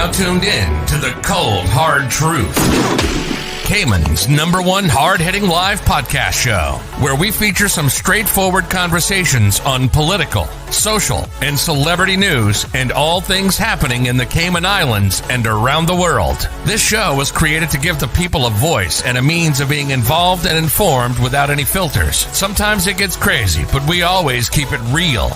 now tuned in to the Cold Hard Truth, Cayman's #1 hard-hitting live podcast show, where we feature some straightforward conversations on political, social, and celebrity news and all things happening in the Cayman Islands and around the world. This show was created to give the people a voice and a means of being involved and informed without any filters. Sometimes it gets crazy, but we always keep it real.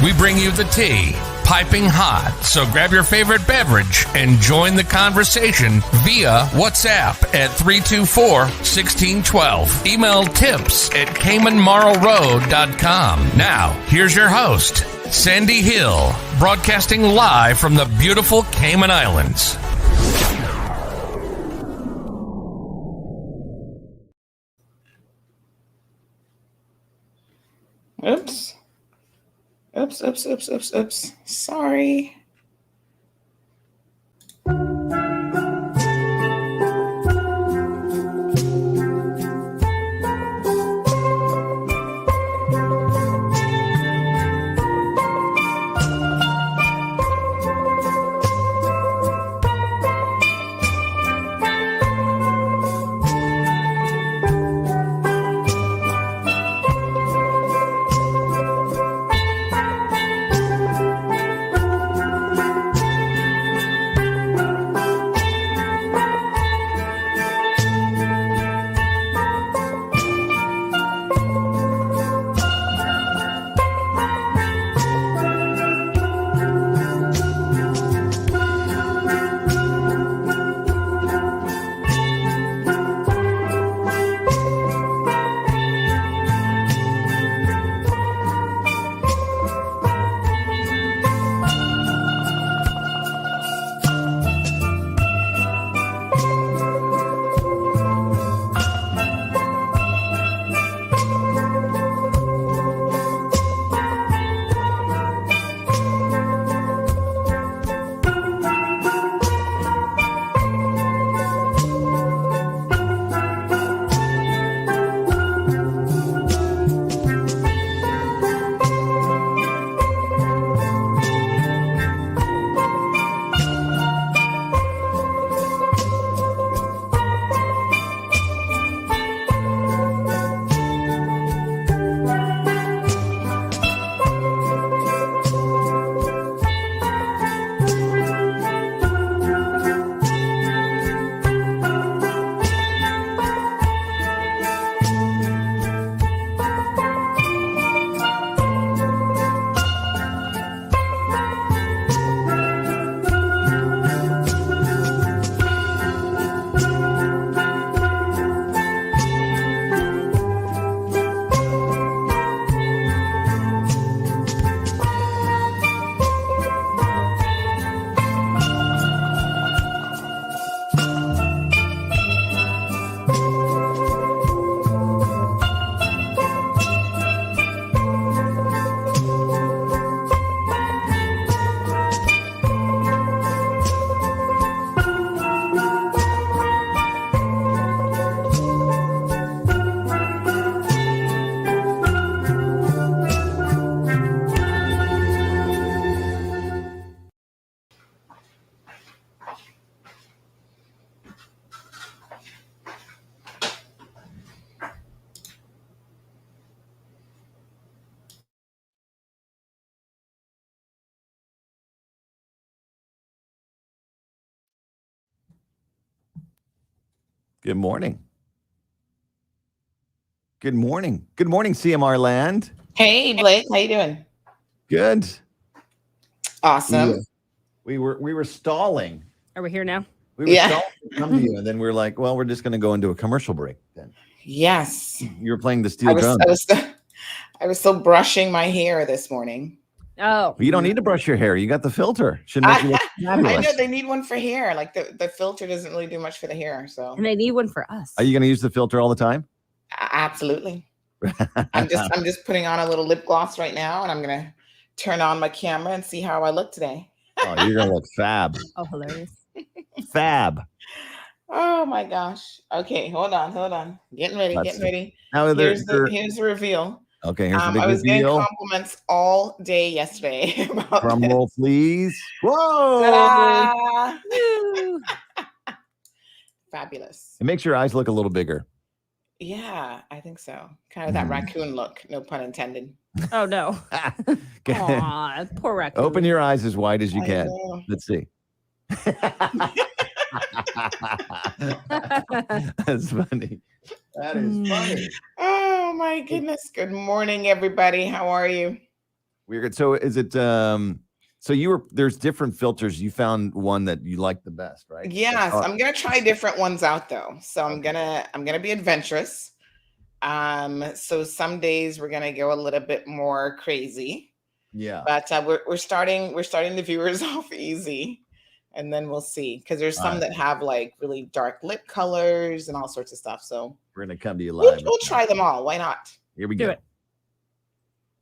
We bring you the tea, piping hot, so grab your favorite beverage and join the conversation via WhatsApp at 324-1612. Email tips at CaymanMarlRoad.com. Now, here's your host, Sandy Hill, broadcasting live from the beautiful Cayman Islands. Oops. Sorry. Good morning. Good morning, CMR land. Hey, Blake, how you doing? Good. Awesome. Yeah. We were stalling. Are we here now? We were stalling to come to you, and then we're like, well, we're just going to go into a commercial break then. Yes. You were playing the steel drum. I was still brushing my hair this morning. Oh. You don't need to brush your hair. You got the filter. Should make you look fabulous. I know they need one for hair. Like the filter doesn't really do much for the hair. So And they need one for us. Are you going to use the filter all the time? Absolutely. I'm just putting on a little lip gloss right now, and I'm gonna turn on my camera and see how I look today. Oh, you're gonna look fab. Oh, hilarious. Fab. Oh my gosh. Okay, hold on. Getting ready. Now Here's the reveal. Okay, here's the big I was getting reveal. compliments all day yesterday about Drum this. roll, please. Whoa! Ta-da! Woo. Fabulous. It makes your eyes look a little bigger. Yeah, I think so. Kind of that Mhm. raccoon look, no pun intended. Oh no. Aw, poor raccoon. Open your eyes as wide as you I can. know. Let's see. That's funny. That is funny. Oh my goodness. Good morning, everybody. How are you? We're good. So is it so there's different filters. You found one that you like the best, right? Yes, I'm gonna try different ones out though. So I'm gonna be adventurous. So some days we're gonna go a little bit more crazy, Yeah. but we're starting the viewers off easy, and then we'll see because there's some that have like really dark lip colors and all sorts of stuff. So We're gonna come to you we'll live. try them all. Why not? Here we Do go. it.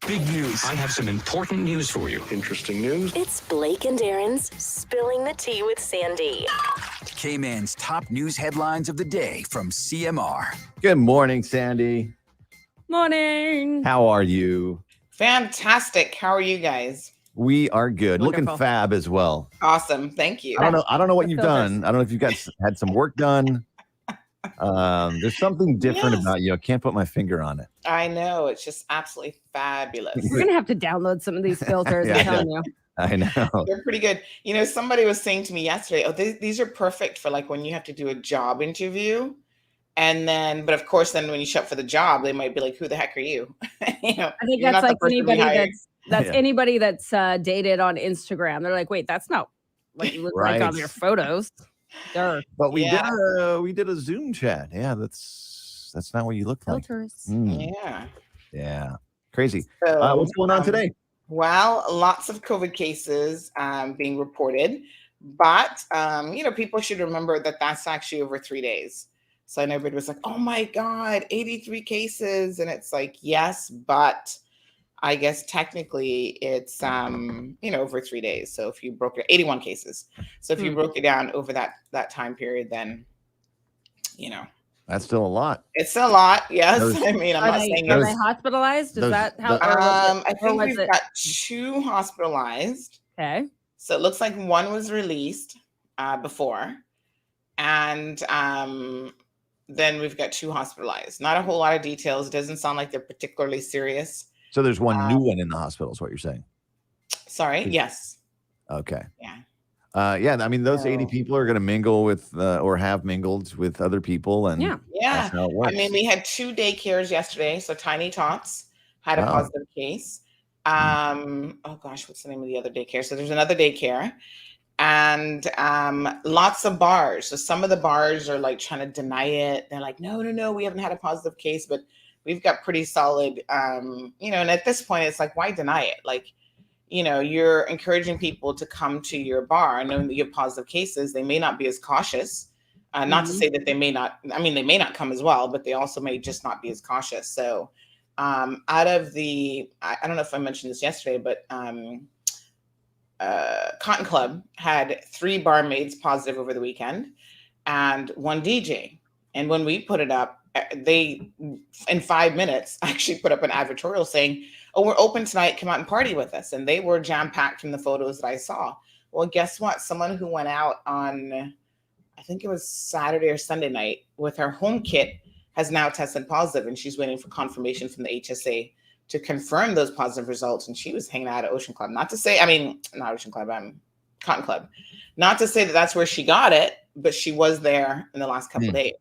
Big news. I have some important news for you. Interesting news. It's Blake and Aaron's Spilling the Tea with Sandy. Cayman's top news headlines of the day from CMR. Good morning, Sandy. Morning. How are you? Fantastic. How are you guys? We are good. Wonderful. Looking fab as well. Awesome. Thank you. I don't know what The you've filters. done. I don't know if you guys had some work done. There's something different Yes. about you. I can't put my finger on it. I know. It's just absolutely fabulous. We're gonna have to download some of these filters. Yeah, I'm telling you. I know. They're pretty good. You know, somebody was saying to me yesterday, oh, these are perfect for like when you have to do a job interview. And then, but of course, then when you show up for the job, they might be like, who the heck are you? You know, I think you're that's not the like person we anybody hired. that's Yeah. anybody that's dated on Instagram. They're like, wait, that's not what you look like on Right. your photos. Sure. But we Yeah. did a Zoom chat. Yeah, that's not what you look like. Filters. Yeah. Yeah. Crazy. So, What's going on today? Well, lots of COVID cases being reported, but you know, people should remember that that's actually over 3 days. So I know everybody was like, "Oh my God, 83 cases," and it's like, yes, but I guess technically it's you know, over 3 days. So if you broke it, 81 cases. So if you broke it down over that time period, then you know, That's still a lot. it's a lot. Yes, Those- I mean, I'm Are not they, saying are it's they hospitalized? Is those- that how? the- or was I it- or think was we've it- got 2 hospitalized. Okay. So it looks like 1 was released before, and then we've got 2 hospitalized. Not a whole lot of details. It doesn't sound like they're particularly serious. So there's one new one in the hospital, is what you're saying. Sorry. Yes. Okay. Yeah. Yeah, I mean, those 80 So- people are going to mingle with or have mingled with other people. And Yeah. Yeah. that's how it I works. mean, we had 2 daycares yesterday. So Tiny Tots had a Oh. positive case. Oh gosh, what's the name of the other daycare? So there's another daycare, and lots of bars. So some of the bars are like trying to deny it. They're like, no, we haven't had a positive case, but we've got pretty solid, you know, and at this point it's like, why deny it? Like, you know, you're encouraging people to come to your bar knowing that you have positive cases. They may not be as cautious. Not to say that they may not, I mean, they may not come as well, but they also may just not be as cautious. So out of the, I don't know if I mentioned this yesterday, but Cotton Club had 3 barmaids positive over the weekend and 1 DJ. And when we put it up, they, in 5 minutes, actually put up an advertorial saying, oh, we're open tonight, come out and party with us. And they were jam-packed from the photos that I saw. Well, guess what? Someone who went out on, I think it was Saturday or Sunday night with her home kit has now tested positive, and she's waiting for confirmation from the HSA to confirm those positive results. And she was hanging out at Ocean Club. Not to say, I mean, not Ocean Club, Cotton Club. Not to say that that's where she got it, but she was there in the last couple of days.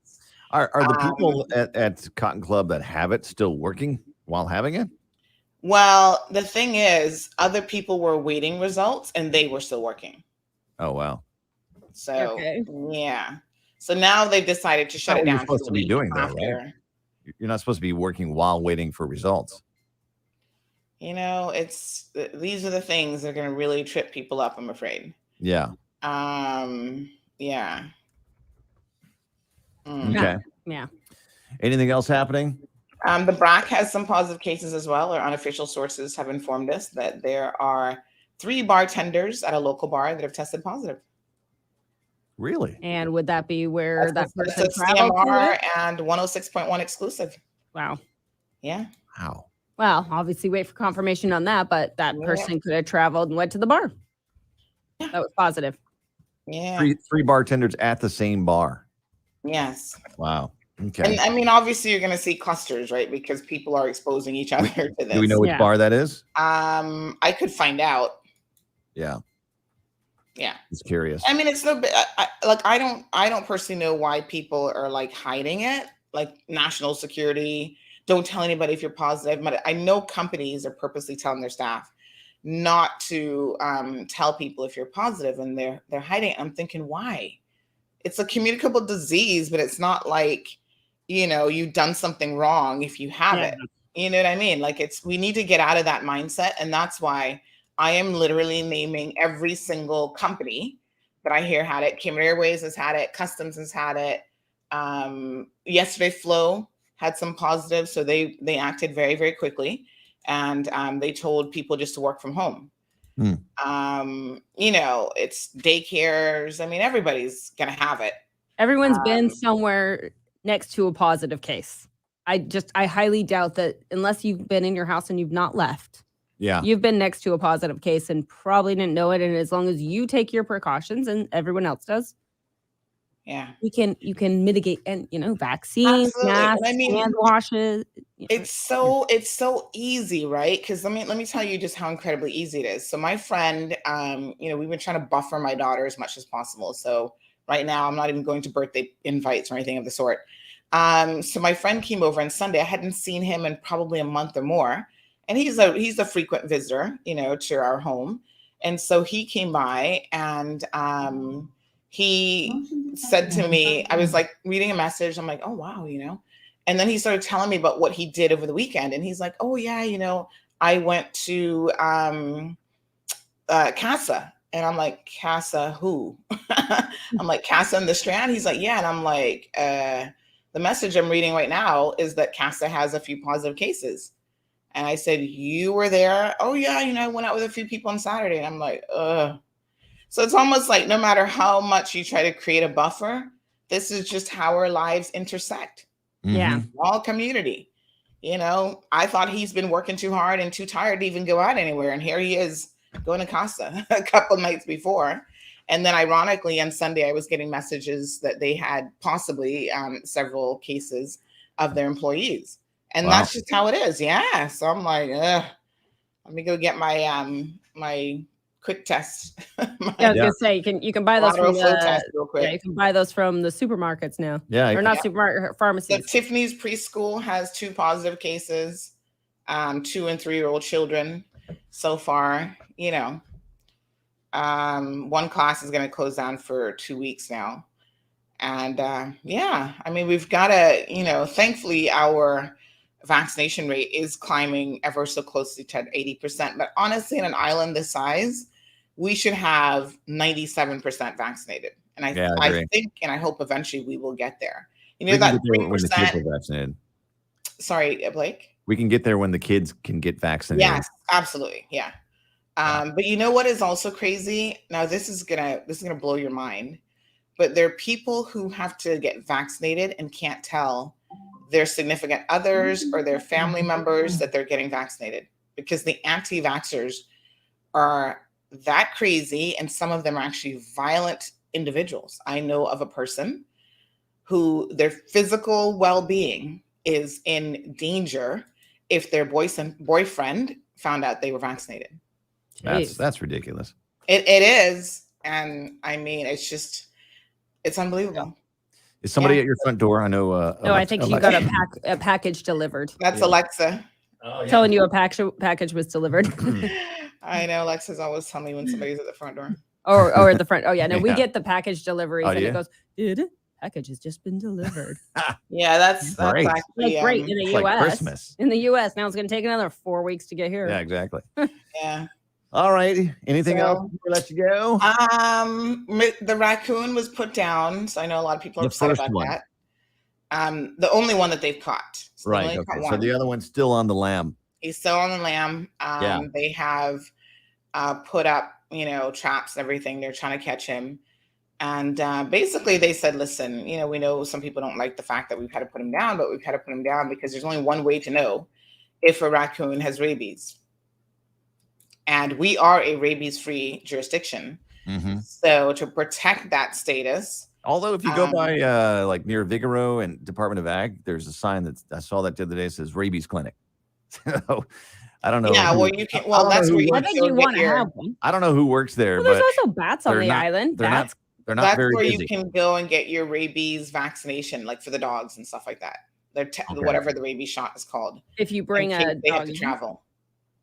Are the people at Cotton Club that have it still working while having it? Well, the thing is, other people were waiting results and they were still working. Oh, wow. So, Okay. yeah. So now they've decided to shut Not it what you're down. supposed for to be the week doing, though, after. right? You're not supposed to be working while waiting for results. You know, these are the things that are going to really trip people up, I'm afraid. Yeah. Yeah. Okay. Yeah. Anything else happening? The BRAC has some positive cases as well. Our unofficial sources have informed us that there are 3 bartenders at a local bar that have tested positive. Really? And would that be where That's that a person traveled to? CMR and 106.1 exclusive. Wow. Yeah. Wow. Well, obviously wait for confirmation on that, but that Yeah. person could have traveled and went to the bar. Yeah. That was positive. Yeah. Three bartenders at the same bar. Yes. Wow. Okay. And I mean, obviously, you're going to see clusters, right? Because people are exposing each other to this. Do we know which Yeah. bar that is? I could find out. Yeah. Yeah. Just curious. I mean, it's no bit. I don't personally know why people are like hiding it, like national security. Don't tell anybody if you're positive. But I know companies are purposely telling their staff not to tell people if you're positive, and they're hiding it. I'm thinking, why? It's a communicable disease, but it's not like, you've done something wrong if you have Yeah. it. You know what I mean? Like we need to get out of that mindset. And that's why I am literally naming every single company that I hear had it. Cayman Airways has had it. Customs has had it. Yesterday, Flow had some positives. So they acted very, very quickly. And they told people just to work from home. It's daycares. I mean, everybody's going to have it. Everyone's been somewhere next to a positive case. I highly doubt that unless you've been in your house and you've not left. Yeah. You've been next to a positive case and probably didn't know it. And as long as you take your precautions and everyone else does, yeah, you can mitigate. And vaccines, absolutely. masks, And I mean, hand washes. it's so easy, right? Because let me tell you just how incredibly easy it is. So my friend, we've been trying to buffer my daughter as much as possible. So right now I'm not even going to birthday invites or anything of the sort. So my friend came over on Sunday. I hadn't seen him in probably a month or more. And he's a frequent visitor, to our home. And so he came by and he said to me, I was like reading a message. I'm like, oh, wow, And then he started telling me about what he did over the weekend. And he's like, oh, yeah, I went to Casa. And I'm like, Casa who? I'm like, Casa in the Strand? He's like, yeah. And I'm like, the message I'm reading right now is that Casa has a few positive cases. And I said, you were there? Oh, yeah, I went out with a few people on Saturday. And I'm like, ugh. So it's almost like no matter how much you try to create a buffer, this is just how our lives intersect. Yeah. All community. I thought he's been working too hard and too tired to even go out anywhere. And here he is going to Casa a couple nights before. And then ironically, on Sunday, I was getting messages that they had possibly several cases of their employees. And that's just how it is. Yeah. So I'm like, let me go get my my quick test. I was gonna say you can buy those from test real quick. Yeah, you can buy those from the supermarkets now. Yeah. Or not supermarket, pharmacies. So Tiffany's preschool has 2 positive cases, 2 and 3-year-old children so far. One class is going to close down for 2 weeks now. And I mean, we've got to, thankfully our vaccination rate is climbing ever so closely to 80%. But honestly, in an island this size, we should have 97% vaccinated. And I think, and I hope eventually we will get there. That 3%. When the kids are vaccinated. Sorry, Blake. We can get there when the kids can get vaccinated. Yes, absolutely. Yeah. But you know what is also crazy? Now this is gonna blow your mind. But there are people who have to get vaccinated and can't tell their significant others or their family members that they're getting vaccinated because the anti-vaxxers are that crazy. And some of them are actually violent individuals. I know of a person who their physical well-being is in danger if their boyfriend found out they were vaccinated. That's ridiculous. It is. And I mean, it's unbelievable. Is somebody at your front door? I know. No, I think she got a package delivered. That's Alexa. Oh, yeah. Telling you a package was delivered. I know Alexa's always telling me when somebody's at the front door. or at the front. Oh yeah, no, we get the package deliveries and it goes, package has just been delivered. Yeah, that's great. Actually great in the US. Like Christmas. In the US. Now it's gonna take another 4 weeks to get here. Yeah, exactly. Yeah. All right. Anything else before we let you go? The raccoon was put down, so I know a lot of people are upset about that. The only one that they've caught. Right. Okay. So the other one's still on the lamb. He's still on the lamb. They have put up, traps and everything. They're trying to catch him. And basically they said, listen, we know some people don't like the fact that we've had to put him down, but we've had to put him down because there's only one way to know if a raccoon has rabies. And we are a rabies-free jurisdiction. Mm-hmm. So to protect that status. Although if you go by like near Vigoro and Department of Ag, there's a sign that I saw that the other day, says rabies clinic. So I don't know. Yeah, well, you can. Well, that's where you I can think go you get want to your. have one. I don't know who works there, Well, there's but also bats on they're the not- island. they're Bats. They're not That's very where busy. you can go and get your rabies vaccination, like for the dogs and stuff like that. They're Okay. whatever the rabies shot is called. If you bring in case a they have dog to in. travel.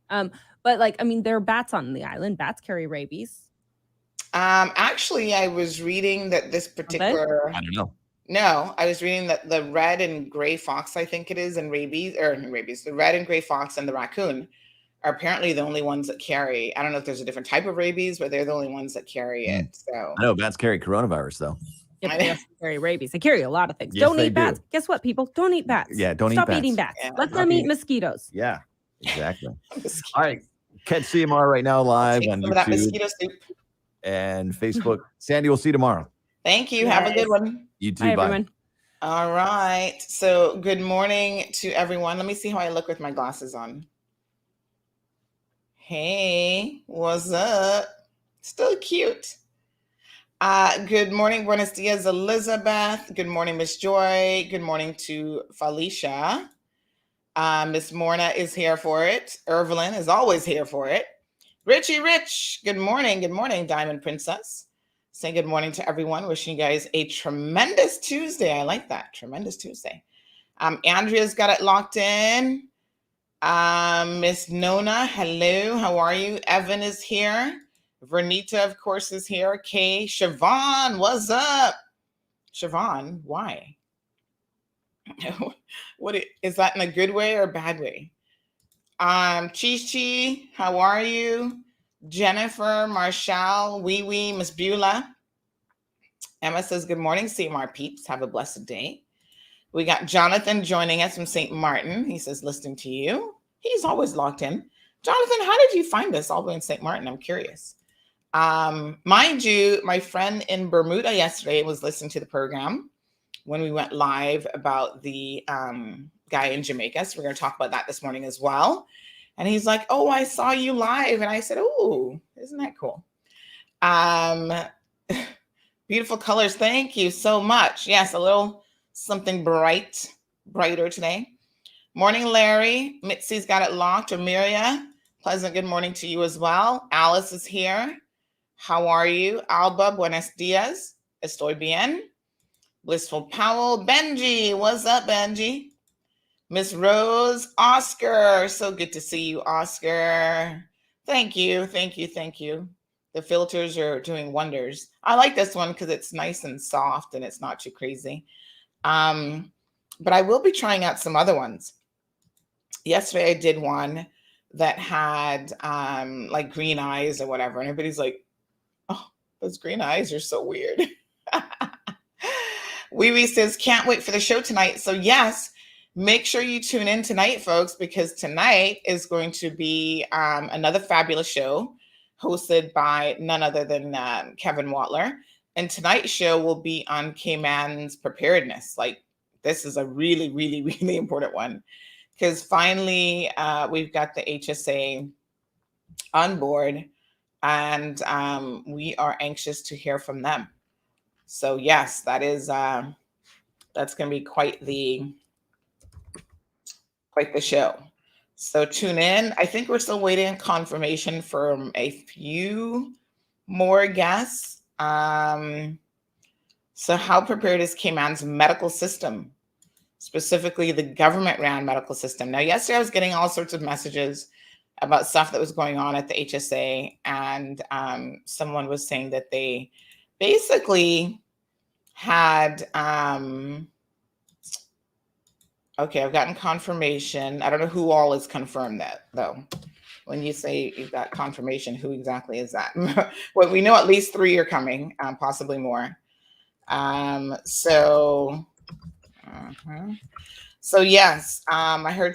But like, I mean, there are bats on the island. Bats carry rabies. Actually, I was reading that this particular. I don't know. No, I was reading that the red and gray fox, I think it is, and the red and gray fox and the raccoon are apparently the only ones that carry. I don't know if there's a different type of rabies, but they're the only ones that carry it. So I know bats carry coronavirus though. If they also carry rabies, they carry a lot of things. Yes, Don't they eat bats. do. Guess what, people? Don't eat bats. Yeah, don't Stop eat bats. eating bats. Yeah. Let them eat mosquitoes. Yeah, exactly. All right, catch CMR right now live take on some of that YouTube mosquito soup. and Facebook. Sandy, we'll see you tomorrow. Thank you. Have a good one. You too. Bye, Bye. everyone. All right. So good morning to everyone. Let me see how I look with my glasses on. Hey, what's up? Still cute. Good morning. Buenos dias, Elizabeth. Good morning, Miss Joy. Good morning to Felicia. Miss Morna is here for it. Evelyn is always here for it. Richie Rich. Good morning. Good morning, Diamond Princess. Say good morning to everyone. Wishing you guys a tremendous Tuesday. I like that. Tremendous Tuesday. Andrea's got it locked in. Miss Nona, hello. How are you? Evan is here. Vernita, of course, is here. Kay, Siobhan, what's up? Siobhan, why? Is that in a good way or a bad way? Chi, how are you? Jennifer, Marshall, Wee, Miss Beulah. Emma says, good morning, CMR peeps. Have a blessed day. We got Jonathan joining us from St. Martin. He says, listening to you. He's always locked in. Jonathan, how did you find us all the way in St. Martin? I'm curious. Mind you, my friend in Bermuda yesterday was listening to the program when we went live about the guy in Jamaica. So we're going to talk about that this morning as well. And he's like, oh, I saw you live. And I said, oh, isn't that cool? Beautiful colors. Thank you so much. Yes, a little something brighter today. Morning, Larry. Mitzi's got it locked. Amelia, pleasant good morning to you as well. Alice is here. How are you? Alba, buenos dias. Estoy bien. Blissful Powell. Benji, what's up, Benji? Miss Rose, Oscar. So good to see you, Oscar. Thank you. The filters are doing wonders. I like this one because it's nice and soft and it's not too crazy. But I will be trying out some other ones. Yesterday I did one that had like green eyes or whatever. And everybody's like, oh, those green eyes are so weird. Wee says, can't wait for the show tonight. So yes, make sure you tune in tonight, folks, because tonight is going to be another fabulous show hosted by none other than Kevin Watler. And tonight's show will be on Cayman's preparedness. Like, this is a really, really, really important one because finally we've got the HSA on board and we are anxious to hear from them. So yes, that is that's going to be quite the show. So tune in. I think we're still waiting on confirmation from a few more guests. So how prepared is Cayman's medical system, specifically the government-run medical system? Now, yesterday I was getting all sorts of messages about stuff that was going on at the HSA, and someone was saying that they basically had okay, I've gotten confirmation. I don't know who all has confirmed that, though. When you say you've got confirmation, who exactly is that? Well, we know at least 3 are coming, possibly more. So yes, I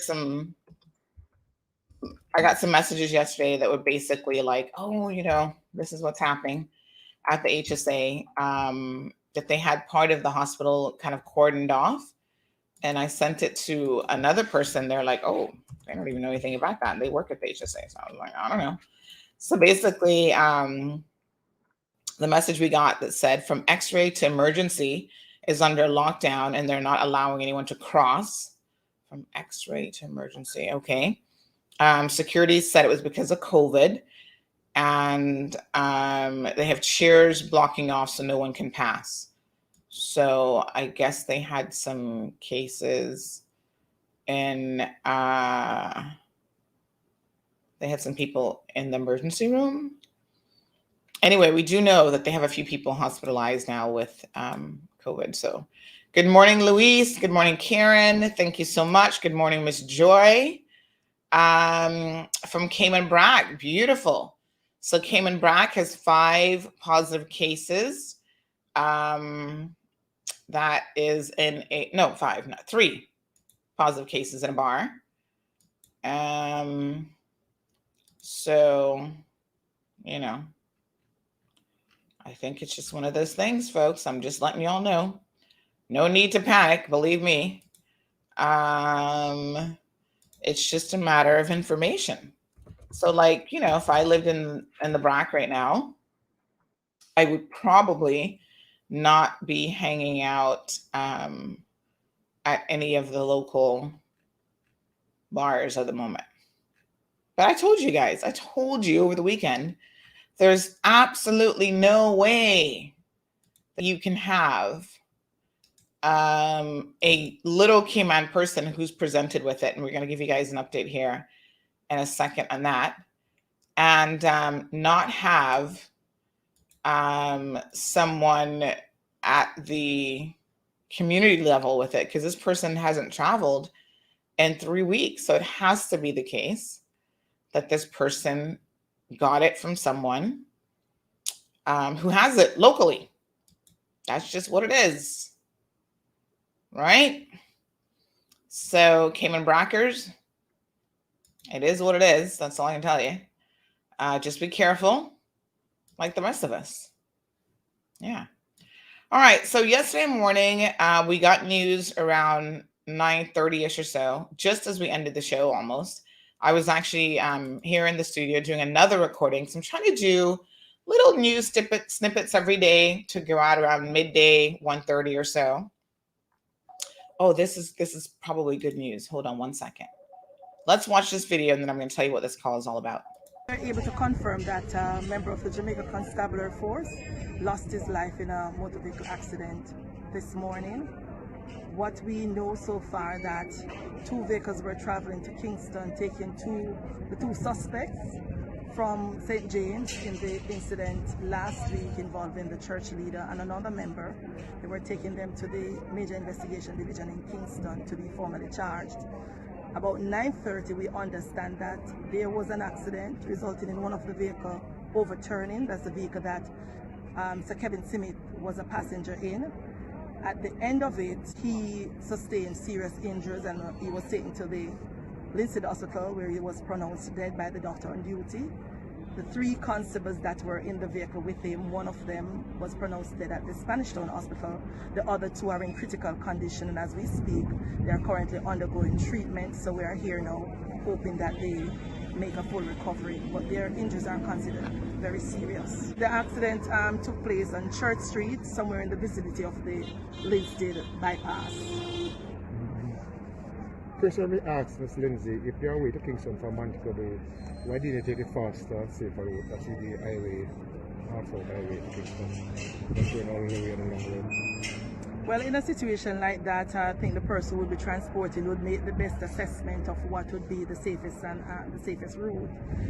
got some messages yesterday that were basically like, oh, this is what's happening at the HSA, that they had part of the hospital kind of cordoned off. and I sent it to another person. They're like, oh, they don't even know anything about that. They work at the HSA. So I was like, I don't know. So basically, the message we got that said from X-ray to emergency is under lockdown and they're not allowing anyone to cross. From X-ray to emergency, okay. Security said it was because of COVID, and they have chairs blocking off so no one can pass. So I guess they had some cases in, they had some people in the emergency room. Anyway, we do know that they have a few people hospitalized now with COVID. So good morning, Luis. Good morning, Karen. Thank you so much. Good morning, Miss Joy. From Cayman Brack. Beautiful. So Cayman Brack has 5 positive cases. That is in a, no, 5, not 3 positive cases in a bar. So, you know, I think it's just one of those things, folks. I'm just letting y'all know. No need to panic, believe me. It's just a matter of information. So, like, you know, if I lived in the Brack right now, I would probably not be hanging out at any of the local bars at the moment. But I told you guys, I told you over the weekend, there's absolutely no way that you can have a little Cayman person who's presented with it. And we're going to give you guys an update here in a second on that. And not have someone at the community level with it, because this person hasn't traveled in 3 weeks. So it has to be the case that this person got it from someone who has it locally. That's just what it is, right? So Cayman Brackers, it is what it is. That's all I can tell you. Just be careful, like the rest of us. Yeah. All right. So yesterday morning, we got news around 9:30ish or so, just as we ended the show almost. I was actually here in the studio doing another recording. So I'm trying to do little news snippets every day to go out around midday, 1:30 or so. Oh, this is probably good news. Hold on one second. Let's watch this video and then I'm going to tell you what this call is all about. We're able to confirm that a member of the Jamaica Constabulary Force lost his life in a motor vehicle accident this morning. What we know so far, that 2 vehicles were traveling to Kingston, taking the two suspects from St. James in the incident last week involving the church leader and another member. They were taking them to the Major Investigation Division in Kingston to be formally charged. About 9:30, we understand that there was an accident resulting in one of the vehicle overturning. That's the vehicle that Sir Kevin Smith was a passenger in. At the end of it, he sustained serious injuries and he was taken to the Linstead Hospital, where he was pronounced dead by the doctor on duty. The 3 constables that were in the vehicle with him, one of them was pronounced dead at the Spanish Town Hospital. The other 2 are in critical condition, and as we speak, they are currently undergoing treatment. So we are here now, hoping that they make a full recovery, but their injuries are considered very serious. The accident took place on Church Street, somewhere in the vicinity of the Linstead bypass. First, let me ask Ms. Lindsay, if you're away to Kingston from Montego Bay, why didn't you take the faster, safer route? That's the highway, Hartford Highway to Kingston. That's going all the way on the long road. Well, in a situation like that, I think the person who would be transporting would make the best assessment of what would be the safest and the safest route.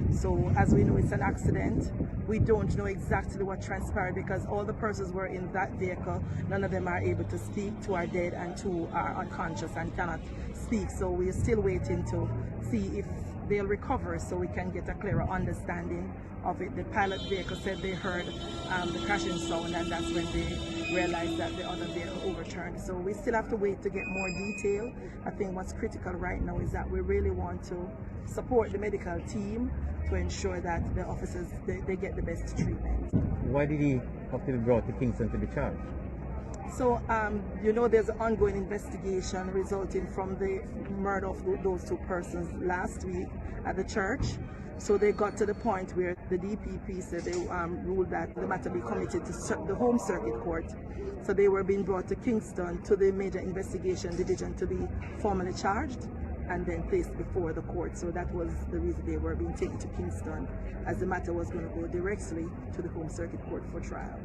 So, as we know, it's an accident. We don't know exactly what transpired because all the persons were in that vehicle. None of them are able to speak. 2 are dead and 2 are unconscious and cannot speak. So we are still waiting to see if they'll recover so we can get a clearer understanding of it. The pilot vehicle said they heard the crashing sound, and that's when they realized that the other vehicle overturned. So we still have to wait to get more detail. I think what's critical right now is that we really want to support the medical team to ensure that the officers, they get the best treatment. Why did he have to be brought to Kingston to be charged? So, there's an ongoing investigation resulting from the murder of those two persons last week at the church. So they got to the point where the DPP said they ruled that the matter be committed to the Home Circuit Court. So they were being brought to Kingston to the Major Investigation Division to be formally charged and then placed before the court. So that was the reason they were being taken to Kingston, as the matter was going to go directly to the Home Circuit Court for trial.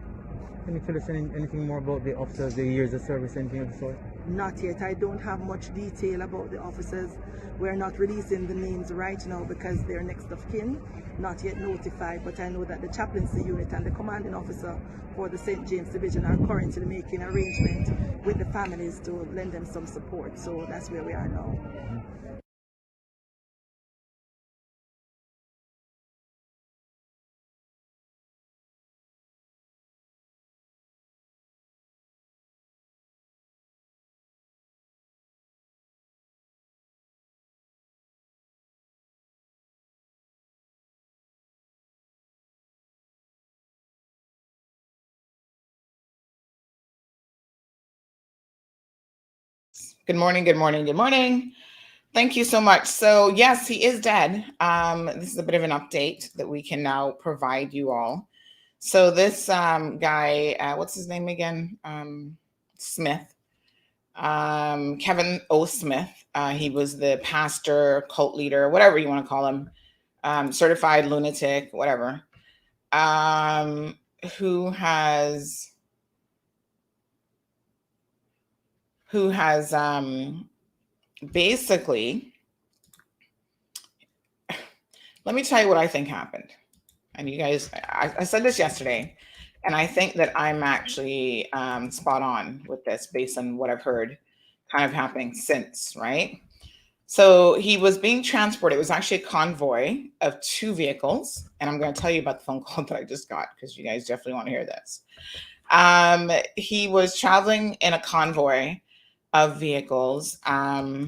Can you tell us anything more about the officers, the years of service, anything of the sort? Not yet. I don't have much detail about the officers. We're not releasing the names right now because they're next of kin, not yet notified, but I know that the chaplaincy unit and the commanding officer for the St. James Division are currently making arrangements with the families to lend them some support. So that's where we are now. Good morning, good morning, good morning. Thank you so much. So yes, he is dead. This is a bit of an update that we can now provide you all. So this guy, what's his name again? Smith, Kevin O. Smith. He was the pastor, cult leader, whatever you want to call him, certified lunatic, whatever, who has basically, let me tell you what I think happened. And you guys, I said this yesterday, and I think that I'm actually spot on with this based on what I've heard kind of happening since, right? So he was being transported. It was actually a convoy of 2 vehicles. And I'm going to tell you about the phone call that I just got because you guys definitely want to hear this. He was traveling in a convoy of vehicles that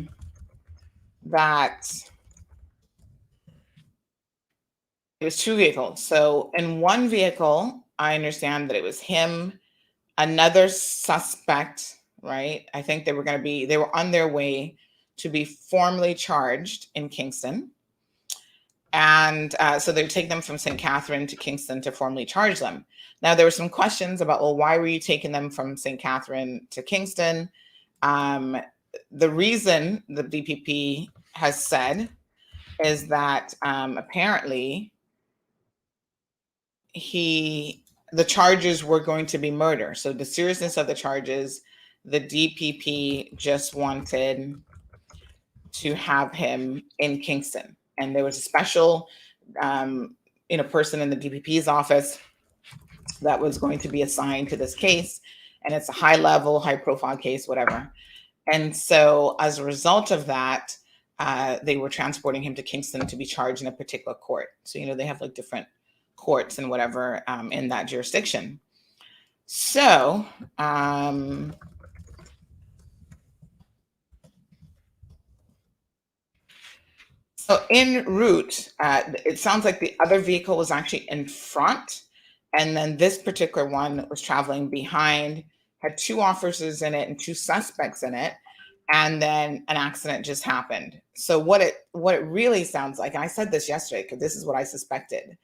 it was 2 vehicles. So in one vehicle, I understand that it was him, another suspect, right? I think they were on their way to be formally charged in Kingston. And so they would take them from St. Catherine to Kingston to formally charge them. Now, there were some questions about, well, why were you taking them from St. Catherine to Kingston? The reason the DPP has said is that apparently the charges were going to be murder. So the seriousness of the charges, the DPP just wanted to have him in Kingston. And there was a special person in the DPP's office that was going to be assigned to this case. And it's a high level, high profile case, whatever. And so as a result of that, they were transporting him to Kingston to be charged in a particular court. So, they have like different courts and whatever in that jurisdiction. So, en route, it sounds like the other vehicle was actually in front, and then this particular one was traveling behind, had 2 officers in it and 2 suspects in it, and then an accident just happened. So what it really sounds like, and I said this yesterday because this is what I suspected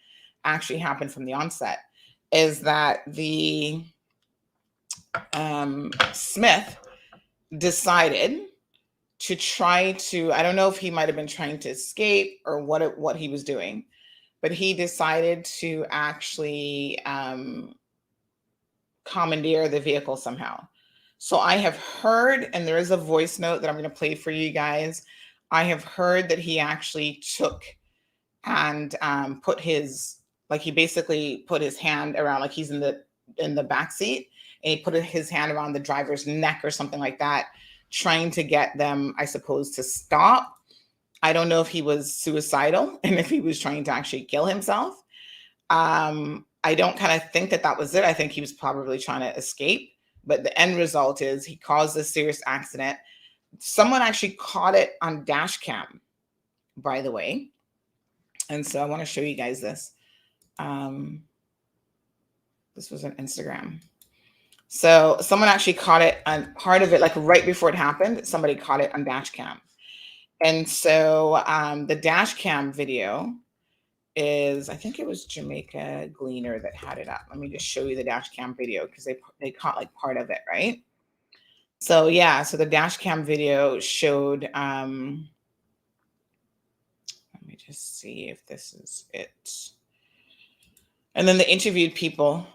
actually happened from the onset, is that the Smith decided to try to, I don't know if he might have been trying to escape or what he was doing, but he decided to actually commandeer the vehicle somehow. So I have heard, and there is a voice note that I'm going to play for you guys. I have heard that he actually took and he basically put his hand around, like he's in the back seat, and he put his hand around the driver's neck or something like that, trying to get them, I suppose, to stop. I don't know if he was suicidal and if he was trying to actually kill himself. I don't kind of think that was it. I think he was probably trying to escape. But the end result is he caused a serious accident. Someone actually caught it on dash cam, by the way. And so I want to show you guys this. This was on Instagram. So someone actually caught it on part of it, like right before it happened. Somebody caught it on dash cam. And so the dash cam video is, I think it was Jamaica Gleaner that had it up. Let me just show you the dash cam video because they caught like part of it, right? So yeah, so the dash cam video showed, let me just see if this is it. And then they interviewed people.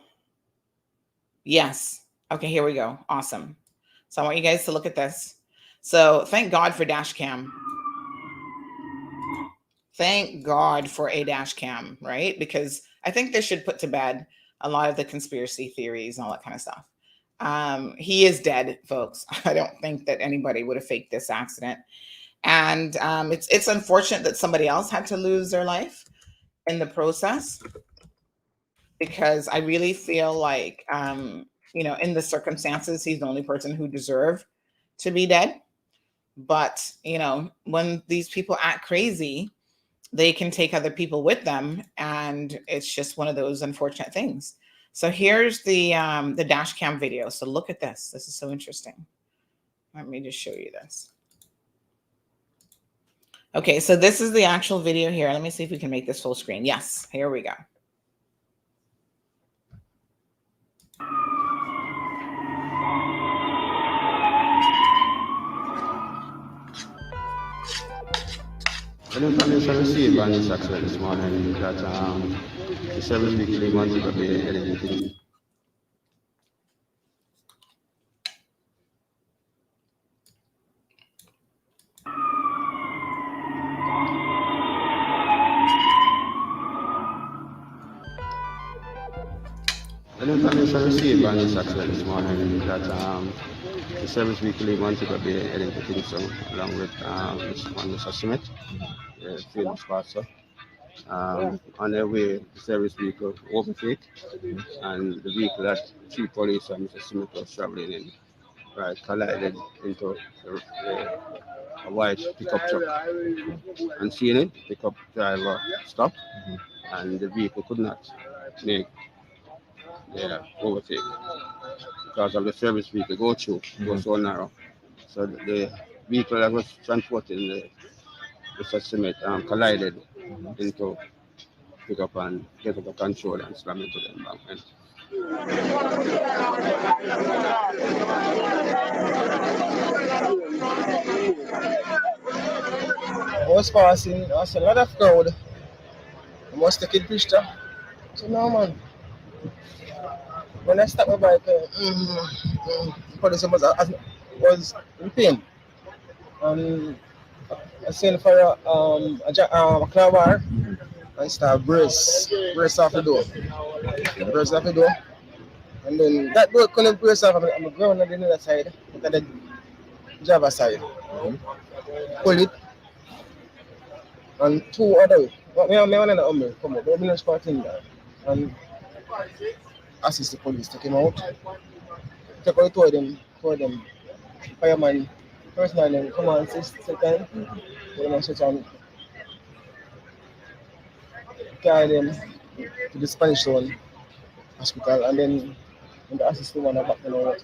Yes. Okay, here we go. Awesome. So I want you guys to look at this. So thank God for dash cam. Thank God for a dash cam, right? Because I think they should put to bed a lot of the conspiracy theories and all that kind of stuff. He is dead, folks. I don't think that anybody would have faked this accident. And it's unfortunate that somebody else had to lose their life in the process, because I really feel like, in the circumstances, he's the only person who deserved to be dead. But, when these people act crazy, they can take other people with them. And it's just one of those unfortunate things. So here's the dash cam video. So look at this. This is so interesting. Let me just show you this. Okay, so this is the actual video here. Let me see if we can make this full screen. Yes, here we go. The information received on this accident this morning that the service weekly wanted to be anything. The information received on this accident this morning that the service weekly wanted to be anything, so along with Mr. Smith, the field pastor. On their way, the service vehicle overtake, and the vehicle that Chief Police and Mr. Smith was traveling in, collided into a white pickup truck. And seeing it, the pickup driver stopped, and the vehicle could not make the overtake because of the service vehicle go through, was so narrow. So the vehicle that was transporting the Mr. Smith collided into pick up and get up the control and slam into the embankment. I was passing, I saw a lot of crowd. I was taking picture. So no man. When I stopped my bike, police was in pain. And I sent for a car bar and start brace off the door. Brace off the door. And then that door couldn't brace off. I'm going on the other side, at the driver's side. Pull it. And two other way. Me and the come up. But I'm not starting there. And assist the police, take him out. Take out two of them. Fireman, first man, then come on, second. Then I switch on. Carry them to the Spanish Town hospital, and then when the assistant one back,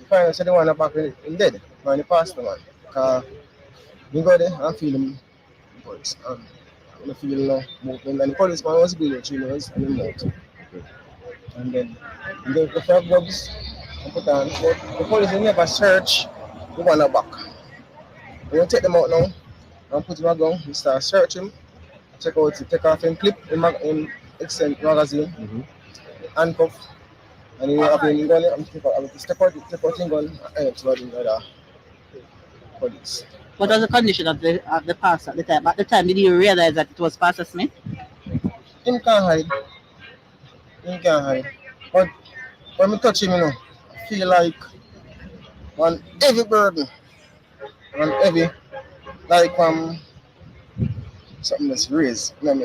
finally said the one back in dead. Man, the pastor man. Because we go there and feel him. But I feel no movement, and the policeman was bleeding 3 minutes and he moved. And then the frog gloves I put on. But the police never search the one back. When you take them out now and put him on ground, you start searching, take off him clip in extend magazine, handcuff, and you have him gun, and take out him gun and explode in the police. What was the condition of the pastor at the time? At the time, did you realize that it was Pastor Smith? Him can't hide. But when I touch him, I feel like one heavy burden. One heavy, like something that's raised. Come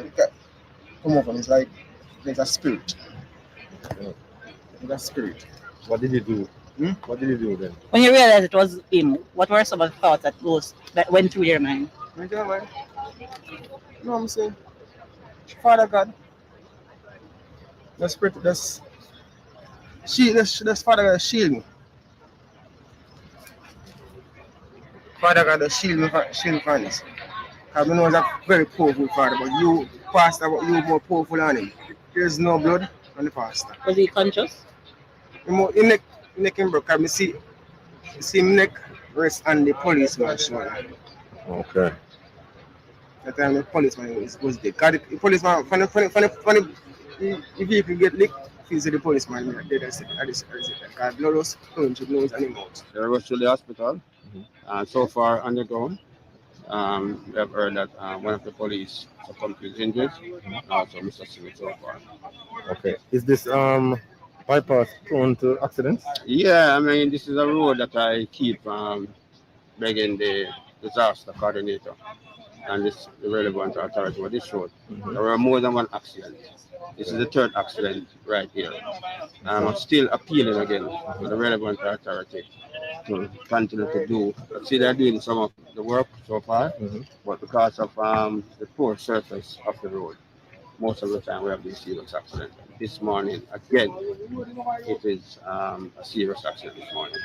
over, it's like there's a spirit. There's a spirit. What did you do? What did you do then? When you realized it was him, what were some of the thoughts that went through your mind? You know what I'm saying? Father God, the spirit, that's Father God shield me. Father God, just shield me from this. I know he's a very powerful father, but you, pastor, you more powerful than him. There's no blood on the pastor. Was he conscious? He neck him broke. I see him neck rest on the policeman's shoulder. Okay. That time the policeman was dead. God, the policeman, if you can get licked, he's the policeman dead. I said, God, blood was flowing through the nose and the mouth. They rushed to the hospital. So far on the ground, we have heard that one of the police succumbed to his injuries. Also, Mr. Smith so far. Okay. Is this bypass prone to accidents? Yeah, I mean, this is a road that I keep begging the disaster coordinator and this relevant authority for this road. There were more than one accident. This is the third accident right here. I'm still appealing again to the relevant authority to continue to do. See, they're doing some of the work so far, but because of the poor surface of the road, most of the time we have these serious accidents. This morning, again, it is a serious accident this morning.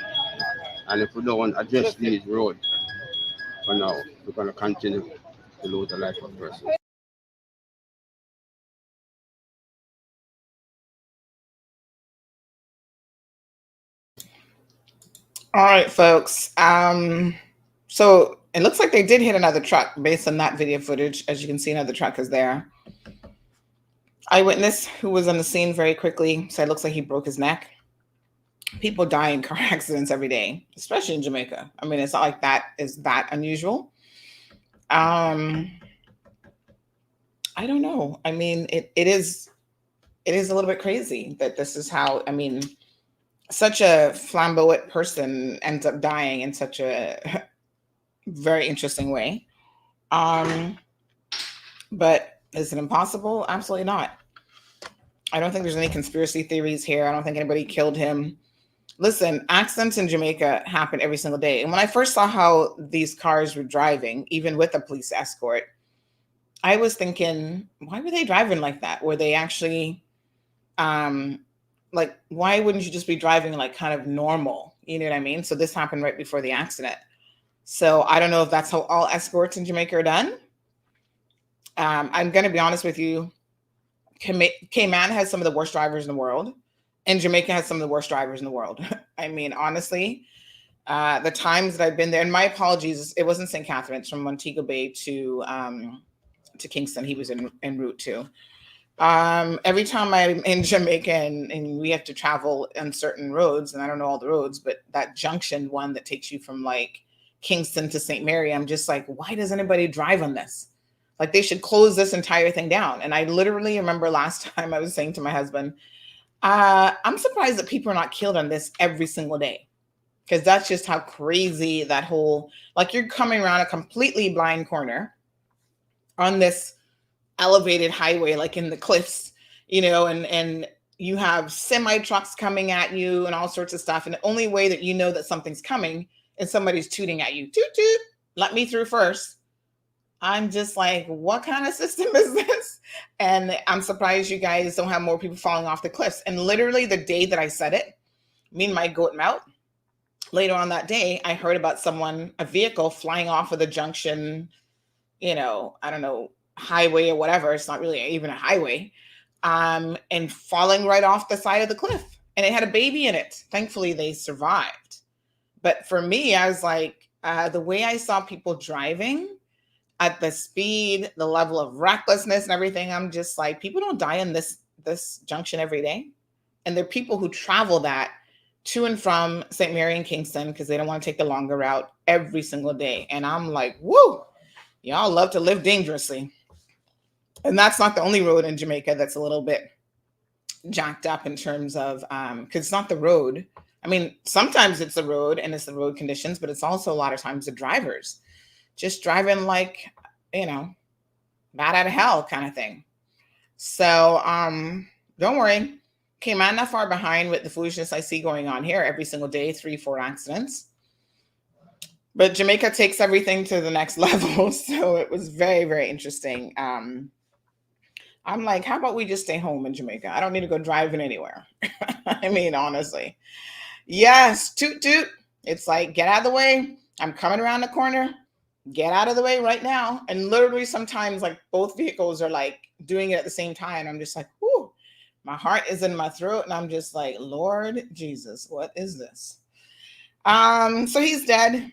And if we don't address these roads for now, we're going to continue to lose the life of persons. All right, folks. So it looks like they did hit another truck based on that video footage. As you can see, another truck is there. Eyewitness who was on the scene very quickly said it looks like he broke his neck. People die in car accidents every day, especially in Jamaica. I mean, it's not like that is that unusual. I don't know. I mean, it is a little bit crazy that this is how, I mean, such a flamboyant person ends up dying in such a very interesting way. But is it impossible? Absolutely not. I don't think there's any conspiracy theories here. I don't think anybody killed him. Listen, accidents in Jamaica happen every single day. And when I first saw how these cars were driving, even with a police escort, I was thinking, why were they driving like that? Were they actually, like, why wouldn't you just be driving like kind of normal? You know what I mean? So this happened right before the accident. So I don't know if that's how all escorts in Jamaica are done. I'm going to be honest with you. Cayman has some of the worst drivers in the world, and Jamaica has some of the worst drivers in the world. I mean, honestly, the times that I've been there, and my apologies, it wasn't St. Catharines, from Montego Bay to Kingston. He was en route to. Every time I'm in Jamaica and we have to travel on certain roads, and I don't know all the roads, but that junction one that takes you from like Kingston to St. Mary, I'm just like, why does anybody drive on this? Like, they should close this entire thing down. And I literally remember last time I was saying to my husband, I'm surprised that people are not killed on this every single day. Because that's just how crazy that whole, like, you're coming around a completely blind corner on this elevated highway, like in the cliffs, you know, and you have semi trucks coming at you and all sorts of stuff. And the only way that you know that something's coming is somebody's tooting at you. Toot, toot, let me through first. I'm just like, what kind of system is this? And I'm surprised you guys don't have more people falling off the cliffs. And literally the day that I said it, me and my goat mouth, later on that day, I heard about a vehicle flying off of the junction, you know, I don't know, highway or whatever. It's not really even a highway, and falling right off the side of the cliff. And it had a baby in it. Thankfully, they survived. But for me, I was like, the way I saw people driving at the speed, the level of recklessness and everything, I'm just like, people don't die in this junction every day. And there are people who travel that to and from St. Mary and Kingston because they don't want to take the longer route every single day. And I'm like, woo, y'all love to live dangerously. And that's not the only road in Jamaica that's a little bit jacked up in terms of, because it's not the road. I mean, sometimes it's the road and it's the road conditions, but it's also a lot of times the drivers just driving like, you know, bat out of hell kind of thing. So don't worry. Cayman not far behind with the foolishness I see going on here every single day, 3-4 accidents. But Jamaica takes everything to the next level. So it was very, very interesting. I'm like, how about we just stay home in Jamaica? I don't need to go driving anywhere. I mean, honestly. Yes, toot toot. It's like, get out of the way. I'm coming around the corner. Get out of the way right now. And literally sometimes like both vehicles are like doing it at the same time. I'm just like, whoo, my heart is in my throat. And I'm just like, Lord Jesus, what is this? So he's dead.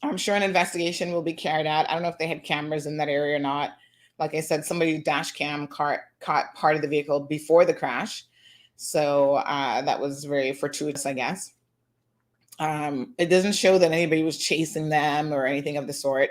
I'm sure an investigation will be carried out. I don't know if they had cameras in that area or not. Like I said, somebody's dash cam caught part of the vehicle before the crash. So that was very fortuitous, I guess. It doesn't show that anybody was chasing them or anything of the sort.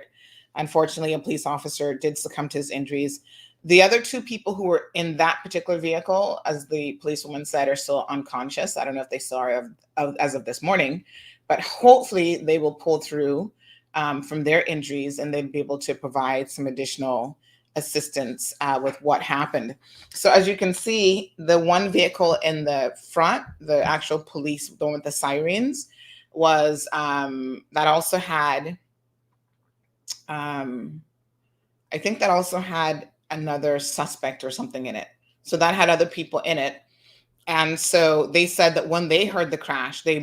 Unfortunately, a police officer did succumb to his injuries. The other two people who were in that particular vehicle, as the policewoman said, are still unconscious. I don't know if they still are as of this morning, but hopefully they will pull through from their injuries and they'll be able to provide some additional assistance with what happened. So as you can see, the one vehicle in the front, the actual police, the one with the sirens, was that also had, I think that also had another suspect or something in it. So that had other people in it. And so they said that when they heard the crash, they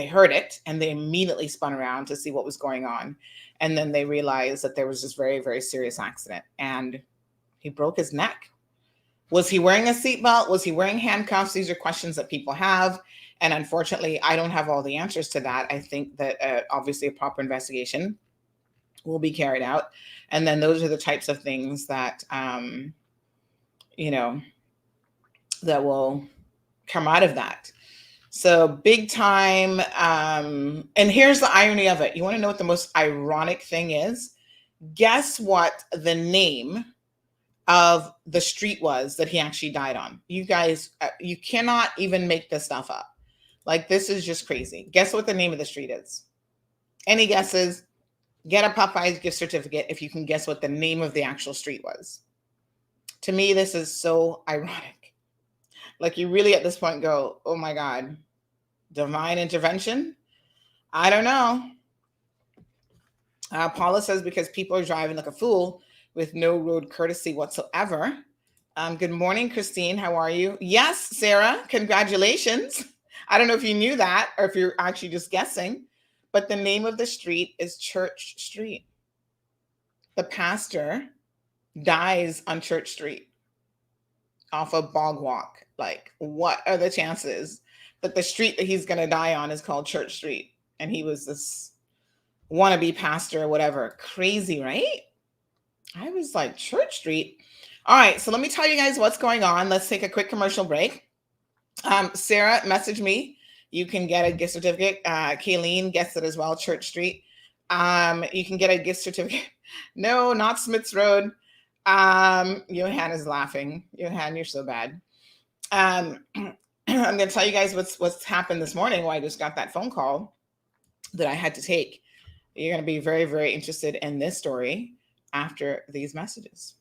heard it and they immediately spun around to see what was going on. And then they realized that there was this very, very serious accident and he broke his neck. Was he wearing a seatbelt? Was he wearing handcuffs? These are questions that people have. And unfortunately, I don't have all the answers to that. I think that obviously a proper investigation will be carried out. And then those are the types of things that, that will come out of that. So big time. And here's the irony of it. You want to know what the most ironic thing is? Guess what the name of the street was that he actually died on. You guys, you cannot even make this stuff up. Like, this is just crazy. Guess what the name of the street is? Any guesses? Get a Popeyes gift certificate if you can guess what the name of the actual street was. To me, this is so ironic. Like, you really at this point go, oh my God, divine intervention? I don't know. Paula says, because people are driving like a fool with no road courtesy whatsoever. Good morning, Christine. How are you? Yes, Sarah, congratulations. I don't know if you knew that or if you're actually just guessing, but the name of the street is Church Street. The pastor dies on Church Street off of Bog Walk. Like, what are the chances that the street that he's going to die on is called Church Street? And he was this wannabe pastor or whatever. Crazy, right? I was like, Church Street. All right, so let me tell you guys what's going on. Let's take a quick commercial break. Sarah, message me. You can get a gift certificate. Kayleen gets it as well, Church Street. You can get a gift certificate. No, not Smiths Road. Johan is laughing. Johan, you're so bad. I'm going to tell you guys what's happened this morning. Why I just got that phone call that I had to take. You're going to be very, very interested in this story after these messages.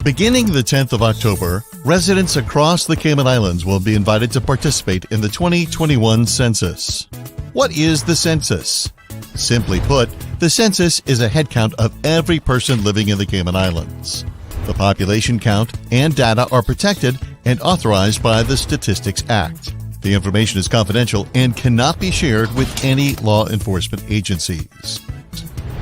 Beginning the 10th of October, residents across the Cayman Islands will be invited to participate in the 2021 census. What is the census? Simply put, the census is a head count of every person living in the Cayman Islands. The population count and data are protected and authorized by the Statistics Act. The information is confidential and cannot be shared with any law enforcement agencies.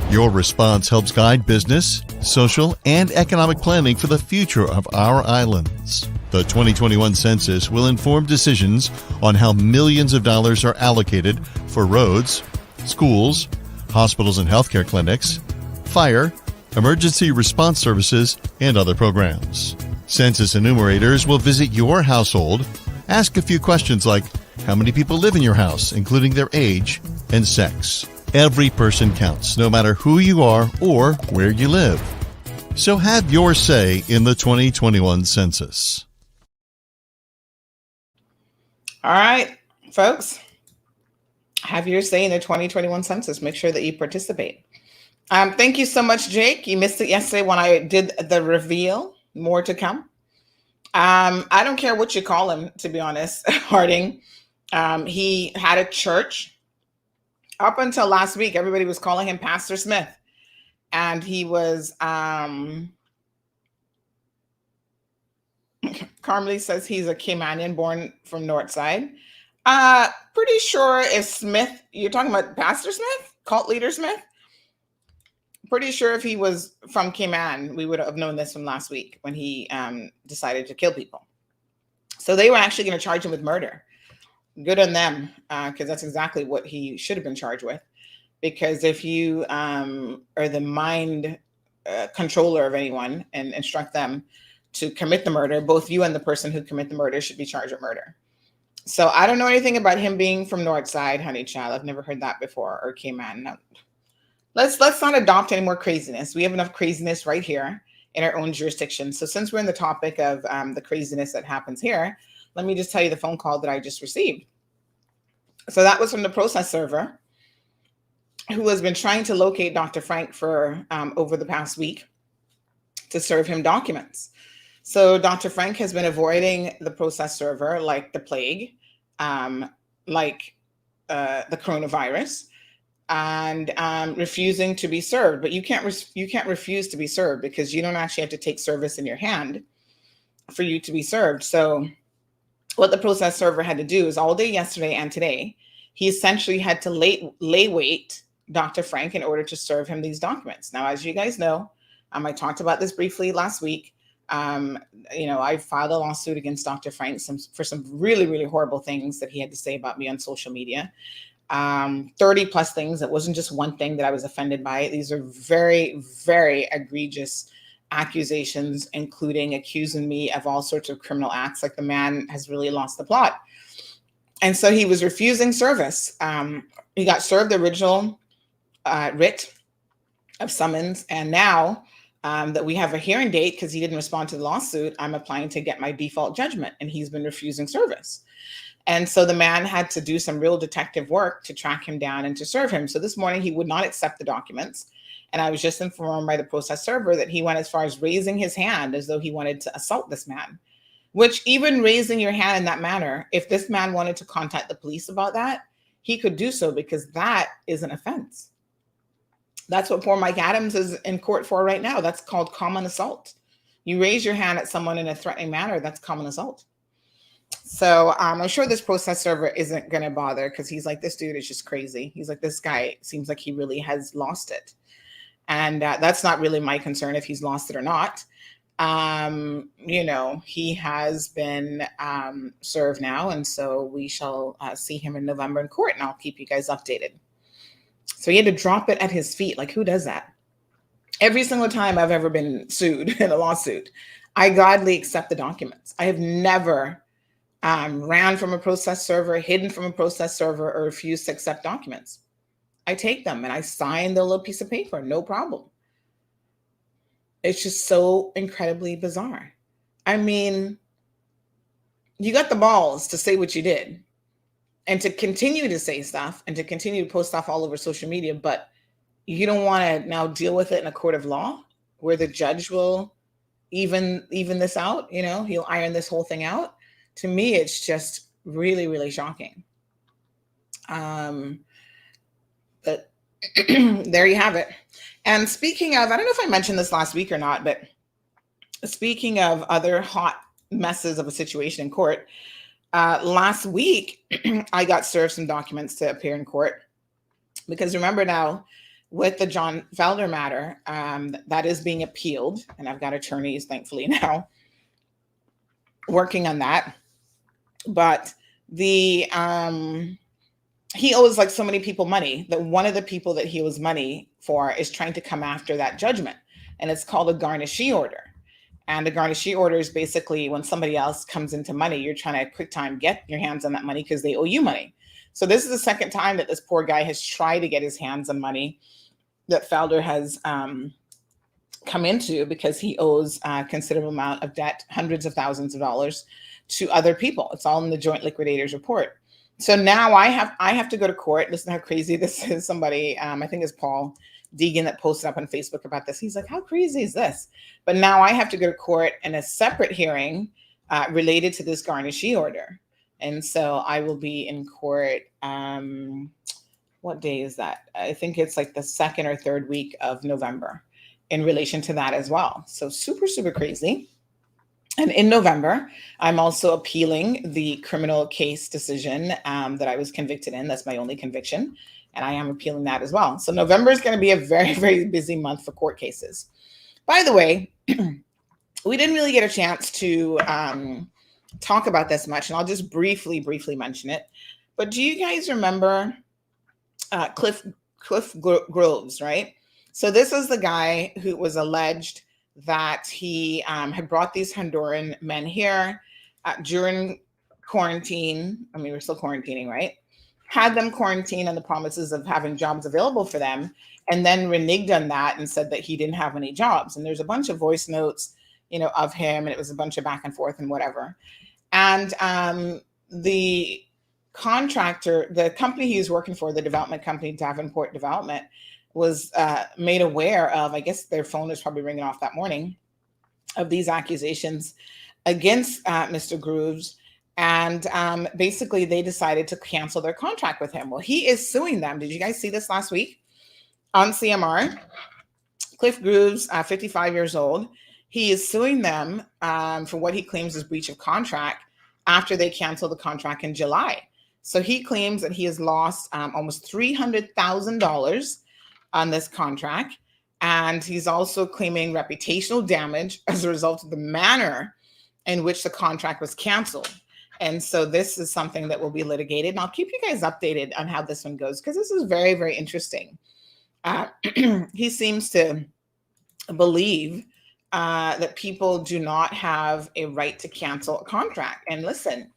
Your response helps guide business, social, and economic planning for the future of our islands. The 2021 census will inform decisions on how millions of dollars are allocated for roads, schools, hospitals and healthcare clinics, fire, emergency response services, and other programs. Census enumerators will visit your household, ask a few questions like how many people live in your house, including their age and sex. Every person counts, no matter who you are or where you live. So have your say in the 2021 census. All right, folks. Have your say in the 2021 census. Make sure that you participate. Thank you so much, Jake. You missed it yesterday when I did the reveal. More to come. I don't care what you call him, to be honest, Harding. He had a church. Up until last week, everybody was calling him Pastor Smith. And he was, Carmelie says he's a Caymanian born from Northside. Pretty sure if Smith, you're talking about Pastor Smith? cult leader Smith? Pretty sure if he was from Cayman, we would have known this from last week when he decided to kill people. So they were actually going to charge him with murder. Good on them, because that's exactly what he should have been charged with. Because if you are the mind controller of anyone and instruct them to commit the murder, both you and the person who commit the murder should be charged with murder. So I don't know anything about him being from Northside, honey child. I've never heard that before, or Cayman. No. Let's not adopt any more craziness. We have enough craziness right here in our own jurisdiction. So since we're in the topic of the craziness that happens here, let me just tell you the phone call that I just received. So that was from the process server who has been trying to locate Dr. Frank for over the past week to serve him documents. So Dr. Frank has been avoiding the process server like the plague, like the coronavirus, and refusing to be served. But you can't refuse to be served, because you don't actually have to take service in your hand for you to be served. So what the process server had to do is all day yesterday and today, he essentially had to lay wait Dr. Frank in order to serve him these documents. Now, as you guys know, I talked about this briefly last week. I filed a lawsuit against Dr. Frank for some really, really horrible things that he had to say about me on social media. 30 plus things. It wasn't just one thing that I was offended by. These are very, very egregious accusations, including accusing me of all sorts of criminal acts. Like, the man has really lost the plot. And so he was refusing service. He got served the original writ of summons. And now that we have a hearing date, because he didn't respond to the lawsuit, I'm applying to get my default judgment, and he's been refusing service. And so the man had to do some real detective work to track him down and to serve him. So this morning he would not accept the documents. And I was just informed by the process server that he went as far as raising his hand as though he wanted to assault this man, which, even raising your hand in that manner, if this man wanted to contact the police about that, he could do so, because that is an offense. That's what poor Mike Adams is in court for right now. That's called common assault. You raise your hand at someone in a threatening manner, that's common assault. So I'm sure this process server isn't going to bother, because he's like, this dude is just crazy. He's like, this guy seems like he really has lost it. And that's not really my concern if he's lost it or not. He has been served now. And so we shall see him in November in court, and I'll keep you guys updated. So he had to drop it at his feet. Like, who does that? Every single time I've ever been sued in a lawsuit, I gladly accept the documents. I have never ran from a process server, hidden from a process server, or refused to accept documents. I take them and I sign the little piece of paper, no problem. It's just so incredibly bizarre. I mean, you got the balls to say what you did and to continue to say stuff and to continue to post stuff all over social media, but you don't want to now deal with it in a court of law where the judge will even this out, he'll iron this whole thing out. To me, it's just really, really shocking. But there you have it. And speaking of, I don't know if I mentioned this last week or not, but speaking of other hot messes of a situation in court, last week, I got served some documents to appear in court, because remember now, with the John Felder matter, that is being appealed, and I've got attorneys, thankfully, now working on that. But he owes like so many people money that one of the people that he owes money for is trying to come after that judgment, and it's called a garnishee order. And the garnishee order is basically when somebody else comes into money, you're trying to quick time get your hands on that money because they owe you money. So this is the second time that this poor guy has tried to get his hands on money that Felder has come into, because he owes a considerable amount of debt, hundreds of thousands of dollars, to other people. It's all in the joint liquidators report. So now I have to go to court. Listen to how crazy this is. Somebody, I think it's Paul Deegan, that posted up on Facebook about this. He's like, how crazy is this? But now I have to go to court in a separate hearing related to this garnishee order. And so I will be in court. What day is that? I think it's like the second or third week of November in relation to that as well. So super, super crazy. And in November, I'm also appealing the criminal case decision that I was convicted in. That's my only conviction. and I am appealing that as well. So November is going to be a very, very busy month for court cases. By the way, we didn't really get a chance to talk about this much, and I'll just briefly mention it. But do you guys remember Cliff Groves, right? So this is the guy who was alleged that he had brought these Honduran men here during quarantine. I mean, we're still quarantining, right? Had them quarantined on the promises of having jobs available for them, and then reneged on that and said that he didn't have any jobs. And there's a bunch of voice notes, of him, and it was a bunch of back and forth and whatever. And the contractor, the company he was working for, the development company, Davenport Development, was made aware of, I guess their phone was probably ringing off that morning, of these accusations against Mr. Groves. And basically they decided to cancel their contract with him. Well, he is suing them. Did you guys see this last week on CMR? Cliff Groves, 55 years old. He is suing them for what he claims is breach of contract after they canceled the contract in July. So he claims that he has lost almost $300,000 on this contract. And he's also claiming reputational damage as a result of the manner in which the contract was canceled. And so this is something that will be litigated. And I'll keep you guys updated on how this one goes, because this is very, very interesting. He seems to believe that people do not have a right to cancel a contract. And listen,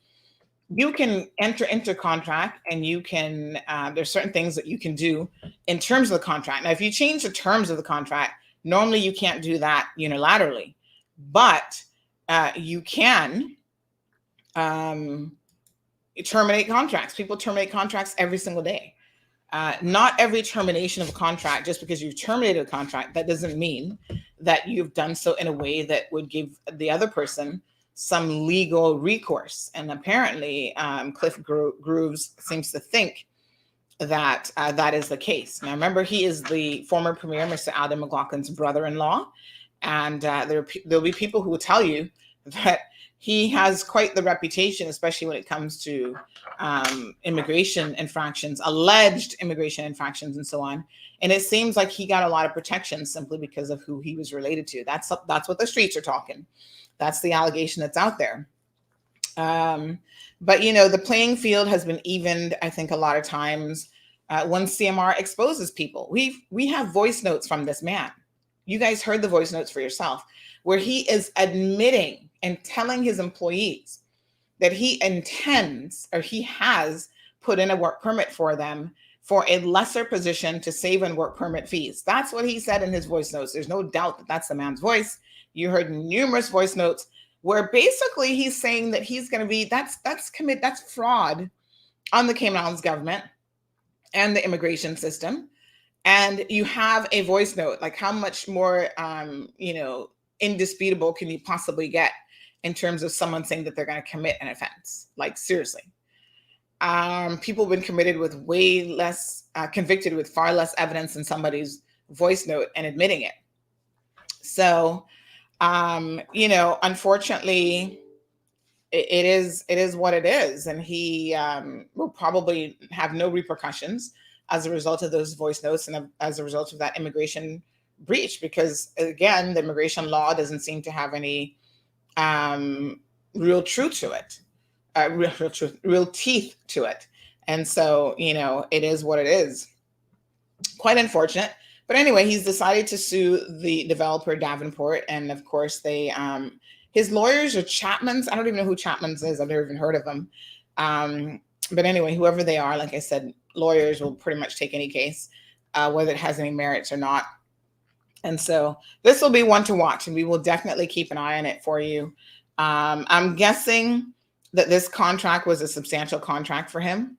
you can enter into contract, and you can, there's certain things that you can do in terms of the contract. Now, if you change the terms of the contract, normally you can't do that unilaterally, but you can terminate contracts. People terminate contracts every single day. Not every termination of a contract, just because you've terminated a contract, that doesn't mean that you've done so in a way that would give the other person some legal recourse. And apparently Cliff Groves seems to think that that is the case. Now, remember, he is the former premier, Mr. Adam McLaughlin's brother-in-law. And there'll be people who will tell you that he has quite the reputation, especially when it comes to immigration infractions, alleged immigration infractions, and so on. And it seems like he got a lot of protection simply because of who he was related to. That's what the streets are talking. That's the allegation that's out there. But, the playing field has been evened, I think, a lot of times when CMR exposes people. We have voice notes from this man. You guys heard the voice notes for yourself, where he is admitting and telling his employees that he intends, or he has put in a work permit for them for a lesser position to save on work permit fees. That's what he said in his voice notes. There's no doubt that that's the man's voice. You heard numerous voice notes where basically he's saying that he's going to be, that's fraud on the Cayman Islands government and the immigration system. And you have a voice note, like how much more, indisputable can you possibly get in terms of someone saying that they're going to commit an offense? Like, seriously. People have been convicted with far less evidence than somebody's voice note and admitting it. So, unfortunately, it is what it is. And he will probably have no repercussions as a result of those voice notes and as a result of that immigration breach, because, again, the immigration law doesn't seem to have any real truth to it, real teeth to it. And so, it is what it is. Quite unfortunate. But anyway, he's decided to sue the developer Davenport. And of course, his lawyers are Chapman's. I don't even know who Chapman's is. I've never even heard of them. But anyway, whoever they are, like I said, lawyers will pretty much take any case, whether it has any merits or not. And so this will be one to watch, and we will definitely keep an eye on it for you. I'm guessing that this contract was a substantial contract for him,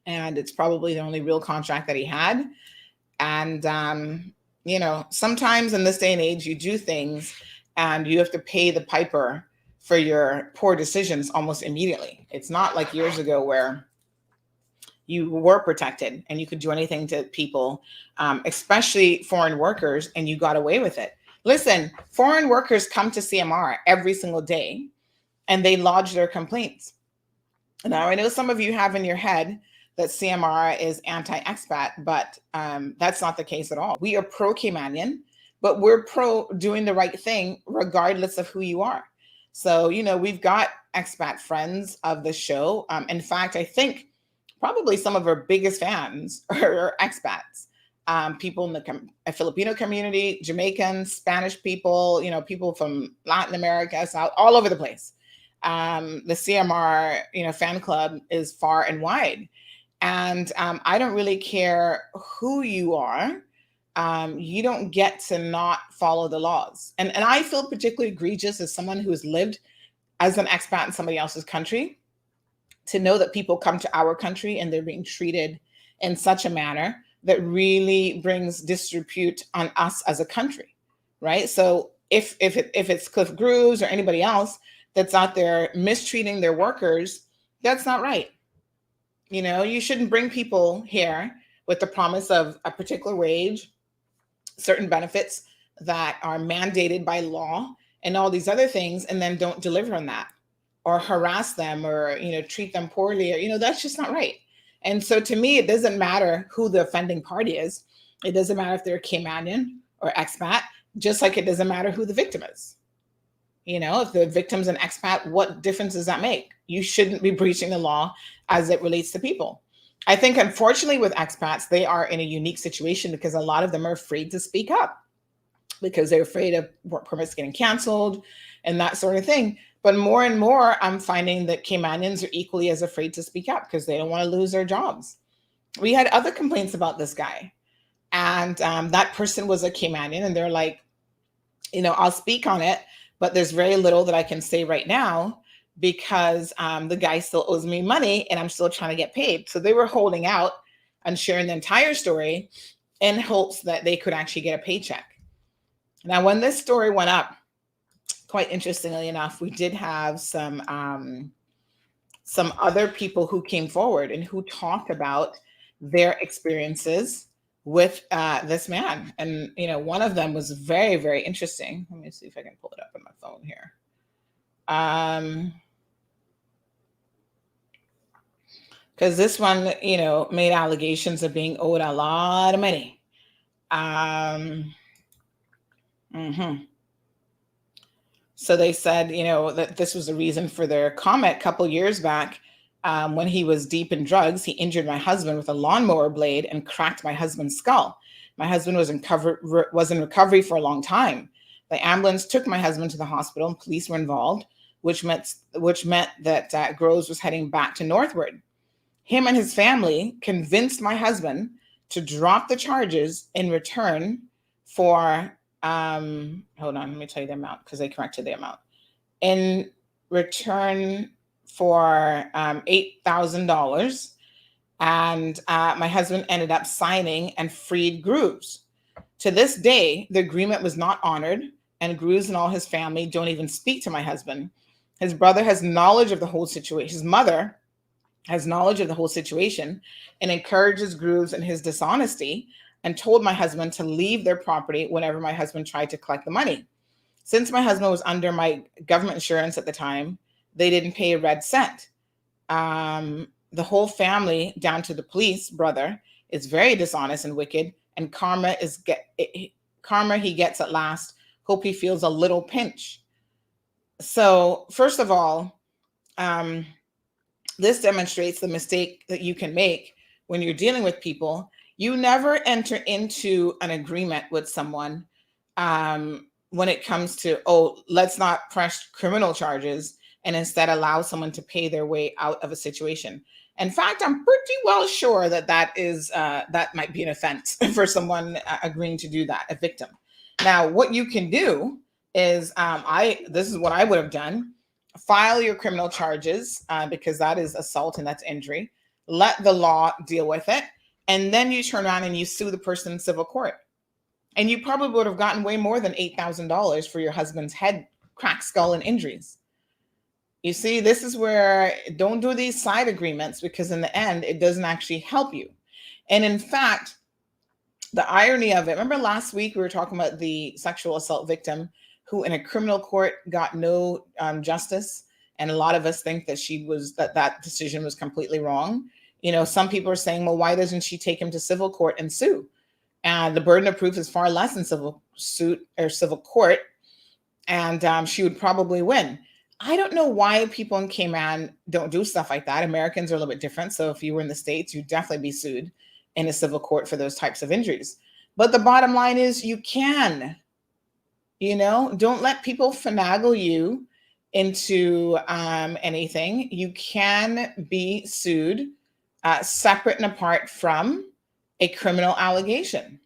and it's probably the only real contract that he had. And, sometimes in this day and age, you do things and you have to pay the piper for your poor decisions almost immediately. It's not like years ago where you were protected and you could do anything to people, especially foreign workers, and you got away with it. Listen, foreign workers come to CMR every single day and they lodge their complaints. Now, I know some of you have in your head that CMR is anti-expat, but that's not the case at all. We are pro-Caymanian, but we're pro doing the right thing regardless of who you are. So, we've got expat friends of the show. In fact, I think probably some of our biggest fans are expats. People in the Filipino community, Jamaicans, Spanish people, people from Latin America, South, all over the place. The CMR, fan club is far and wide. And I don't really care who you are. You don't get to not follow the laws. And I feel particularly egregious as someone who has lived as an expat in somebody else's country to know that people come to our country and they're being treated in such a manner that really brings disrepute on us as a country, right? So if it's Cliff Grooves or anybody else that's out there mistreating their workers, that's not right. You shouldn't bring people here with the promise of a particular wage, certain benefits that are mandated by law and all these other things, and then don't deliver on that or harass them or, treat them poorly or, that's just not right. And so to me, it doesn't matter who the offending party is. It doesn't matter if they're Caymanian or expat, just like it doesn't matter who the victim is. If the victim's an expat, what difference does that make? You shouldn't be breaching the law as it relates to people. I think, unfortunately, with expats, they are in a unique situation because a lot of them are afraid to speak up because they're afraid of work permits getting canceled and that sort of thing. But more and more, I'm finding that Caymanians are equally as afraid to speak up because they don't want to lose their jobs. We had other complaints about this guy. And that person was a Caymanian. And they're like, I'll speak on it, but there's very little that I can say right now because the guy still owes me money and I'm still trying to get paid. So they were holding out and sharing the entire story in hopes that they could actually get a paycheck. Now, when this story went up, quite interestingly enough, we did have some other people who came forward and who talked about their experiences with this man. And, one of them was very, very interesting. Let me see if I can pull it up on my phone here. Because this one, made allegations of being owed a lot of money. So they said, that this was the reason for their comment a couple years back. When he was deep in drugs, he injured my husband with a lawnmower blade and cracked my husband's skull. My husband was in recovery for a long time. The ambulance took my husband to the hospital and police were involved, which meant that Groves was heading back to Northwood. Him and his family convinced my husband to drop the charges in return for hold on, let me tell you the amount because they corrected the amount. In return for $8,000, and my husband ended up signing and freed Grooves. To this day, the agreement was not honored, and Grooves and all his family don't even speak to my husband. His brother has knowledge of the whole situation. His mother has knowledge of the whole situation and encourages Grooves in his dishonesty and told my husband to leave their property whenever my husband tried to collect the money. Since my husband was under my government insurance at the time, they didn't pay a red cent. The whole family, down to the police brother, is very dishonest and wicked, and karma he gets at last. Hope he feels a little pinch. So first of all, this demonstrates the mistake that you can make when you're dealing with people. You never enter into an agreement with someone when it comes to, let's not press criminal charges and instead allow someone to pay their way out of a situation. In fact, I'm pretty well sure that might be an offense for someone agreeing to do that, a victim. Now, what you can do is, this is what I would have done. File your criminal charges because that is assault and that's injury. Let the law deal with it. And then you turn around and you sue the person in civil court. And you probably would have gotten way more than $8,000 for your husband's head, cracked skull, and injuries. You see, this is where don't do these side agreements because in the end, it doesn't actually help you. And in fact, the irony of it, remember last week we were talking about the sexual assault victim who in a criminal court got no justice. And a lot of us think that that decision was completely wrong. Some people are saying, well, why doesn't she take him to civil court and sue? And the burden of proof is far less in civil suit or civil court, and she would probably win. I don't know why people in Cayman don't do stuff like that. Americans are a little bit different. So if you were in the States, you'd definitely be sued in a civil court for those types of injuries. But the bottom line is you can, don't let people finagle you into anything. You can be sued separate and apart from a criminal allegation.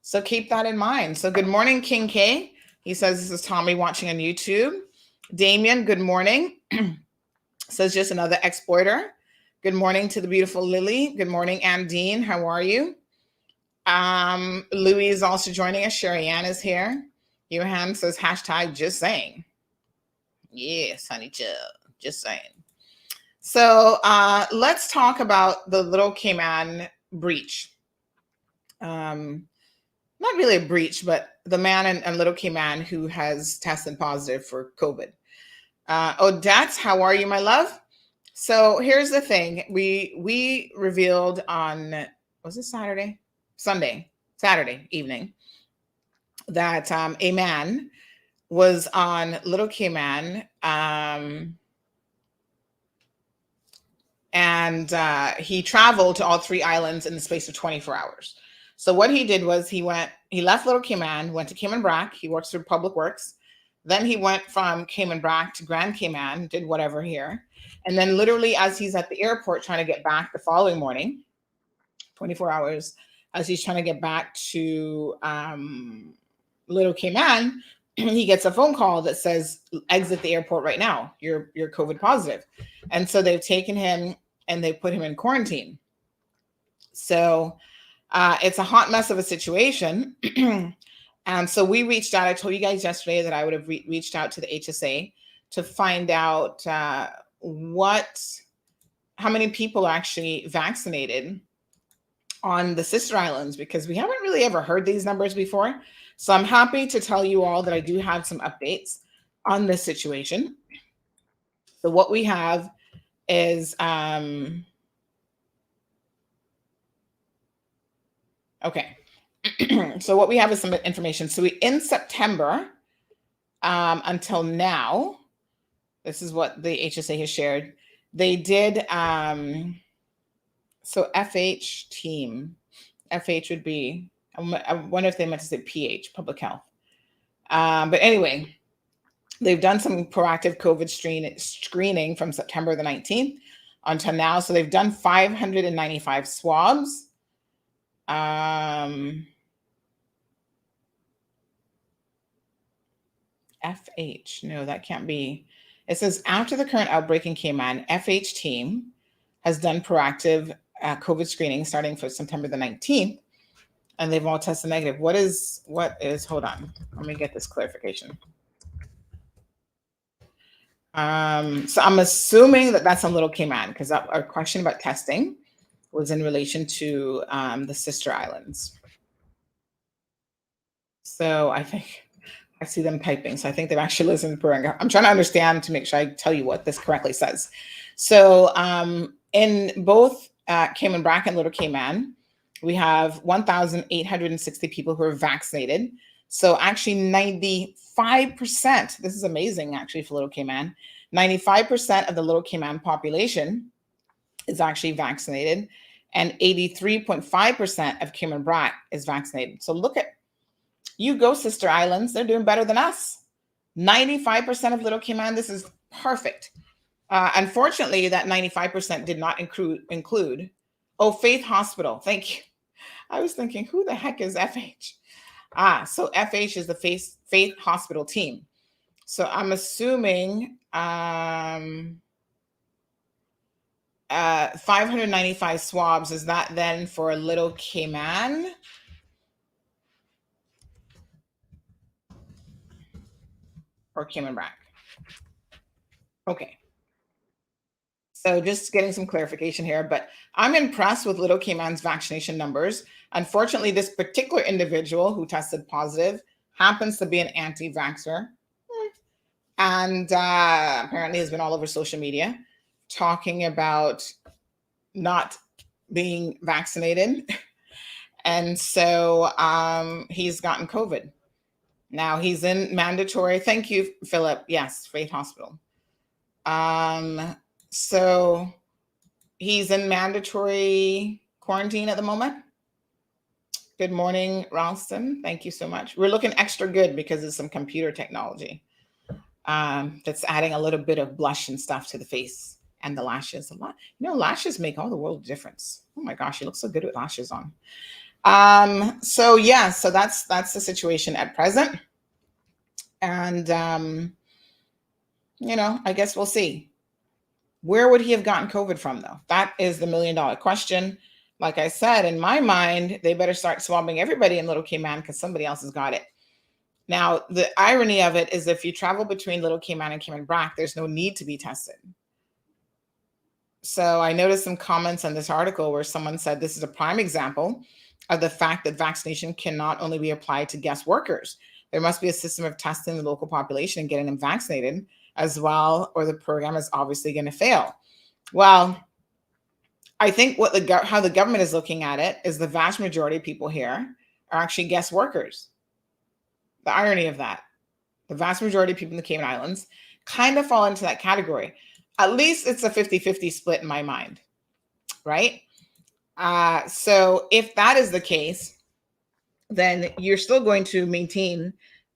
So keep that in mind. So good morning, King K. He says, this is Tommy watching on YouTube. Damien, good morning. Says just another exploiter. Good morning to the beautiful Lily. Good morning, Andine. How are you? Louis is also joining us. Sherry Ann is here. Johan says, hashtag just saying. Yes, honey chill. Just saying. So let's talk about the Little Cayman breach. Not really a breach, but the man in Little Cayman who has tested positive for COVID. Odette, how are you, my love? So here's the thing. We revealed on, was it Saturday? Saturday evening, that a man was on Little Cayman, and he traveled to all 3 islands in the space of 24 hours. So what he did was he left Little Cayman, went to Cayman Brac. He works through Public Works. Then he went from Cayman Brac to Grand Cayman, did whatever here. And then literally as he's at the airport trying to get back the following morning, 24 hours, as he's trying to get back to Little Cayman, he gets a phone call that says, exit the airport right now. You're COVID positive. And so they've taken him and they put him in quarantine. So it's a hot mess of a situation. And so we reached out. I told you guys yesterday that I would have reached out to the HSA to find out how many people are actually vaccinated on the sister islands, because we haven't really ever heard these numbers before. So I'm happy to tell you all that I do have some updates on this situation. So what we have is, okay. So what we have is some information. So in September, until now, this is what the HSA has shared. They did, so FH team, FH would be, I wonder if they meant to say PH, public health. But anyway, they've done some proactive COVID screening from September the 19th until now. So they've done 595 swabs. FH, no, that can't be. It says after the current outbreak in Cayman, FH team has done proactive COVID screening starting for September the 19th, and they've all tested negative. What is, hold on, let me get this clarification. So I'm assuming that that's on Little Cayman, because our question about testing was in relation to the sister islands. So I think I see them typing. So I think they've actually listened to Puranga. I'm trying to understand to make sure I tell you what this correctly says. So in both Cayman Brac and Little Cayman, we have 1,860 people who are vaccinated. So actually 95%, this is amazing actually for Little Cayman, 95% of the Little Cayman population is actually vaccinated, and 83.5% of Cayman Brac is vaccinated. So look at, you go sister islands, they're doing better than us. 95% of Little Cayman, this is perfect. Unfortunately, that 95% did not include, oh, Faith Hospital, thank you. I was thinking, who the heck is FH? So FH is the Faith Hospital team. So I'm assuming 595 swabs, is that then for Little Cayman? Or Cayman Brac? Okay. So just getting some clarification here, but I'm impressed with Little Cayman's vaccination numbers. Unfortunately, this particular individual who tested positive happens to be an anti-vaxxer, and apparently has been all over social media talking about not being vaccinated. And so he's gotten COVID. Now he's in mandatory. Thank you, Philip. Yes, Faith Hospital. So he's in mandatory quarantine at the moment. Good morning, Ralston. Thank you so much. We're looking extra good because of some computer technology that's adding a little bit of blush and stuff to the face and the lashes. A lot, lashes make all the world of difference. Oh my gosh, you look so good with lashes on. So yeah, so that's the situation at present. And I guess we'll see. Where would he have gotten COVID from, though? That is the $1 million question. Like I said, in my mind, they better start swabbing everybody in Little Cayman because somebody else has got it. Now, the irony of it is if you travel between Little Cayman and Cayman Brac, there's no need to be tested. So I noticed some comments on this article where someone said this is a prime example of the fact that vaccination cannot only be applied to guest workers. There must be a system of testing the local population and getting them vaccinated as well, or the program is obviously going to fail. Well, I think how the government is looking at it is the vast majority of people here are actually guest workers. The irony of that. The vast majority of people in the Cayman Islands kind of fall into that category. At least it's a 50-50 split in my mind, right? So if that is the case, then you're still going to maintain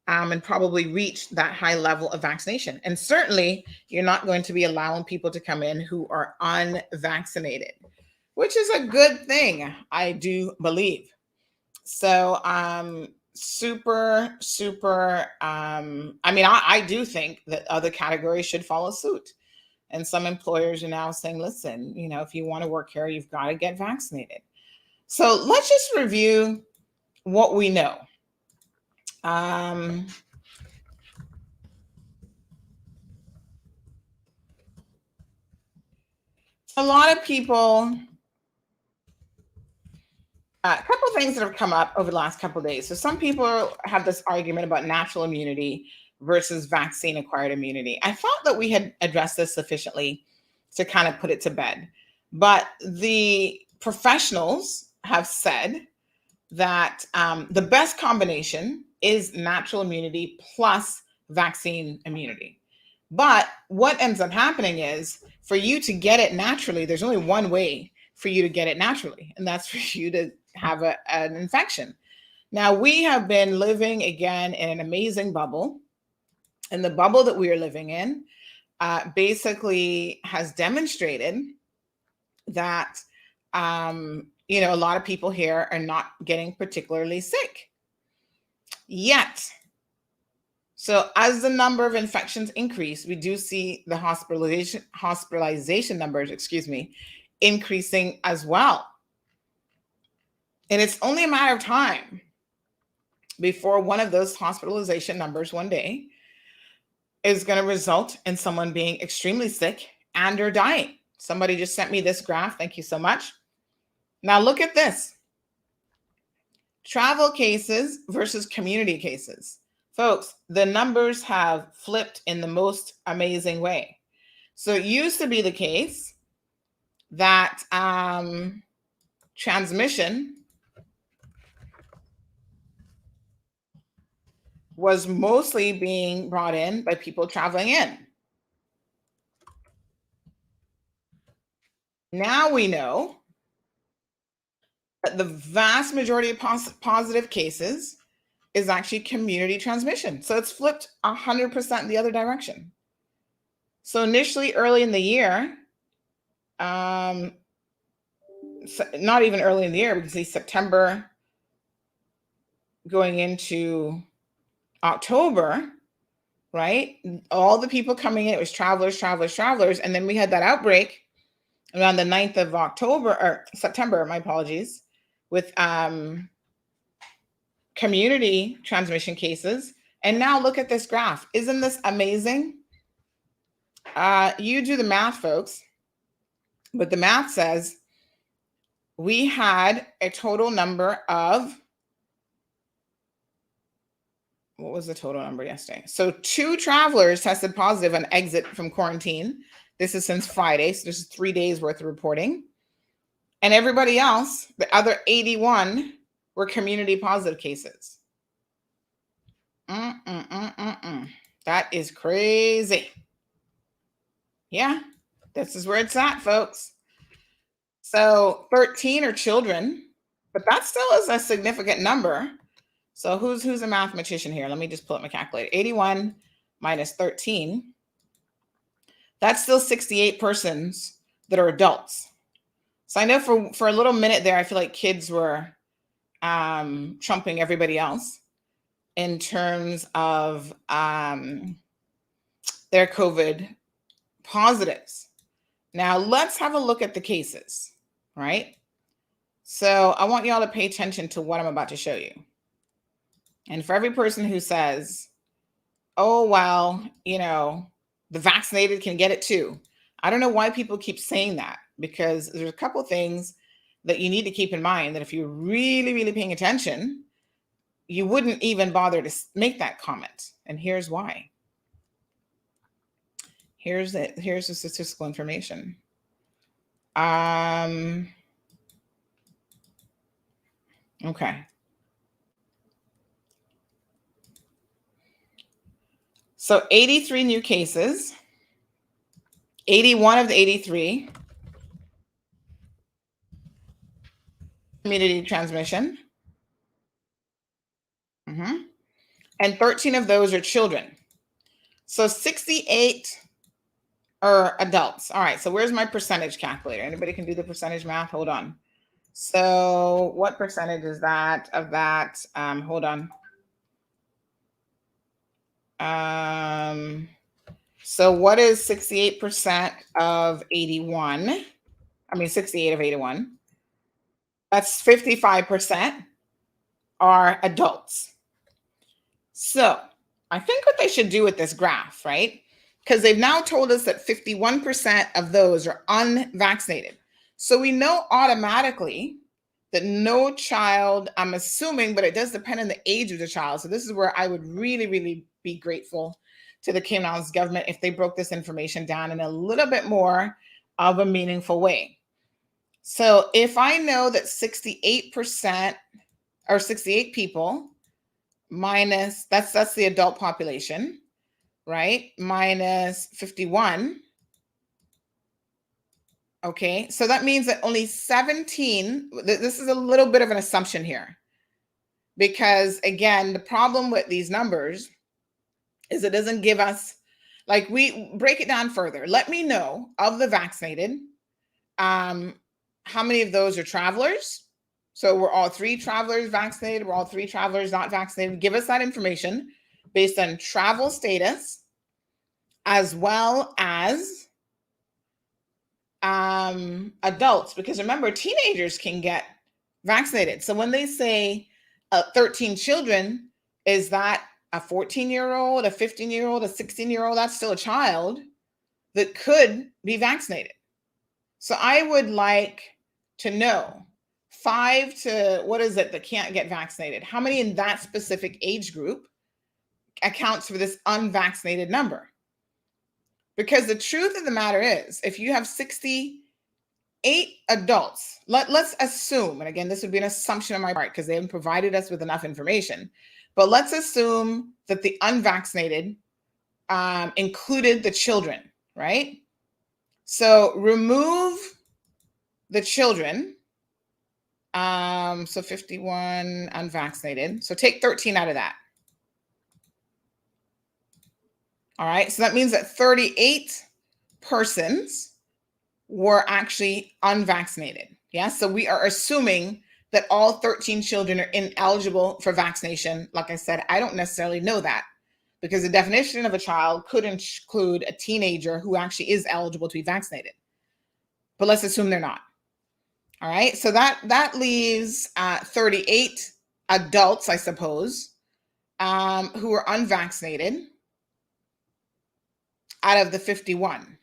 and probably reach that high level of vaccination. And certainly you're not going to be allowing people to come in who are unvaccinated, which is a good thing, I do believe. So super, I do think that other categories should follow suit. And some employers are now saying, listen, if you want to work here, you've got to get vaccinated. So let's just review what we know. A lot of people, a couple of things that have come up over the last couple of days. So some people have this argument about natural immunity versus vaccine-acquired immunity. I thought that we had addressed this sufficiently to kind of put it to bed. But the professionals have said that the best combination is natural immunity plus vaccine immunity. But what ends up happening is for you to get it naturally, there's only one way for you to get it naturally, and that's for you to have an infection. Now, we have been living again in an amazing bubble, and the bubble that we are living in basically has demonstrated that a lot of people here are not getting particularly sick yet. So as the number of infections increase, we do see the hospitalization numbers, increasing as well. And it's only a matter of time before one of those hospitalization numbers one day is going to result in someone being extremely sick and or dying. Somebody just sent me this graph. Thank you so much. Now look at this. Travel cases versus community cases. Folks, the numbers have flipped in the most amazing way. So it used to be the case that transmission was mostly being brought in by people traveling in. Now we know that the vast majority of positive cases is actually community transmission. So it's flipped 100% the other direction. So initially early in the year, not even early in the year, we can see September going into October, right? All the people coming in, it was travelers. And then we had that outbreak around the 9th of September, my apologies, with community transmission cases. And now look at this graph. Isn't this amazing? You do the math, folks. But the math says we had a total number of, what was the total number yesterday? So 2 travelers tested positive on exit from quarantine. This is since Friday. So this is 3 days worth of reporting. And everybody else, the other 81, were community positive cases. That is crazy. Yeah, this is where it's at, folks. So 13 are children, but that still is a significant number. So who's a mathematician here? Let me just pull up my calculator. 81 minus 13. That's still 68 persons that are adults. So I know for a little minute there, I feel like kids were trumping everybody else in terms of their COVID positives. Now let's have a look at the cases, right? So I want y'all to pay attention to what I'm about to show you. And for every person who says, oh, well, you know, the vaccinated can get it too. I don't know why people keep saying that, because there's a couple things that you need to keep in mind that if you're really, really paying attention, you wouldn't even bother to make that comment. And here's why. Here's the statistical information. Okay. So 83 new cases, 81 of the 83 community transmission. And 13 of those are children. So 68 are adults. All right, so where's my percentage calculator? Anybody can do the percentage math? Hold on. So what percentage is that of that? Hold on. So what is 68% of 81? I mean, 68 of 81. That's 55% are adults. So I think what they should do with this graph, right? Because they've now told us that 51% of those are unvaccinated. So we know automatically that no child, I'm assuming, but it does depend on the age of the child. So this is where I would really, really be grateful to the Cayman Islands government if they broke this information down in a little bit more of a meaningful way. So if I know that 68% or 68 people minus, that's the adult population, right? Minus 51. Okay, so that means that only 17, this is a little bit of an assumption here. Because again, the problem with these numbers is it doesn't give us, like, we break it down further. Let me know of the vaccinated, how many of those are travelers? So we're all 3 travelers vaccinated, we're all 3 travelers not vaccinated. Give us that information based on travel status, as well as adults, because remember, teenagers can get vaccinated. So when they say 13 children, is that a 14-year-old, a 15-year-old, a 16-year-old? That's still a child that could be vaccinated. So I would like to know 5 to, what is it that can't get vaccinated? How many in that specific age group accounts for this unvaccinated number? Because the truth of the matter is, if you have 68 adults, let's assume, and again, this would be an assumption on my part because they haven't provided us with enough information, but let's assume that the unvaccinated included the children, right? So remove the children. So 51 unvaccinated. So take 13 out of that. All right, so that means that 38 persons were actually unvaccinated. Yeah, so we are assuming that all 13 children are ineligible for vaccination. Like I said, I don't necessarily know that because the definition of a child could include a teenager who actually is eligible to be vaccinated. But let's assume they're not. All right, so that leaves 38 adults, I suppose, who are unvaccinated out of the 51.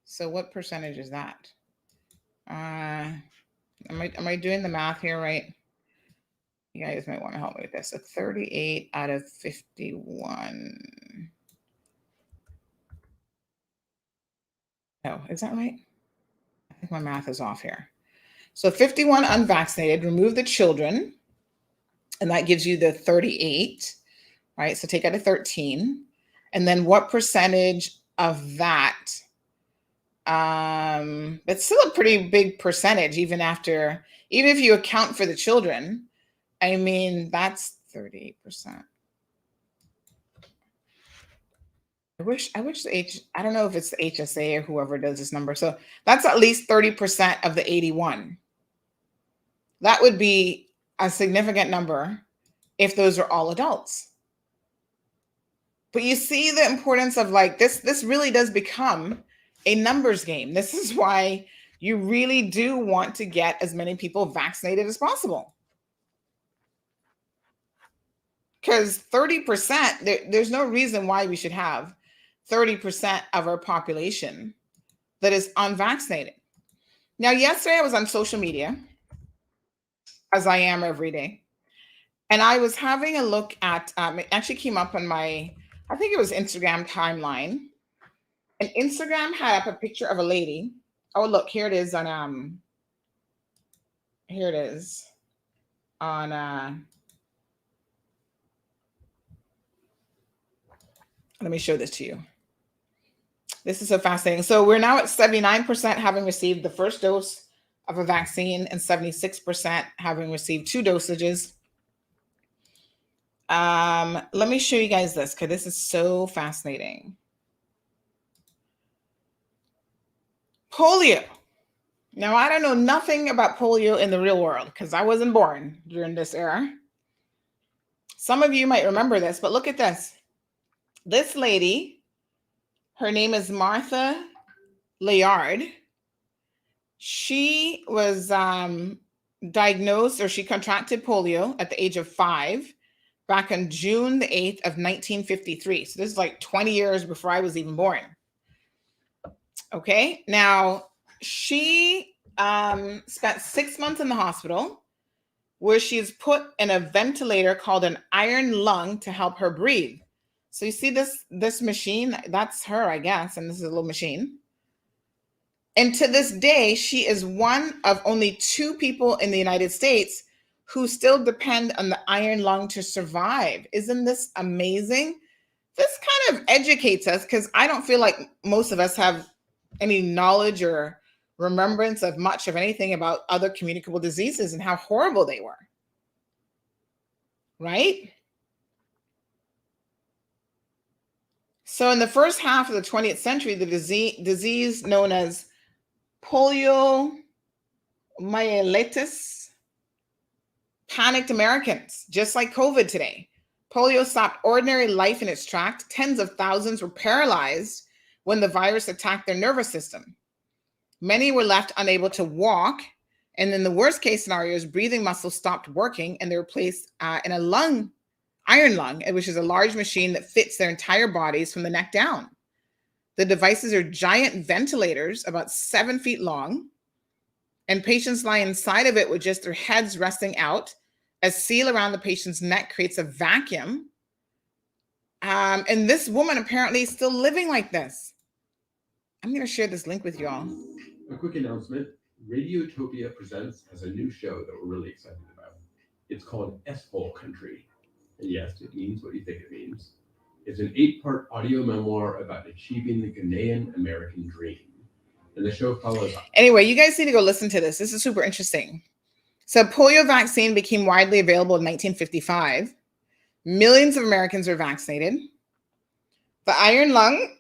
So what percentage is that? Am I doing the math here right? You guys might want to help me with this. So 38 out of 51. Oh, is that right? I think my math is off here. So 51 unvaccinated, remove the children, and that gives you the 38, right? So take out a 13. And then what percentage of that? It's still a pretty big percentage, even if you account for the children. I mean, that's 38%. I wish I don't know if it's the HSA or whoever does this number. So that's at least 30% of the 81. That would be a significant number if those are all adults. But you see the importance of like this really does become a numbers game. This is why you really do want to get as many people vaccinated as possible. Because 30%, there's no reason why we should have 30% of our population that is unvaccinated. Now, yesterday I was on social media, as I am every day, and I was having a look at, it actually came up on my, I think it was Instagram timeline, and Instagram had up a picture of a lady. Oh, look, here it is on, let me show this to you. This is so fascinating. So we're now at 79% having received the first dose of a vaccine and 76% having received 2 dosages. Let me show you guys this because this is so fascinating. Polio. Now, I don't know nothing about polio in the real world because I wasn't born during this era. Some of you might remember this, but look at this. This lady, her name is Martha Layard. She was diagnosed, or she contracted polio at the age of 5 back on June the 8th of 1953. So this is like 20 years before I was even born. Okay, now she spent 6 months in the hospital where she's put in a ventilator called an iron lung to help her breathe. So you see this machine, that's her, I guess, and this is a little machine. And to this day, she is one of only 2 people in the United States who still depend on the iron lung to survive. Isn't this amazing? This kind of educates us because I don't feel like most of us have any knowledge or remembrance of much of anything about other communicable diseases and how horrible they were. Right? So in the first half of the 20th century, the disease known as poliomyelitis panicked Americans, just like COVID today. Polio stopped ordinary life in its tracks. Tens of thousands were paralyzed when the virus attacked their nervous system. Many were left unable to walk, and in the worst case scenarios, breathing muscles stopped working and they were placed in a iron lung, which is a large machine that fits their entire bodies from the neck down. The devices are giant ventilators about 7 feet long, and patients lie inside of it with just their heads resting out. A seal around the patient's neck creates a vacuum. And this woman apparently is still living like this. I'm going to share this link with you all. A quick announcement. Radiotopia Presents has a new show that we're really excited about. It's called S-Hole Country. And yes, it means what you think it means. It's an 8-part audio memoir about achieving the Ghanaian American dream. And the show follows up. Anyway, you guys need to go listen to this. This is super interesting. So polio vaccine became widely available in 1955. Millions of Americans were vaccinated. The iron lung,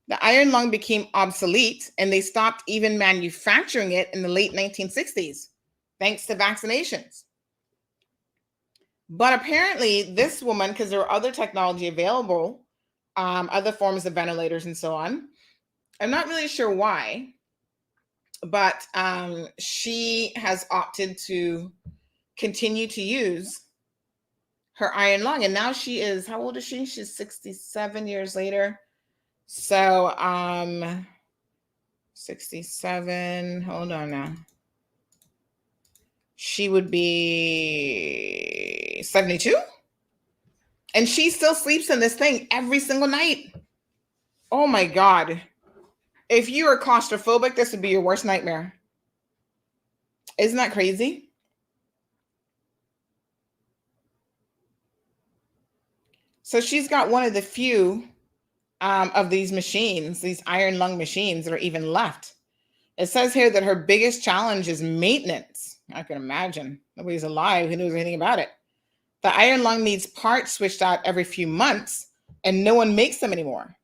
the iron lung became obsolete and they stopped even manufacturing it in the late 1960s, thanks to vaccinations. But apparently this woman, because there were other technology available, other forms of ventilators and so on, I'm not really sure why, but she has opted to continue to use her iron lung. And now she is, how old is she? She's 67 years later. So 67, hold on now. She would be 72. And she still sleeps in this thing every single night. Oh my God. If you are claustrophobic, this would be your worst nightmare. Isn't that crazy? So she's got one of the few of these machines, these iron lung machines that are even left. It says here that her biggest challenge is maintenance. I can imagine. Nobody's alive who knows anything about it. The iron lung needs parts switched out every few months, and no one makes them anymore.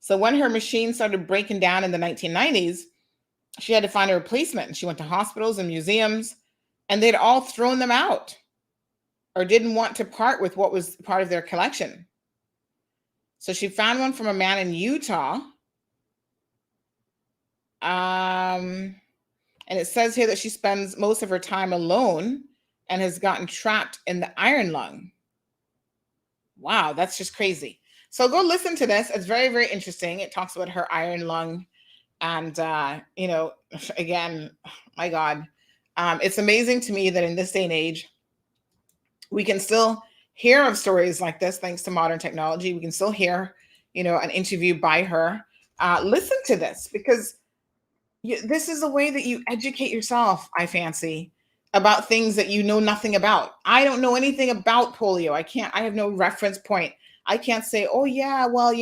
So when her machine started breaking down in the 1990s, she had to find a replacement. And she went to hospitals and museums, and they'd all thrown them out or didn't want to part with what was part of their collection. So she found one from a man in Utah. And it says here that she spends most of her time alone and has gotten trapped in the iron lung. Wow, that's just crazy. So go listen to this. It's very, very interesting. It talks about her iron lung. And, again, my God, it's amazing to me that in this day and age, we can still hear of stories like this, thanks to modern technology. We can still hear, an interview by her. Listen to this, because this is the way that you educate yourself, I fancy, about things that you know nothing about. I don't know anything about polio. I have no reference point. I can't say, oh yeah, well,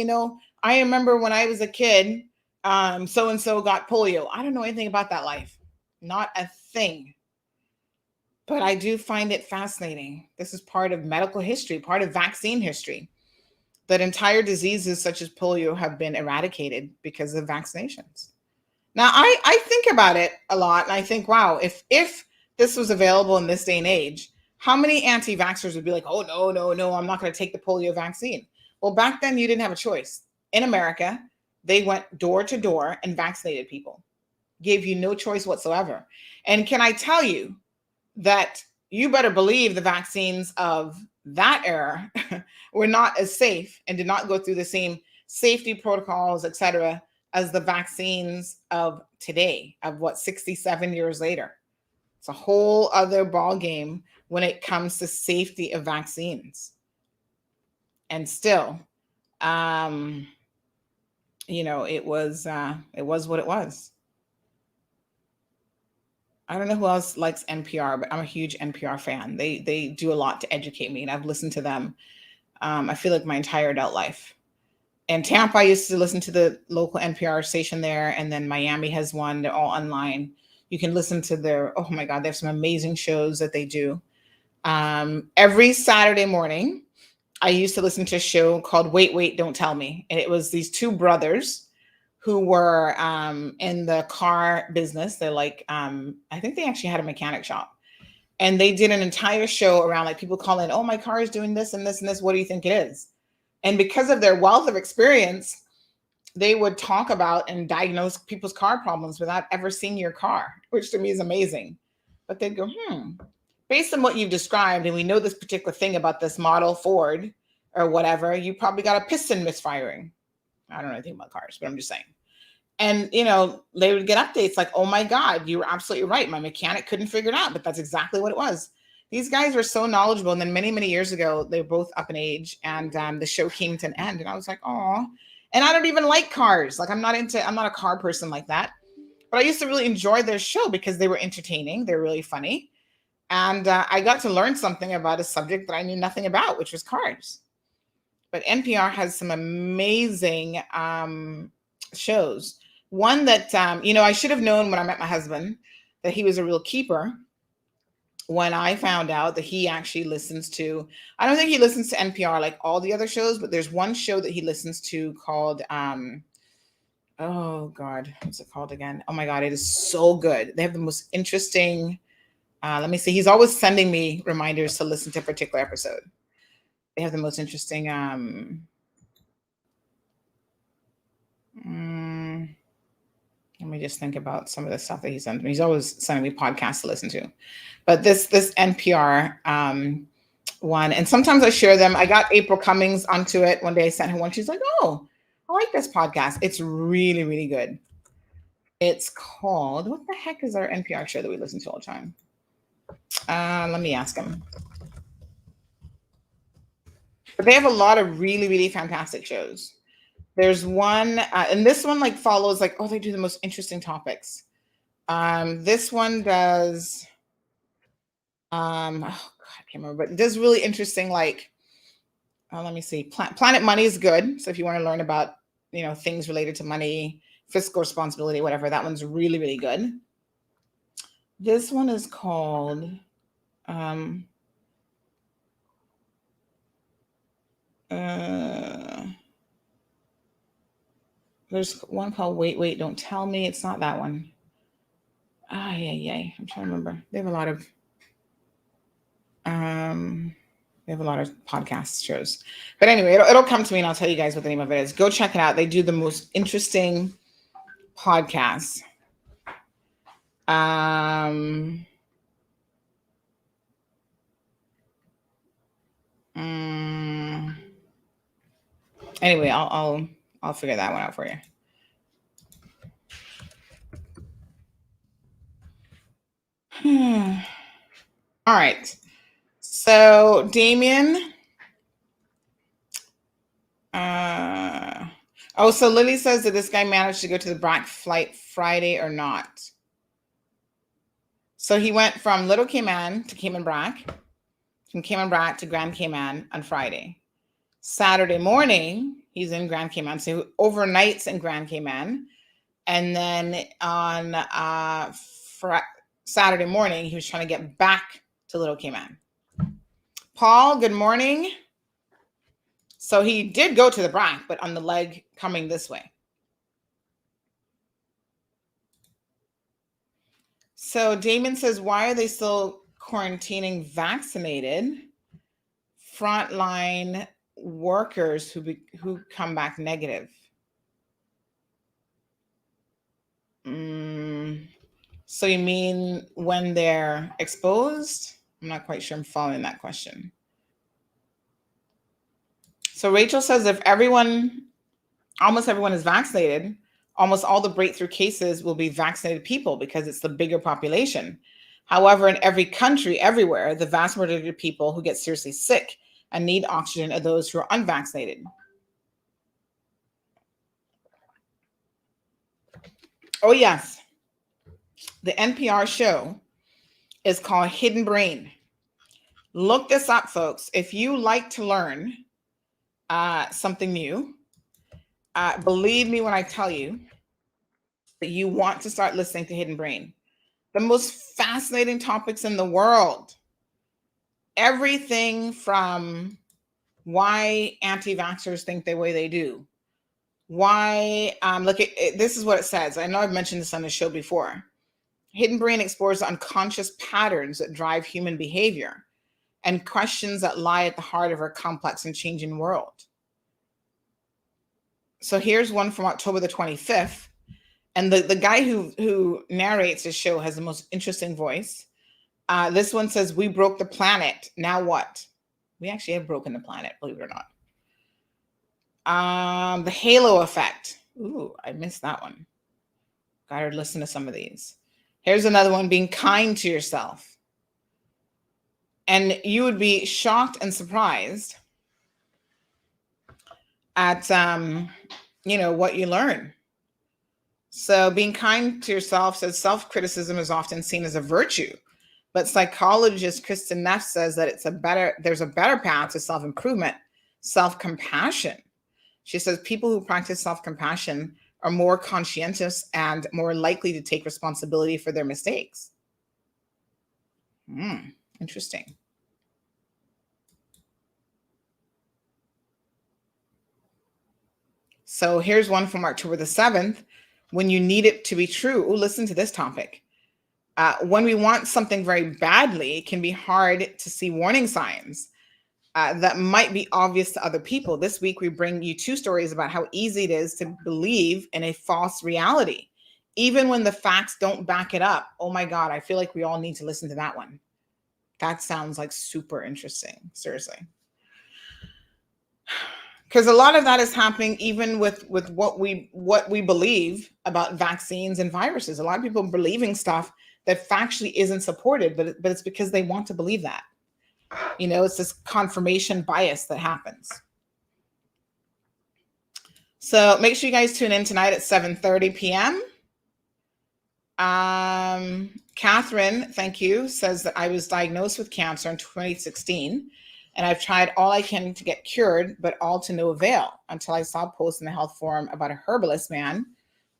I remember when I was a kid, so-and-so got polio. I don't know anything about that life. Not a thing. But I do find it fascinating. This is part of medical history, part of vaccine history, that entire diseases such as polio have been eradicated because of vaccinations. Now, I think about it a lot, and I think, wow, if this was available in this day and age, how many anti-vaxxers would be like, oh, no, I'm not going to take the polio vaccine? Well, back then, you didn't have a choice. In America, they went door to door and vaccinated people, gave you no choice whatsoever. And can I tell you that you better believe the vaccines of that era were not as safe and did not go through the same safety protocols, et cetera, as the vaccines of today, of 67 years later. It's a whole other ball game when it comes to safety of vaccines. And still, it was what it was. I don't know who else likes NPR, but I'm a huge NPR fan. They do a lot to educate me, and I've listened to them. I feel like my entire adult life. In Tampa, I used to listen to the local NPR station there, and then Miami has one. They're all online. You can listen to their, oh my God, they have some amazing shows that they do. Every Saturday morning, I used to listen to a show called Wait, Wait, Don't Tell Me. And it was these two brothers who were in the car business. They're like, I think they actually had a mechanic shop. And they did an entire show around like people calling, oh, my car is doing this and this and this. What do you think it is? And because of their wealth of experience, they would talk about and diagnose people's car problems without ever seeing your car, which to me is amazing. But they'd go, based on what you've described, and we know this particular thing about this model Ford or whatever, you probably got a piston misfiring. I don't know anything about cars, but I'm just saying. And, they would get updates like, oh my God, you were absolutely right. My mechanic couldn't figure it out, but that's exactly what it was. These guys were so knowledgeable. And then many, many years ago, they were both up in age, and the show came to an end. And I was like, oh, and I don't even like cars. Like I'm not a car person like that. But I used to really enjoy their show because they were entertaining. They're really funny. And I got to learn something about a subject that I knew nothing about, which was cars. But NPR has some amazing shows. One that, I should have known when I met my husband that he was a real keeper. When I found out that he actually listens to, I don't think he listens to NPR like all the other shows, but there's one show that he listens to called, oh God, what's it called again? Oh my God, it is so good. They have the most interesting, let me see. He's always sending me reminders to listen to a particular episode. They have the most interesting, let me just think about some of the stuff that he sends me. He's always sending me podcasts to listen to. But this NPR one, and sometimes I share them. I got April Cummings onto it one day. I sent her one. She's like, oh, I like this podcast. It's really, really good. It's called, what the heck is our NPR show that we listen to all the time? Let me ask him. But they have a lot of really, really fantastic shows. There's one, and this one like follows like, oh, they do the most interesting topics. This one does, oh God, I can't remember, but it does really interesting, like, let me see. Planet Money is good. So if you want to learn about, things related to money, fiscal responsibility, whatever, that one's really, really good. This one is called, there's one called Wait, Don't Tell Me. It's not that one. I'm trying to remember. They have a lot of podcast shows. But anyway, it'll come to me and I'll tell you guys what the name of it is. Go check it out. They do the most interesting podcasts. Anyway, I'll figure that one out for you. All right. So Damien. So Lily says that this guy managed to go to the BRAC flight Friday or not. So he went from Little Cayman to Cayman BRAC, from Cayman BRAC to Grand Cayman on Friday. Saturday morning, he's in Grand Cayman. So he overnights in Grand Cayman. And then on Saturday morning, he was trying to get back to Little Cayman. Paul, good morning. So he did go to the BRAC, but on the leg coming this way. So Damon says, why are they still quarantining vaccinated frontline workers who come back negative? So you mean when they're exposed? I'm not quite sure I'm following that question. So Rachel says if almost everyone is vaccinated, almost all the breakthrough cases will be vaccinated people because it's the bigger population. However, in every country, everywhere, the vast majority of people who get seriously sick and need oxygen are those who are unvaccinated. Oh, yes. The NPR show is called Hidden Brain. Look this up, folks. If you like to learn something new, believe me when I tell you that you want to start listening to Hidden Brain. The most fascinating topics in the world. Everything from why anti-vaxxers think the way they do. Why, this is what it says. I know I've mentioned this on the show before. Hidden Brain explores the unconscious patterns that drive human behavior and questions that lie at the heart of our complex and changing world. So here's one from October the 25th. And the guy who narrates this show has the most interesting voice. This one says, we broke the planet. Now what? We actually have broken the planet, believe it or not. The halo effect. Ooh, I missed that one. Gotta listen to some of these. Here's another one, being kind to yourself. And you would be shocked and surprised at, what you learn. So being kind to yourself says self-criticism is often seen as a virtue, but psychologist Kristen Neff says that there's a better path to self-improvement, self-compassion. She says people who practice self-compassion are more conscientious and more likely to take responsibility for their mistakes. Interesting. So here's one from October the 7th. When you need it to be true. Oh, listen to this topic. When we want something very badly, it can be hard to see warning signs that might be obvious to other people. This week, we bring you 2 stories about how easy it is to believe in a false reality, even when the facts don't back it up. Oh my God, I feel like we all need to listen to that one. That sounds like super interesting, seriously. Because a lot of that is happening even with what we believe about vaccines and viruses. A lot of people believing stuff that factually isn't supported, but it's because they want to believe that. It's this confirmation bias that happens. So make sure you guys tune in tonight at 7:30 p.m. Catherine, thank you, says that I was diagnosed with cancer in 2016, and I've tried all I can to get cured, but all to no avail until I saw a post in the health forum about a herbalist man,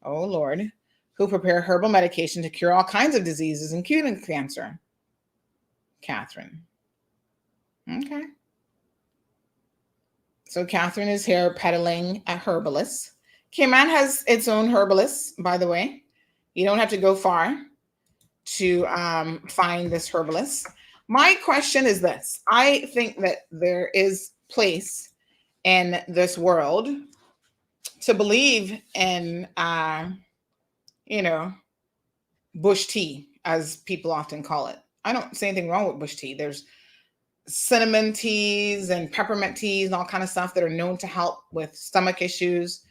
oh Lord, who prepare herbal medication to cure all kinds of diseases, including cancer. Catherine. Okay. So Catherine is here peddling a herbalist. Cayman has its own herbalist, by the way. You don't have to go far to find this herbalist. My question is this. I think that there is place in this world to believe in, bush tea, as people often call it. I don't see anything wrong with bush tea. There's cinnamon teas and peppermint teas and all kind of stuff that are known to help with stomach issues.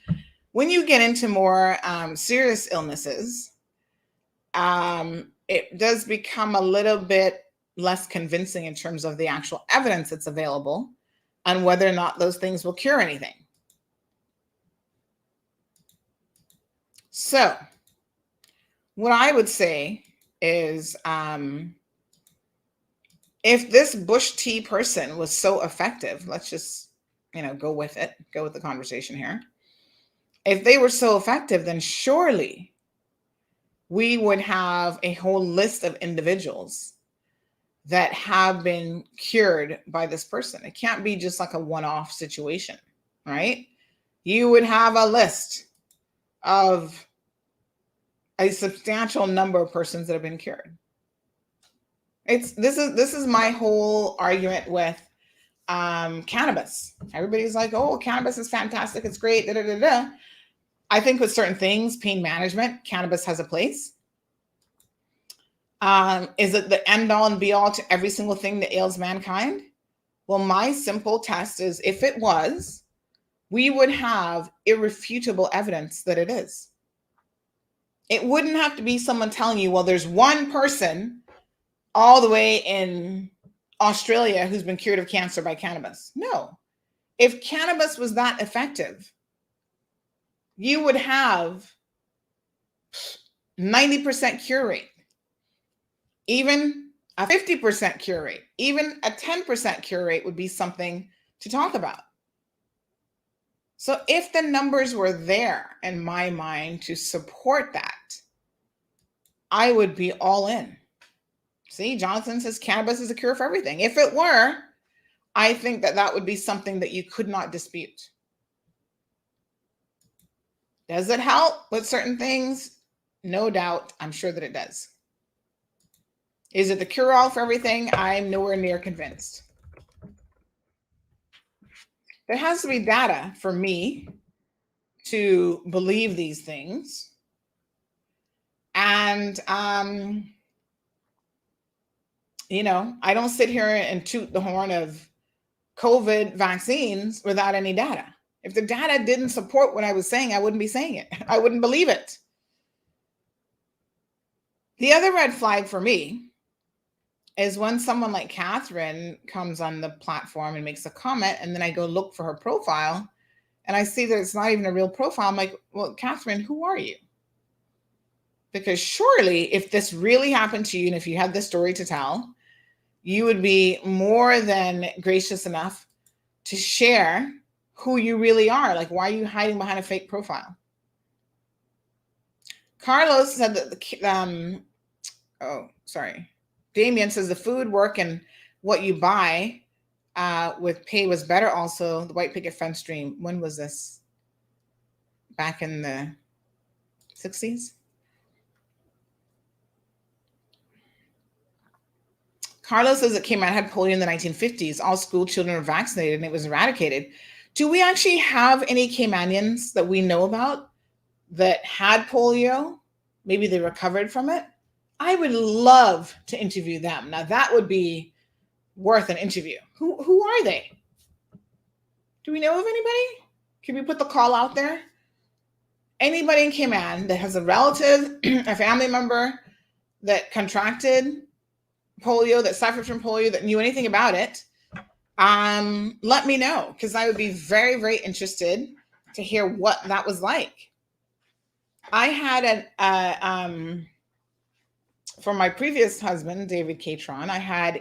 When you get into more serious illnesses, it does become a little bit less convincing in terms of the actual evidence that's available and whether or not those things will cure anything. So what I would say is, if this bush tea person was so effective, let's just, go with it, go with the conversation here. If they were so effective, then surely we would have a whole list of individuals that have been cured by this person. It can't be just like a one-off situation, right? You would have a list of a substantial number of persons that have been cured. This is my whole argument with cannabis. Everybody's like, oh, cannabis is fantastic, it's great, da, da, da, da. I think with certain things, pain management, cannabis has a place. Is it the end all and be all to every single thing that ails mankind? Well, my simple test is, if it was, we would have irrefutable evidence that it is. It wouldn't have to be someone telling you, well, there's one person all the way in Australia who's been cured of cancer by cannabis. No. If cannabis was that effective, you would have 90% cure rate, even a 50% cure rate, even a 10% cure rate would be something to talk about. So if the numbers were there in my mind to support that, I would be all in. See, Jonathan says cannabis is a cure for everything. If it were, I think that would be something that you could not dispute. Does it help with certain things? No doubt. I'm sure that it does. Is it the cure-all for everything? I'm nowhere near convinced. There has to be data for me to believe these things. And, I don't sit here and toot the horn of COVID vaccines without any data. If the data didn't support what I was saying, I wouldn't be saying it. I wouldn't believe it. The other red flag for me is when someone like Catherine comes on the platform and makes a comment, and then I go look for her profile, and I see that it's not even a real profile. I'm like, well, Catherine, who are you? Because surely if this really happened to you, and if you had this story to tell, you would be more than gracious enough to share who you really are. Like, why are you hiding behind a fake profile? Carlos said that Damien says the food, work, and what you buy with pay was better. Also, the White Picket Fence stream. When was this? Back in the 60s? Carlos says that Cayman had polio in the 1950s. All school children were vaccinated and it was eradicated. Do we actually have any Caymanians that we know about that had polio? Maybe they recovered from it. I would love to interview them. Now that would be worth an interview. Who are they? Do we know of anybody? Can we put the call out there? Anybody in Cayman that has a relative, a family member that contracted polio, that suffered from polio, that knew anything about it, let me know, because I would be very, very interested to hear what that was like. I had for my previous husband, David Catron, I had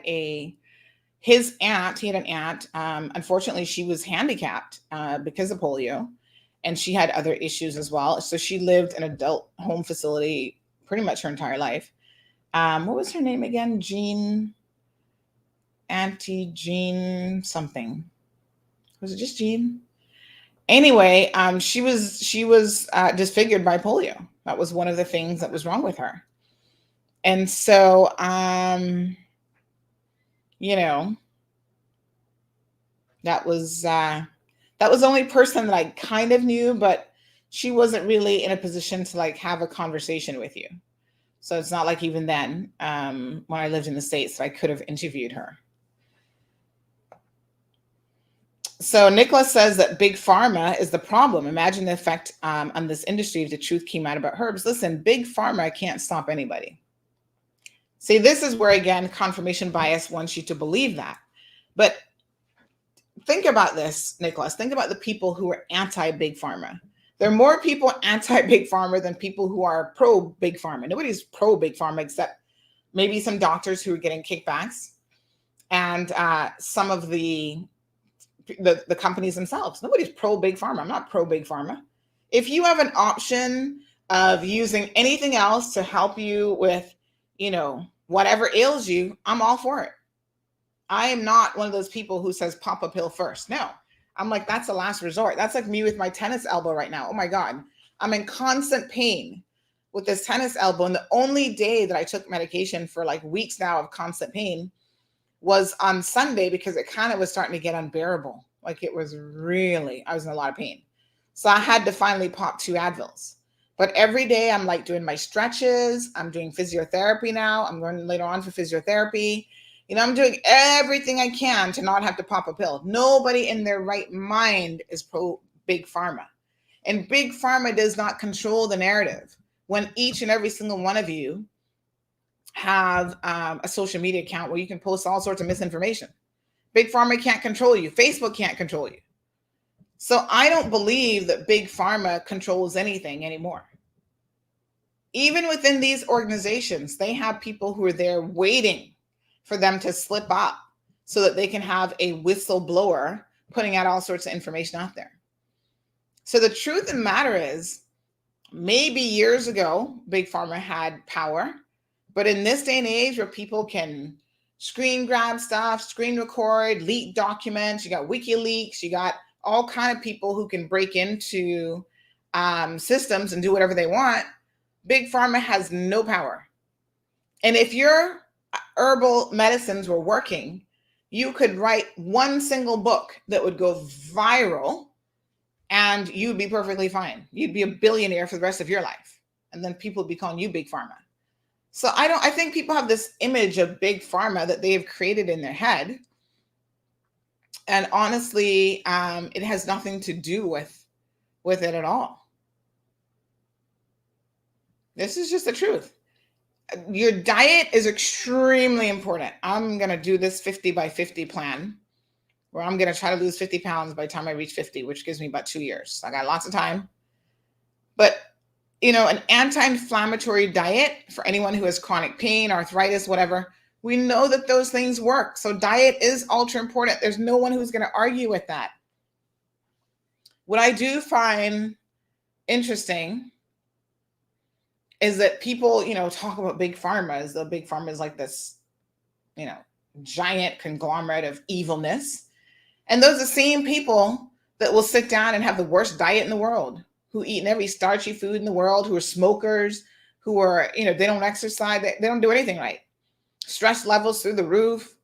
his aunt. He had an aunt. Unfortunately, she was handicapped because of polio, and she had other issues as well. So she lived in an adult home facility pretty much her entire life. What was her name again? Auntie Jean something. Was it just Jean? Anyway, she was disfigured by polio. That was one of the things that was wrong with her. And so, you know, that was the only person that I kind of knew, but she wasn't really in a position to like have a conversation with you. So it's not like even then, when I lived in the States, I could have interviewed her. So Nicholas says that big pharma is the problem. Imagine the effect on this industry if the truth came out about herbs. Listen, big pharma can't stop anybody. See, this is where, again, confirmation bias wants you to believe that. But think about this, Nicholas. Think about the people who are anti-big pharma. There are more people anti-big pharma than people who are pro-big pharma. Nobody's pro-big pharma except maybe some doctors who are getting kickbacks and some of the companies themselves. Nobody's pro-big pharma. I'm not pro-big pharma. If you have an option of using anything else to help you with, you know, whatever ails you, I'm all for it. I am not one of those people who says pop a pill first. No, I'm like, that's the last resort. That's like me with my tennis elbow right now. Oh my God. I'm in constant pain with this tennis elbow. And the only day that I took medication for like weeks now of constant pain was on Sunday because it kind of was starting to get unbearable. Like it was really, I was in a lot of pain. So I had to finally pop 2 Advils. But every day I'm like doing my stretches. I'm doing physiotherapy now. I'm going later on for physiotherapy. You know, I'm doing everything I can to not have to pop a pill. Nobody in their right mind is pro big pharma. And big pharma does not control the narrative. When each and every single one of you have a social media account where you can post all sorts of misinformation. Big pharma can't control you. Facebook can't control you. So I don't believe that big pharma controls anything anymore. Even within these organizations, they have people who are there waiting for them to slip up so that they can have a whistleblower putting out all sorts of information out there. So the truth of the matter is, maybe years ago, big pharma had power. But in this day and age where people can screen grab stuff, screen record, leak documents, you got WikiLeaks, you got all kind of people who can break into systems and do whatever they want. Big pharma has no power. And if your herbal medicines were working, you could write one single book that would go viral and you'd be perfectly fine. You'd be a billionaire for the rest of your life. And then people would be calling you big pharma. So I think people have this image of big pharma that they have created in their head. And honestly, it has nothing to do with it at all. This is just the truth. Your diet is extremely important. I'm going to do this 50 by 50 plan where I'm going to try to lose 50 pounds by the time I reach 50, which gives me about 2 years. So I got lots of time. But you know, an anti-inflammatory diet for anyone who has chronic pain, arthritis, whatever, we know that those things work. So diet is ultra important. There's no one who's going to argue with that. What I do find interesting is that people, you know, talk about big pharma as though big pharma is like this, you know, giant conglomerate of evilness. And those are the same people that will sit down and have the worst diet in the world, who eat every starchy food in the world, who are smokers, who are, you know, they don't exercise, they don't do anything right. Stress levels through the roof.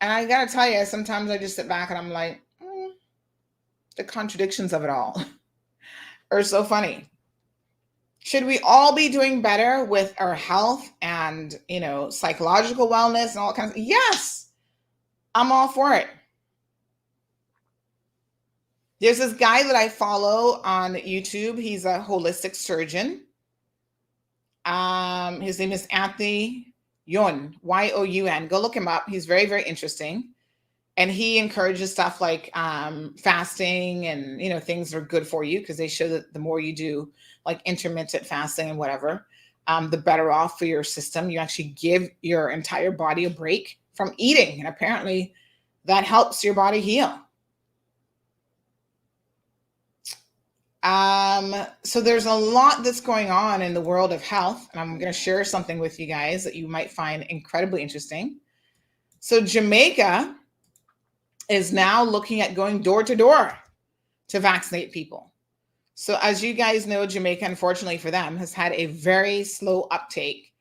And I got to tell you, sometimes I just sit back and I'm like, the contradictions of it all are so funny. Should we all be doing better with our health and, you know, psychological wellness and all kinds of, yes, I'm all for it. There's this guy that I follow on YouTube. He's a holistic surgeon. His name is Anthony Youn, Y-O-U-N. Go look him up. He's very, very interesting. And he encourages stuff like fasting and, you know, things that are good for you, because they show that the more you do like intermittent fasting and whatever, the better off for your system. You actually give your entire body a break from eating. And apparently that helps your body heal. So there's a lot that's going on in the world of health. And I'm going to share something with you guys that you might find incredibly interesting. So Jamaica is now looking at going door to door to vaccinate people. So as you guys know, Jamaica, unfortunately for them, has had a very slow uptake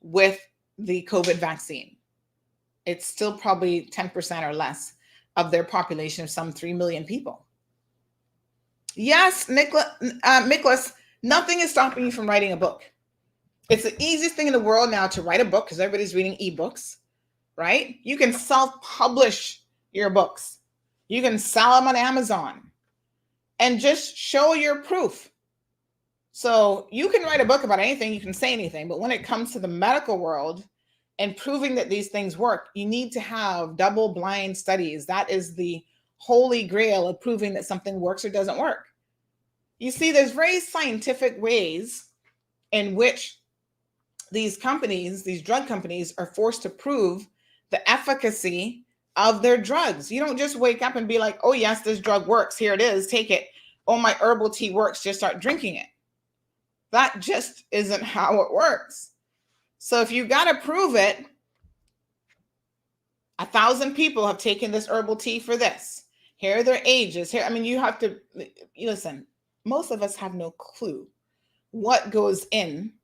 with the COVID vaccine. It's still probably 10% or less of their population of some 3 million people. Yes, Nicholas, nothing is stopping you from writing a book. It's the easiest thing in the world now to write a book because everybody's reading ebooks, right? You can self-publish your books. You can sell them on Amazon and just show your proof. So you can write a book about anything, you can say anything, but when it comes to the medical world and proving that these things work, you need to have double-blind studies. That is the holy grail of proving that something works or doesn't work. You see, there's very scientific ways in which these companies, these drug companies, are forced to prove the efficacy of their drugs. You don't just wake up and be like, oh yes, this drug works, here it is, take it. Oh, my herbal tea works, just start drinking it. That just isn't how it works. So if you got to prove it, 1,000 people have taken this herbal tea for this. Here are their ages. Here, I mean, you have to listen. Most of us have no clue what goes in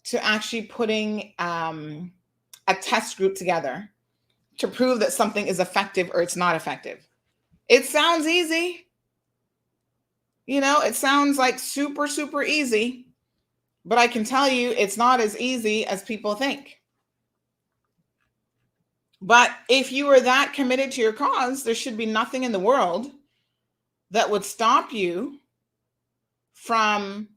to actually putting a test group together to prove that something is effective or it's not effective. It sounds easy. You know, it sounds like super, super easy, but I can tell you it's not as easy as people think. But if you are that committed to your cause, there should be nothing in the world that would stop you from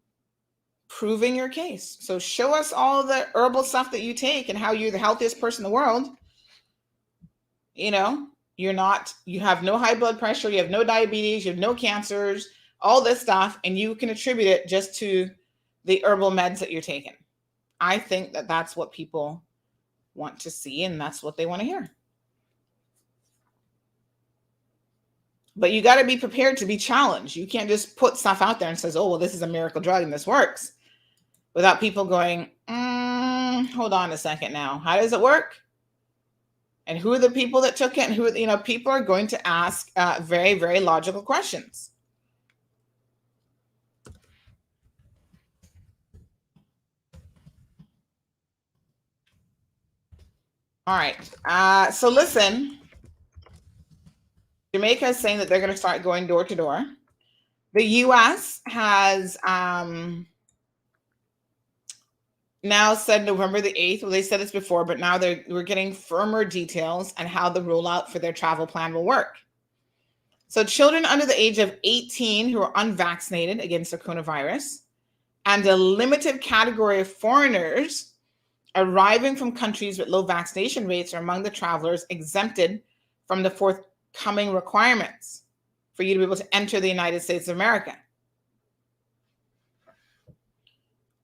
proving your case. So show us all the herbal stuff that you take and how you're the healthiest person in the world. You know, you have no high blood pressure, you have no diabetes, you have no cancers, all this stuff, and you can attribute it just to the herbal meds that you're taking. I think that that's what people want to see, and that's what they want to hear. But you got to be prepared to be challenged. You can't just put stuff out there and says, oh, well, this is a miracle drug and this works, without people going, hold on a second now. How does it work? And who are the people that took it? And who, you know, people are going to ask very, very logical questions. All right. So listen, Jamaica is saying that they're going to start going door to door. The U.S. has now said November the 8th. Well, they said this before, but now we're getting firmer details on how the rollout for their travel plan will work. So children under the age of 18 who are unvaccinated against the coronavirus and a limited category of foreigners arriving from countries with low vaccination rates are among the travelers exempted from the forthcoming requirements for you to be able to enter the United States of America.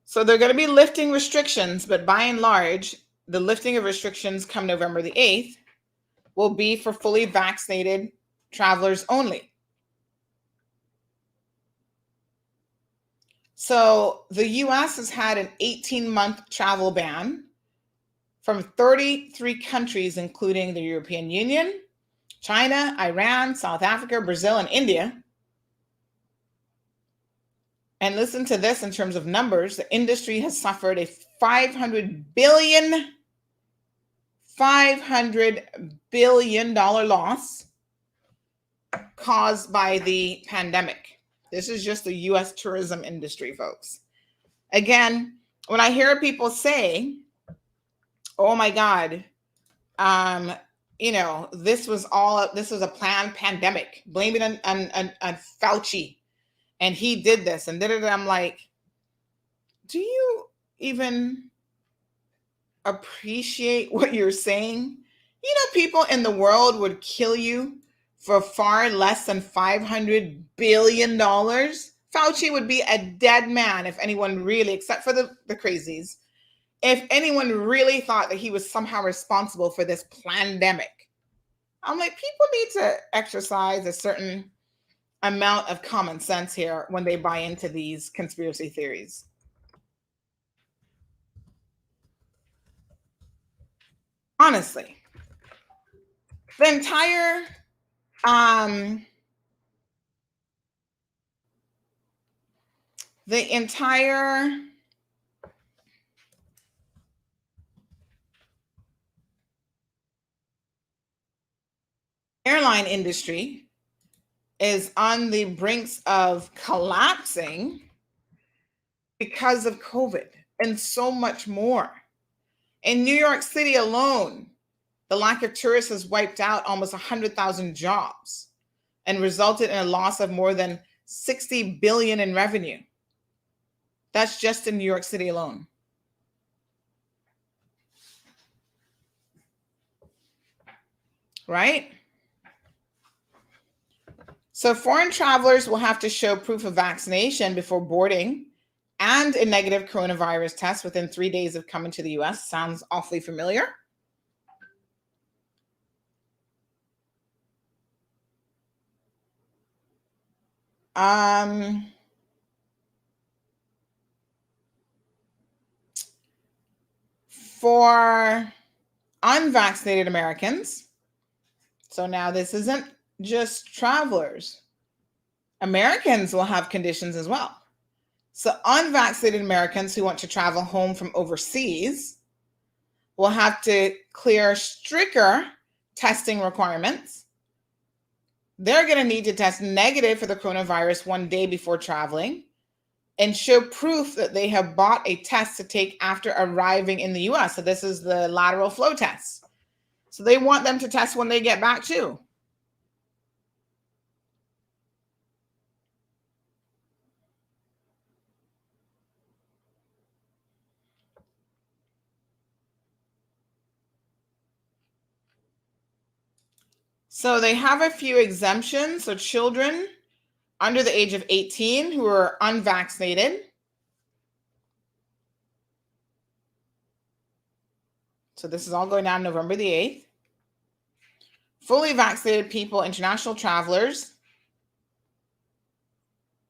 So they're going to be lifting restrictions, but by and large, the lifting of restrictions come November the 8th will be for fully vaccinated travelers only. So the U.S. has had an 18-month travel ban from 33 countries, including the European Union, China, Iran, South Africa, Brazil, and India. And listen to this in terms of numbers. The industry has suffered a $500 billion loss caused by the pandemic. This is just the U.S. tourism industry, folks. Again, when I hear people say, oh my God, you know, this was a planned pandemic, blame it on Fauci. And he did this and did it. I'm like, do you even appreciate what you're saying You know, people in the world would kill you for far less than $500 billion. Fauci would be a dead man if anyone really, except for the crazies, if anyone really thought that he was somehow responsible for this pandemic. I'm like, people need to exercise a certain amount of common sense here when they buy into these conspiracy theories. Honestly, the entire airline industry is on the brinks of collapsing because of COVID and so much more. In New York City alone, the lack of tourists has wiped out almost 100,000 jobs and resulted in a loss of more than $60 billion in revenue. That's just in New York City alone. Right? So foreign travelers will have to show proof of vaccination before boarding and a negative coronavirus test within 3 days of coming to the US. Sounds awfully familiar. For unvaccinated Americans, so now this isn't just travelers, Americans will have conditions as well. So unvaccinated Americans who want to travel home from overseas will have to clear stricter testing requirements. They're going to need to test negative for the coronavirus 1 day before traveling and show proof that they have bought a test to take after arriving in the US. So this is the lateral flow test. So they want them to test when they get back too. So they have a few exemptions. So children under the age of 18 who are unvaccinated. So this is all going down November the 8th. Fully vaccinated people, international travelers,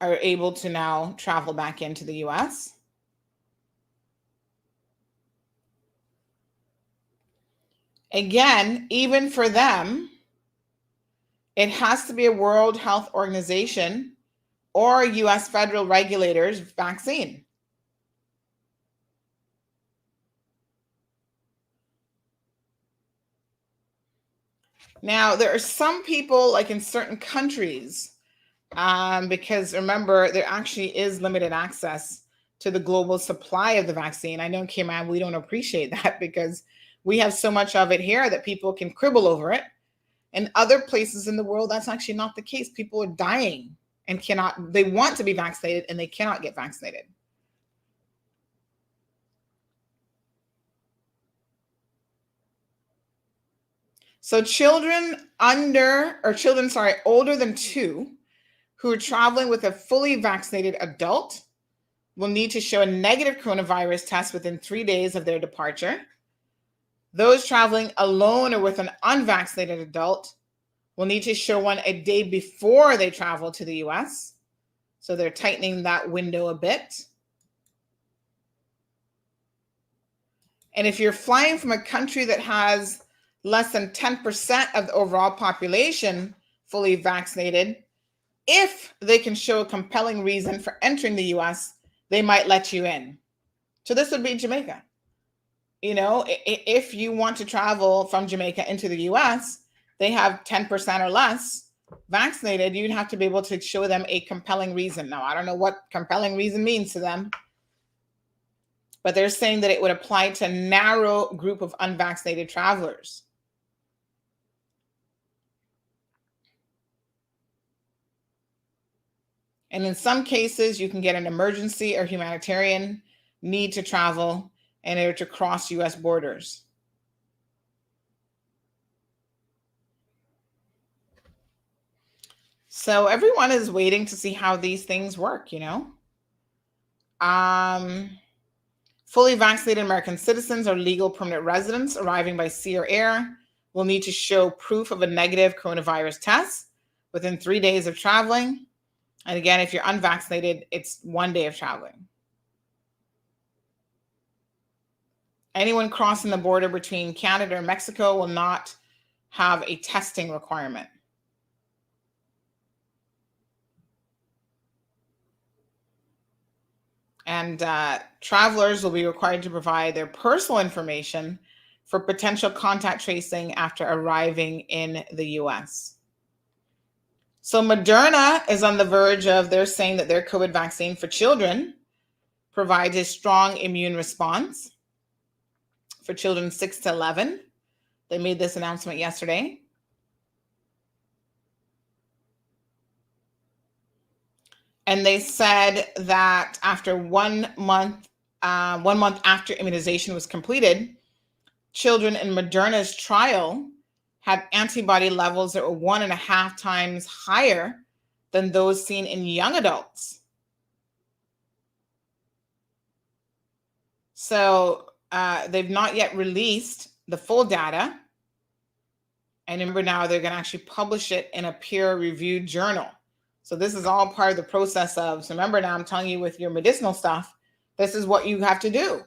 are able to now travel back into the US. Again, even for them, it has to be a World Health Organization or US federal regulators vaccine. Now, there are some people, like in certain countries, because remember, there actually is limited access to the global supply of the vaccine. I know in Cayman, we don't appreciate that because we have so much of it here that people can quibble over it. In other places in the world, that's actually not the case. People are dying and they want to be vaccinated and they cannot get vaccinated. So children older than 2 who are traveling with a fully vaccinated adult will need to show a negative coronavirus test within 3 days of their departure. Those traveling alone or with an unvaccinated adult will need to show one a day before they travel to the US. So they're tightening that window a bit. And if you're flying from a country that has less than 10% of the overall population fully vaccinated, if they can show a compelling reason for entering the US, they might let you in. So this would be Jamaica. You know, if you want to travel from Jamaica into the US, they have 10% or less vaccinated, you'd have to be able to show them a compelling reason. Now, I don't know what compelling reason means to them, but they're saying that it would apply to a narrow group of unvaccinated travelers. And in some cases, you can get an emergency or humanitarian need to travel in order to cross US borders. So everyone is waiting to see how these things work, you know. Fully vaccinated American citizens or legal permanent residents arriving by sea or air will need to show proof of a negative coronavirus test within 3 days of traveling. And again, if you're unvaccinated, it's 1 day of traveling. Anyone crossing the border between Canada and Mexico will not have a testing requirement. And travelers will be required to provide their personal information for potential contact tracing after arriving in the US. So Moderna is on the verge of, they're saying that their COVID vaccine for children provides a strong immune response for children 6 to 11. They made this announcement yesterday. And they said that after 1 month, 1 month after immunization was completed, children in Moderna's trial had antibody levels that were 1.5 times higher than those seen in young adults. So they've not yet released the full data. And remember, now they're going to actually publish it in a peer-reviewed journal. So this is all part of the process of, so remember now I'm telling you with your medicinal stuff, this is what you have to do.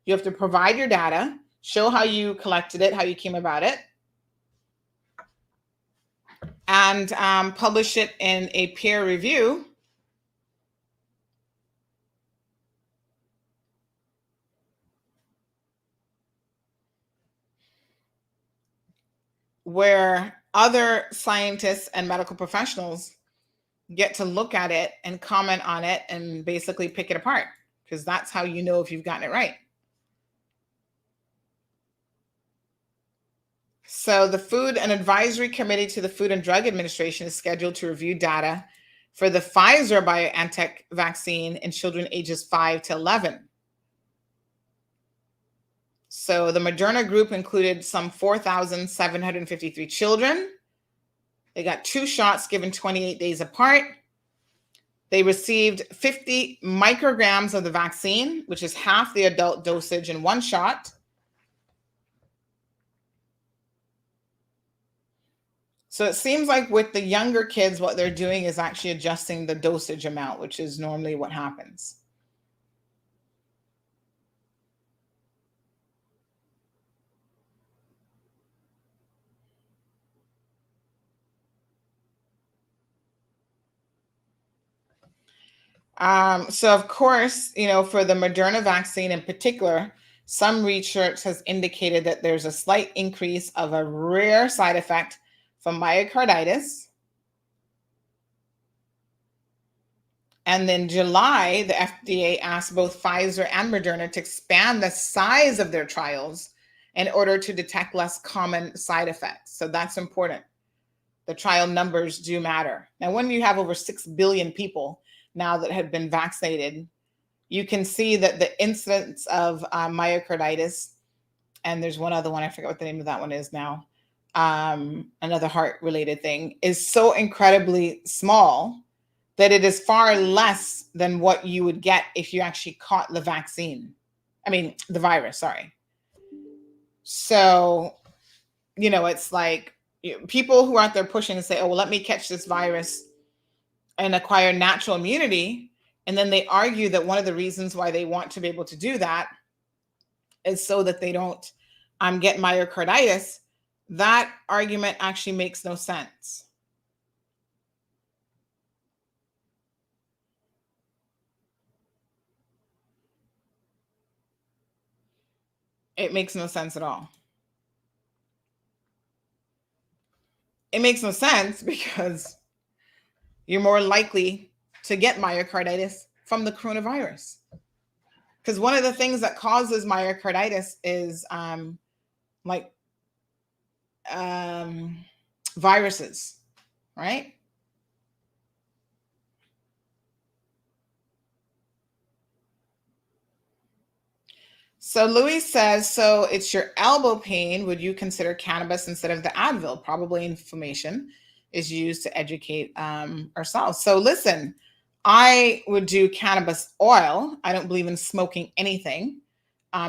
You have to provide your data, show how you collected it, how you came about it, and publish it in a peer review. Where other scientists and medical professionals get to look at it and comment on it and basically pick it apart, because that's how you know if you've gotten it right. So the Food and Advisory Committee to the Food and Drug Administration is scheduled to review data for the Pfizer BioNTech vaccine in children ages 5 to 11. So the Moderna group included some 4,753 children. They got 2 shots given 28 days apart. They received 50 micrograms of the vaccine, which is half the adult dosage in 1 shot. So it seems like with the younger kids, what they're doing is actually adjusting the dosage amount, which is normally what happens. So of course, you know, for the Moderna vaccine in particular, some research has indicated that there's a slight increase of a rare side effect from myocarditis. And in July, the FDA asked both Pfizer and Moderna to expand the size of their trials in order to detect less common side effects. So that's important. The trial numbers do matter. Now, when you have over 6 billion people now that have been vaccinated, you can see that the incidence of myocarditis, and there's one other one, I forget what the name of that one is now, another heart-related thing, is so incredibly small that it is far less than what you would get if you actually caught the vaccine. I mean, the virus, sorry. So, you know, it's like people who are out there pushing and say, oh, well, let me catch this virus and acquire natural immunity. And then they argue that one of the reasons why they want to be able to do that is so that they don't get myocarditis. That argument actually makes no sense. It makes no sense at all. It makes no sense because you're more likely to get myocarditis from the coronavirus. Because one of the things that causes myocarditis is viruses, right? So Louis says, so it's your elbow pain. Would you consider cannabis instead of the Advil? Probably inflammation. is used to educate ourselves. So listen, I would do cannabis oil. I don't believe in smoking anything.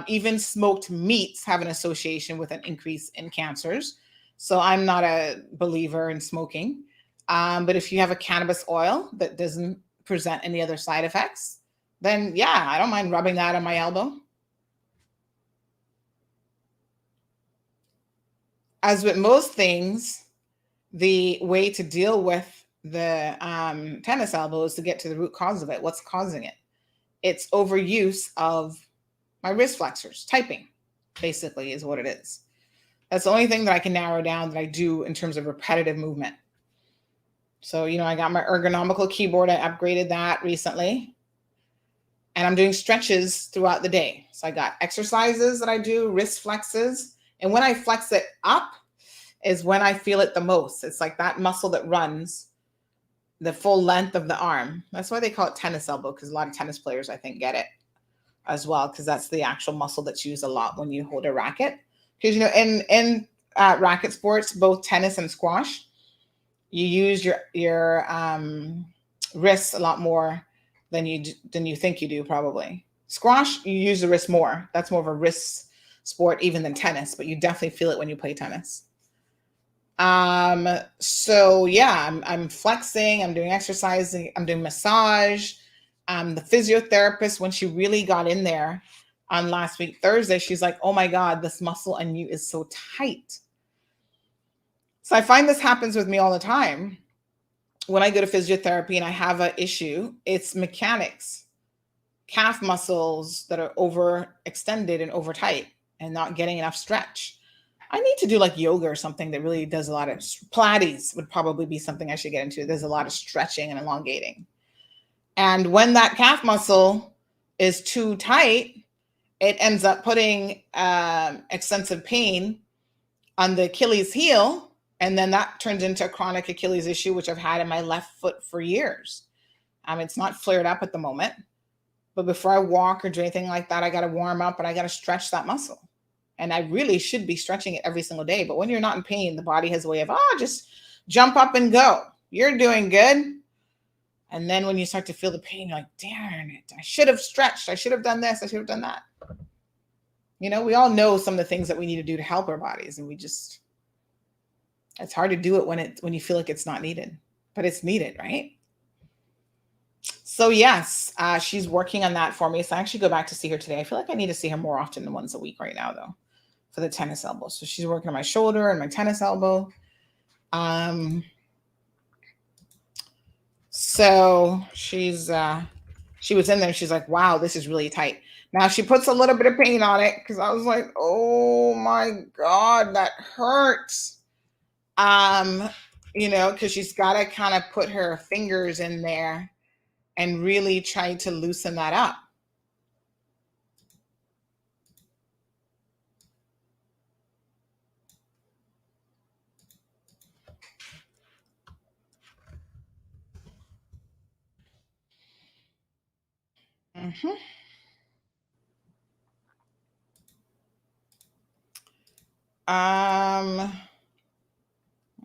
Even smoked meats have an association with an increase in cancers. So I'm not a believer in smoking. But if you have a cannabis oil that doesn't present any other side effects, then yeah, I don't mind rubbing that on my elbow. As with most things, the way to deal with the tennis elbow is to get to the root cause of it. What's causing it? It's overuse of my wrist flexors. Typing, basically, is what it is. That's the only thing that I can narrow down that I do in terms of repetitive movement. So, I got my ergonomical keyboard. I upgraded that recently. And I'm doing stretches throughout the day. So I got exercises that I do, wrist flexes. And when I flex it up is when I feel it the most. It's like that muscle that runs the full length of the arm. That's why they call it tennis elbow, because a lot of tennis players, I think, get it as well, because that's the actual muscle that's used a lot when you hold a racket. Because, in racket sports, both tennis and squash, you use your wrists a lot more than you think you do, probably. Squash, you use the wrist more. That's more of a wrist sport even than tennis, but you definitely feel it when you play tennis. So yeah, I'm flexing, I'm doing exercising, I'm doing massage. The physiotherapist, when she really got in there on last week, Thursday, she's like, oh my God, this muscle on you is so tight. So I find this happens with me all the time. When I go to physiotherapy and I have an issue, it's mechanics, calf muscles that are overextended and over tight and not getting enough stretch. I need to do like yoga or something that really does a lot of Pilates would probably be something I should get into. There's a lot of stretching and elongating. And when that calf muscle is too tight, it ends up putting extensive pain on the Achilles heel. And then that turns into a chronic Achilles issue, which I've had in my left foot for years. It's not flared up at the moment, but before I walk or do anything like that, I got to warm up and I got to stretch that muscle. And I really should be stretching it every single day. But when you're not in pain, the body has a way of, just jump up and go. You're doing good. And then when you start to feel the pain, you're like, darn it, I should have stretched. I should have done this. I should have done that. We all know some of the things that we need to do to help our bodies. And it's hard to do it when you feel like it's not needed, but it's needed, right? So yes, she's working on that for me. So I actually go back to see her today. I feel like I need to see her more often than once a week right now, though, for the tennis elbow. So she's working on my shoulder and my tennis elbow. So she was in there. She's like, wow, this is really tight. Now she puts a little bit of pain on it because I was like, oh my God, that hurts. Because she's got to kind of put her fingers in there and really try to loosen that up.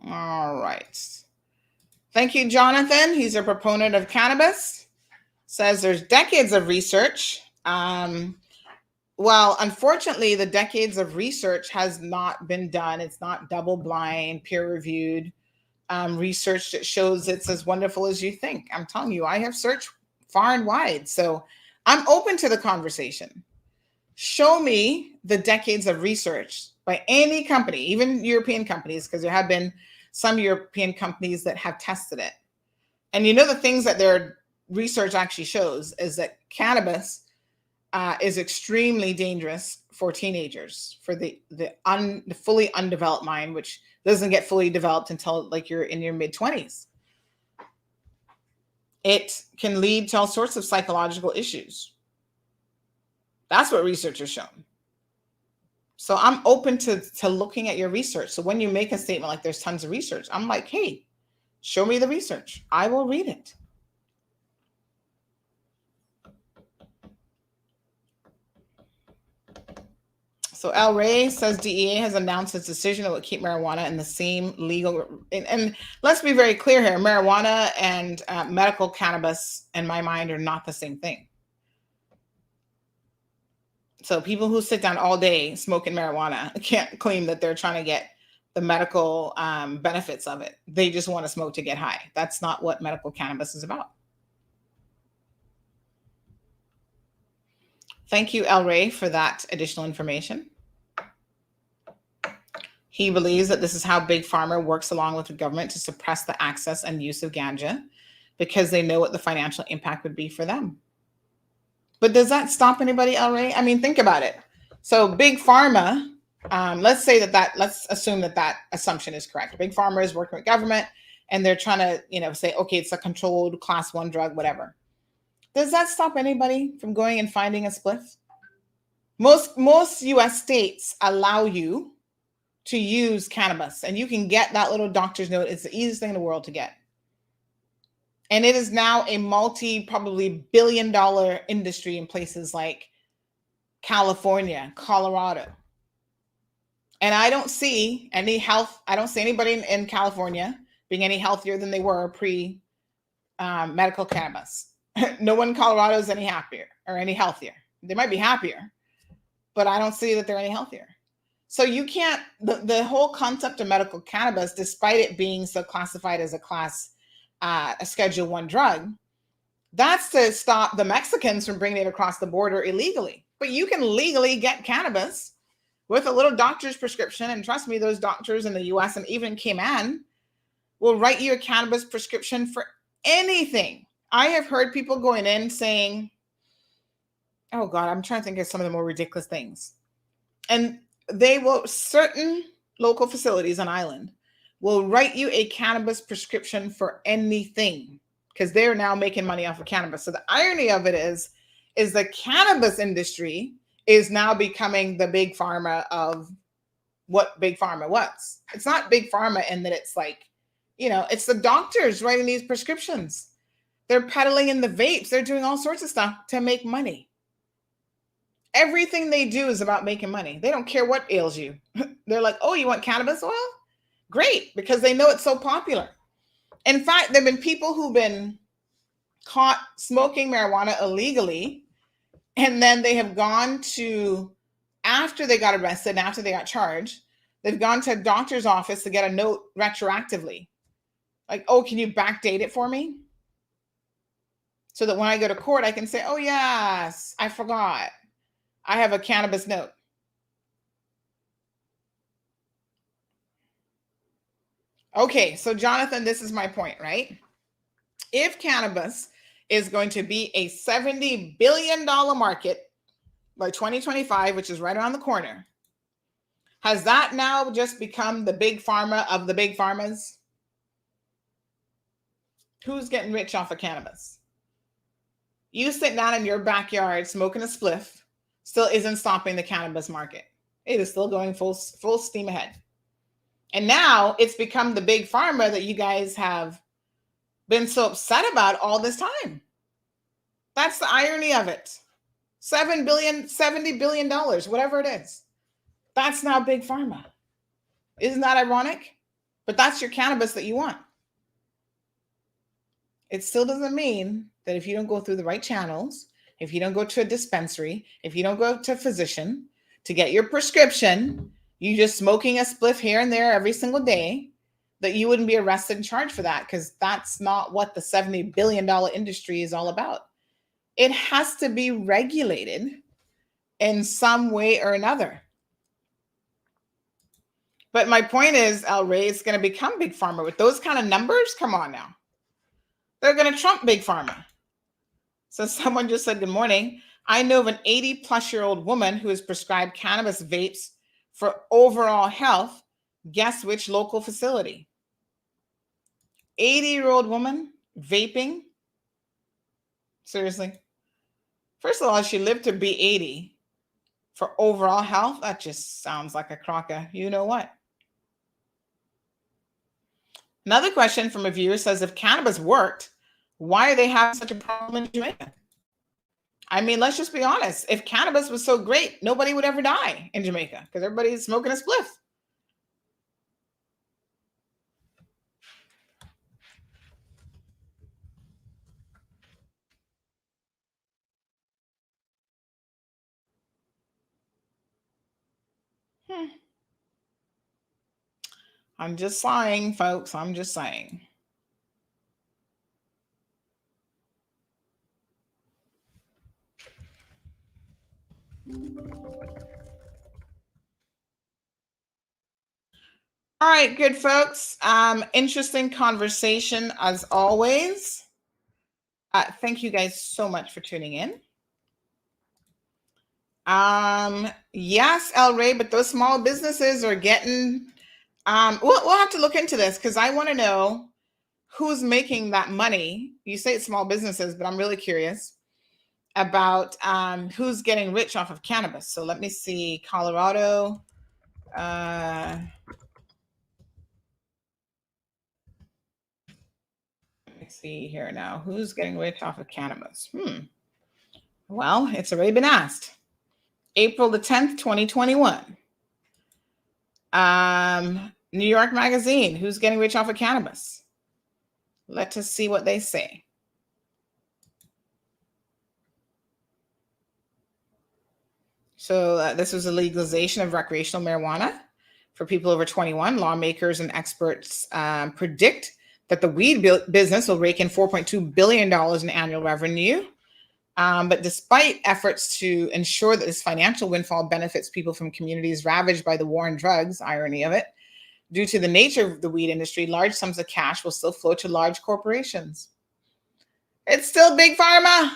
All right. Thank you, Jonathan. He's a proponent of cannabis. Says there's decades of research. Well, unfortunately, the decades of research has not been done. It's not double-blind, peer-reviewed research that shows it's as wonderful as you think. I'm telling you, I have searched far and wide. So I'm open to the conversation. Show me the decades of research by any company, even European companies, because there have been some European companies that have tested it. And the things that their research actually shows is that cannabis is extremely dangerous for teenagers, for the fully undeveloped mind, which doesn't get fully developed until like you're in your mid-20s. It can lead to all sorts of psychological issues. That's what research has shown. So I'm open to looking at your research. So when you make a statement like there's tons of research, I'm like, hey, show me the research. I will read it. So El Rey says DEA has announced its decision it will keep marijuana in the same legal. And let's be very clear here: marijuana and medical cannabis, in my mind, are not the same thing. So people who sit down all day smoking marijuana can't claim that they're trying to get the medical benefits of it. They just want to smoke to get high. That's not what medical cannabis is about. Thank you, El Rey, for that additional information. He believes that this is how Big Pharma works along with the government to suppress the access and use of ganja because they know what the financial impact would be for them. But does that stop anybody, El Rey? I mean, think about it. So Big Pharma, let's assume that assumption is correct. Big Pharma is working with government and they're trying to, say, okay, it's a controlled class 1 drug, whatever. Does that stop anybody from going and finding a spliff? Most US states allow you to use cannabis, and you can get that little doctor's note. It's the easiest thing in the world to get. And it is now a probably billion-dollar industry in places like California, Colorado. And I don't see anybody in California being any healthier than they were pre-medical cannabis. No one in Colorado is any happier or any healthier. They might be happier, but I don't see that they're any healthier. So you can't, the whole concept of medical cannabis, despite it being so classified as a Schedule 1 drug, that's to stop the Mexicans from bringing it across the border illegally. But you can legally get cannabis with a little doctor's prescription. And trust me, those doctors in the US and even Cayman will write you a cannabis prescription for anything. I have heard people going in saying, oh God, I'm trying to think of some of the more ridiculous things. And certain local facilities on island will write you a cannabis prescription for anything because they're now making money off of cannabis. So the irony of it is the cannabis industry is now becoming the big pharma of what big pharma was. It's not big pharma in that it's like, it's the doctors writing these prescriptions. They're peddling in the vapes. They're doing all sorts of stuff to make money. Everything they do is about making money. They don't care what ails you. They're like, oh, you want cannabis oil? Great, because they know it's so popular. In fact, there have been people who've been caught smoking marijuana illegally, and then they have gone to, after they got arrested and after they got charged, they've gone to a doctor's office to get a note retroactively. Like, oh, can you backdate it for me? So that when I go to court, I can say, oh, yes, I forgot. I have a cannabis note. Okay, so Jonathan, this is my point, right? If cannabis is going to be a $70 billion market by 2025, which is right around the corner, has that now just become the big pharma of the big pharmas? Who's getting rich off of cannabis? You sit down in your backyard smoking a spliff still isn't stopping the cannabis market. It is still going full steam ahead. And now it's become the big pharma that you guys have been so upset about all this time. That's the irony of it. $7 billion, $70 billion, whatever it is. That's now big pharma. Isn't that ironic? But that's your cannabis that you want. It still doesn't mean that if you don't go through the right channels, if you don't go to a dispensary, if you don't go to a physician to get your prescription, you just smoking a spliff here and there every single day, that you wouldn't be arrested and charged for that, because that's not what the $70 billion industry is all about. It has to be regulated in some way or another. But my point is, El Rey is going to become big pharma with those kind of numbers. Come on now. They're going to trump big pharma. So someone just said, good morning. I know of an 80-plus-year-old woman who is prescribed cannabis vapes for overall health. Guess which local facility? 80-year-old woman vaping? Seriously? First of all, she lived to be 80 for overall health. That just sounds like a crock of you know what. Another question from a viewer says, if cannabis worked, why are they having such a problem in Jamaica? I mean, let's just be honest. If cannabis was so great, nobody would ever die in Jamaica because everybody's smoking a spliff. I'm just saying, folks. I'm just saying. All right, good folks. Interesting conversation as always. Thank you guys so much for tuning in. Yes, El Rey, but those small businesses are getting. We'll have to look into this because I want to know who's making that money. You say it's small businesses, but I'm really curious about who's getting rich off of cannabis. So let me see, Colorado. Let me see here now. Who's getting rich off of cannabis? Well, it's already been asked. April the 10th, 2021. New York Magazine. Who's getting rich off of cannabis? Let us see what they say. So this was a legalization of recreational marijuana for people over 21. Lawmakers and experts predict that the weed business will rake in $4.2 billion in annual revenue. But despite efforts to ensure that this financial windfall benefits people from communities ravaged by the war on drugs, irony of it, due to the nature of the weed industry, large sums of cash will still flow to large corporations. It's still big pharma.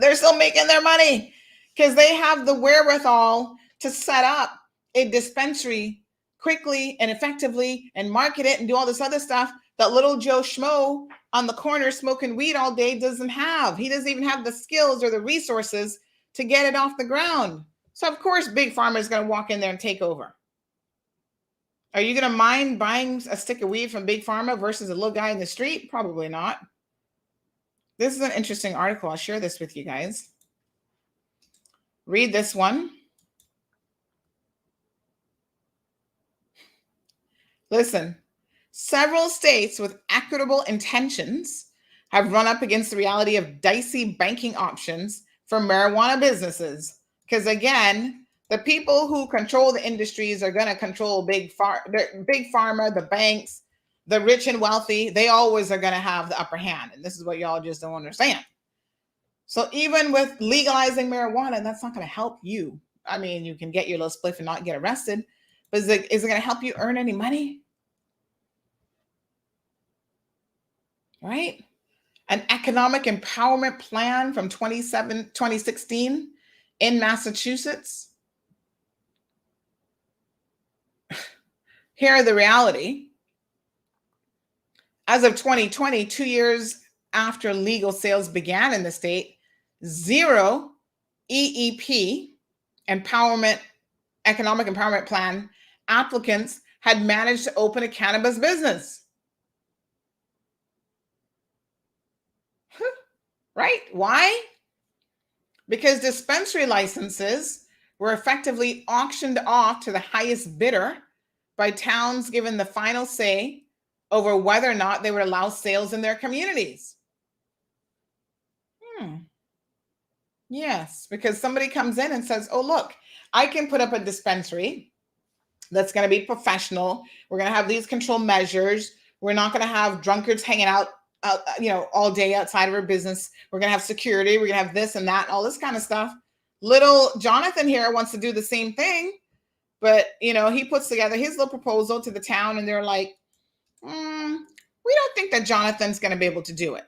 They're still making their money because they have the wherewithal to set up a dispensary quickly and effectively and market it and do all this other stuff that little Joe Schmo on the corner smoking weed all day doesn't have. He doesn't even have the skills or the resources to get it off the ground. So of course, big pharma is going to walk in there and take over. Are you going to mind buying a stick of weed from big pharma versus a little guy in the street? Probably not. This is an interesting article. I'll share this with you guys. Read this one. Listen, several states with equitable intentions have run up against the reality of dicey banking options for marijuana businesses. Because again, the people who control the industries are going to control big pharma, the banks, the rich and wealthy. They always are going to have the upper hand. And this is what y'all just don't understand. So even with legalizing marijuana, that's not going to help you. I mean, you can get your little spliff and not get arrested, but is it going to help you earn any money? Right? An economic empowerment plan from 2016 in Massachusetts. Here are the reality. As of 2020, 2 years after legal sales began in the state, 0 EEP, economic empowerment plan applicants had managed to open a cannabis business. Right? Why? Because dispensary licenses were effectively auctioned off to the highest bidder by towns given the final say over whether or not they would allow sales in their communities. Yes, because somebody comes in and says, oh, look, I can put up a dispensary that's going to be professional. We're going to have these control measures. We're not going to have drunkards hanging out, all day outside of our business. We're going to have security. We're going to have this and that, all this kind of stuff. Little Jonathan here wants to do the same thing, but, he puts together his little proposal to the town and they're like, we don't think that Jonathan's going to be able to do it.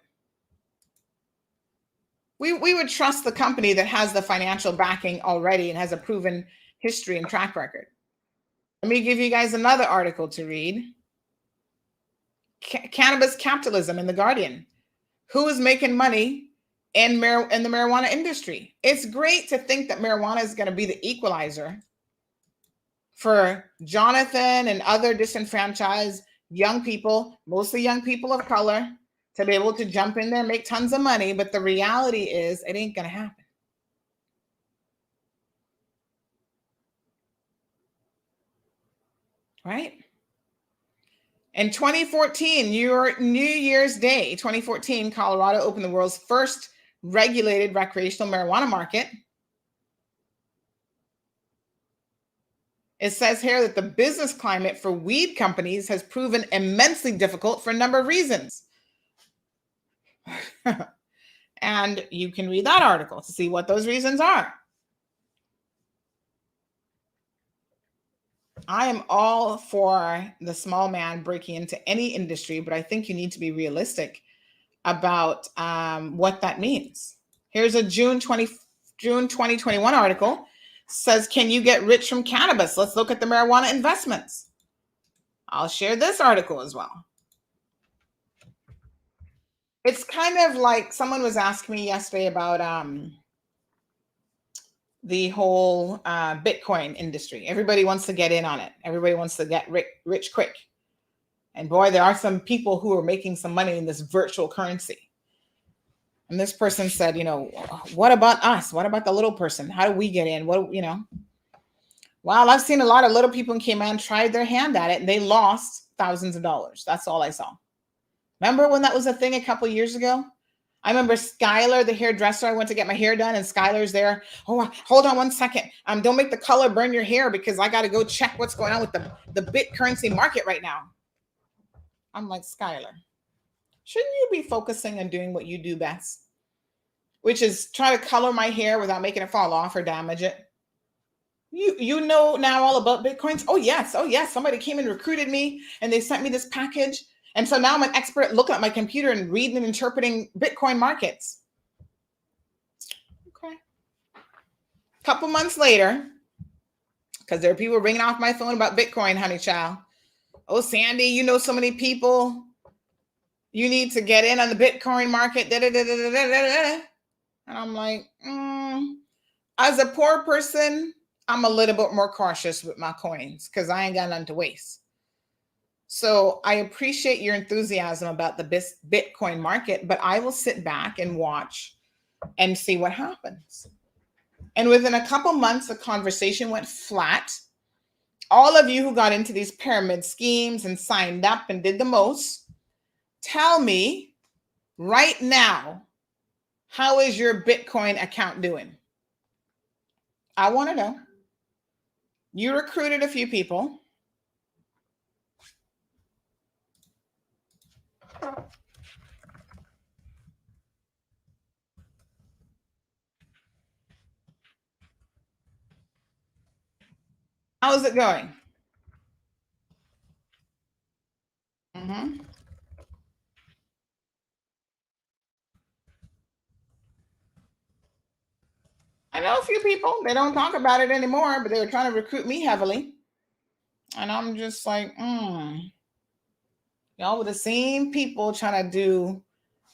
We would trust the company that has the financial backing already and has a proven history and track record. Let me give you guys another article to read. Cannabis capitalism in The Guardian. Who is making money in the marijuana industry? It's great to think that marijuana is going to be the equalizer for Jonathan and other disenfranchised young people, mostly young people of color, to be able to jump in there and make tons of money. But the reality is it ain't going to happen. right? In 2014, your New Year's Day, 2014, Colorado opened the world's first regulated recreational marijuana market. It says here that the business climate for weed companies has proven immensely difficult for a number of reasons. And you can read that article to see what those reasons are. I am all for the small man breaking into any industry, but I think you need to be realistic about what that means. Here's a June 2021 article. Says, can you get rich from cannabis? Let's look at the marijuana investments. I'll share this article as well. It's kind of like someone was asking me yesterday about the whole Bitcoin industry. Everybody wants to get in on it. Everybody wants to get rich quick. And boy, there are some people who are making some money in this virtual currency. And this person said, you know, what about us? What about the little person? How do we get in? What, you know? Well, I've seen a lot of little people in Cayman tried their hand at it and they lost thousands of dollars. That's all I saw. Remember when that was a thing a couple of years ago? I remember Skylar, the hairdresser. I went to get my hair done and Skylar's there. Oh, hold on one second. Don't make the color burn your hair because I got to go check what's going on with the bit currency market right now. I'm like, Skylar, shouldn't you be focusing on doing what you do best? Which is try to color my hair without making it fall off or damage it. You know now all about Bitcoins? Oh, yes. Oh, yes. Somebody came and recruited me and they sent me this package. And so now I'm an expert looking at my computer and reading and interpreting Bitcoin markets. Okay. A couple months later, because there are people ringing off my phone about Bitcoin, honey child. Oh, Sandy, you know so many people. You need to get in on the Bitcoin market. Da, da, da, da, da, da, da. And I'm like, as a poor person, I'm a little bit more cautious with my coins because I ain't got nothing to waste. So I appreciate your enthusiasm about the Bitcoin market, but I will sit back and watch and see what happens. And within a couple months, the conversation went flat. All of you who got into these pyramid schemes and signed up and did the most, tell me right now, how is your Bitcoin account doing? I want to know. You recruited a few people. How's it going? I know a few people, they don't talk about it anymore, but they were trying to recruit me heavily. And I'm just like, y'all were the same people trying to do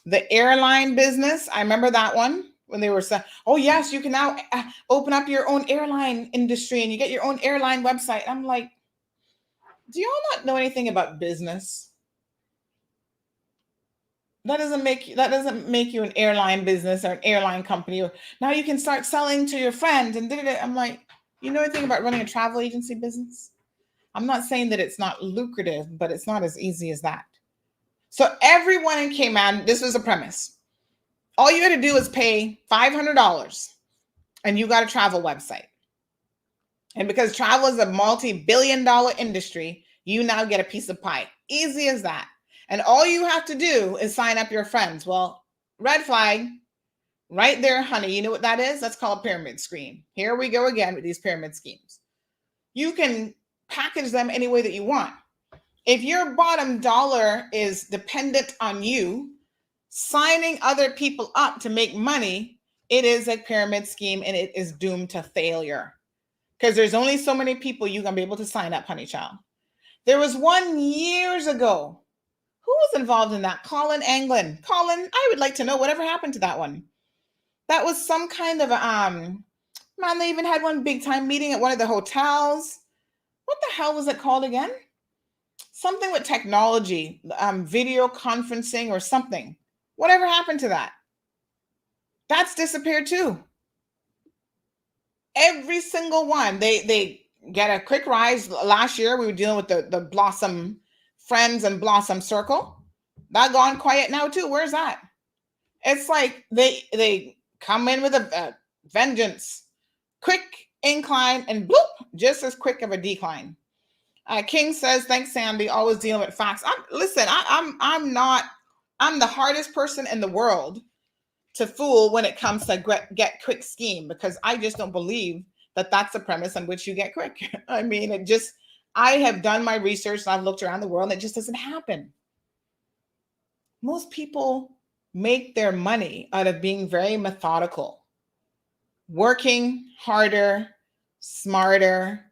the airline business. I remember that one when they were saying, oh, yes, you can now open up your own airline industry and you get your own airline website. I'm like, do y'all not know anything about business? That doesn't make you an airline business or an airline company. Or now you can start selling to your friends and I'm like, you know anything about running a travel agency business? I'm not saying that it's not lucrative, but it's not as easy as that. So everyone in Cayman, this was a premise. All you had to do is pay $500 and you got a travel website. And because travel is a multi-billion-dollar industry, you now get a piece of pie. Easy as that. And all you have to do is sign up your friends. Well, red flag right there, honey. You know what that is? That's called a pyramid scheme. Here we go again with these pyramid schemes. You can package them any way that you want. If your bottom dollar is dependent on you signing other people up to make money, it is a pyramid scheme and it is doomed to failure because there's only so many people you're going to be able to sign up, honey child. There was one years ago. Who was involved in that? Colin Anglin. Colin, I would like to know whatever happened to that one. That was some kind of man, they even had one big time meeting at one of the hotels. What the hell was it called again? Something with technology, video conferencing or something. Whatever happened to that? That's disappeared too. Every single one. They get a quick rise. Last year, we were dealing with the Blossom Friends and Blossom Circle. That gone quiet now too. Where's that? It's like they come in with a vengeance, quick incline and bloop, just as quick of a decline. King says, "Thanks, Sandy. Always dealing with facts." I'm the hardest person in the world to fool when it comes to get quick scheme, because I just don't believe that that's the premise on which you get quick. I mean, I have done my research and I've looked around the world and it just doesn't happen. Most people make their money out of being very methodical, working harder, smarter,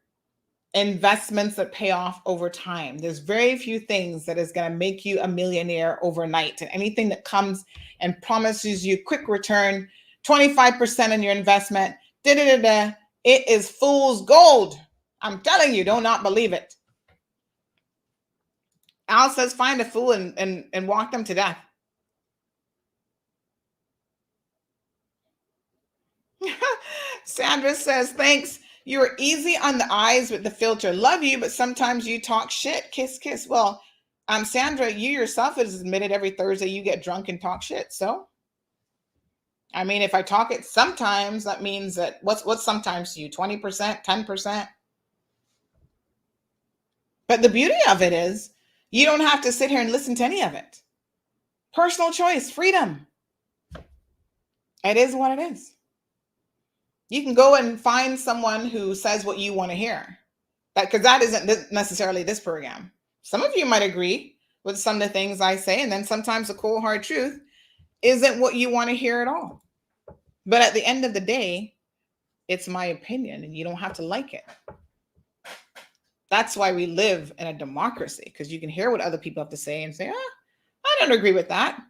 investments that pay off over time. There's very few things that is going to make you a millionaire overnight. And anything that comes and promises you quick return, 25% on your investment, it is fool's gold. I'm telling you, do not believe it. Al says, find a fool and walk them to death. Sandra says, thanks. You are easy on the eyes with the filter. Love you, but sometimes you talk shit. Kiss, kiss. Well, Sandra, you yourself has admitted every Thursday you get drunk and talk shit. So, I mean, if I talk it sometimes, that means that what's sometimes to you? 20%, 10%? But the beauty of it is you don't have to sit here and listen to any of it. Personal choice, freedom. It is what it is. You can go and find someone who says what you want to hear. Because that isn't necessarily this program. Some of you might agree with some of the things I say, and then sometimes the cold hard truth isn't what you want to hear at all. But at the end of the day, it's my opinion, and you don't have to like it. That's why we live in a democracy, because you can hear what other people have to say and say, I don't agree with that.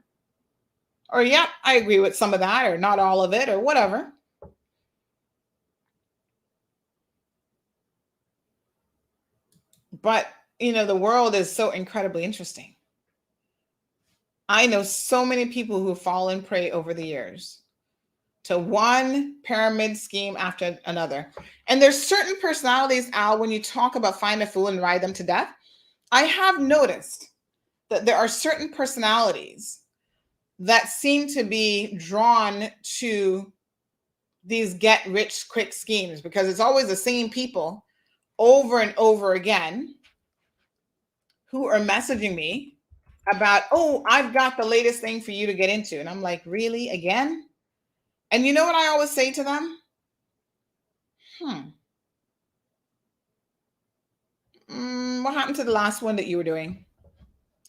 Or, yeah, I agree with some of that, or not all of it, or whatever. But, the world is so incredibly interesting. I know so many people who fall and prey over the years to one pyramid scheme after another. And there's certain personalities, Al, when you talk about find a fool and ride them to death, I have noticed that there are certain personalities that seem to be drawn to these get rich quick schemes, because it's always the same people over and over again who are messaging me about, I've got the latest thing for you to get into. And I'm like, really? Again? And you know what I always say to them? What happened to the last one that you were doing?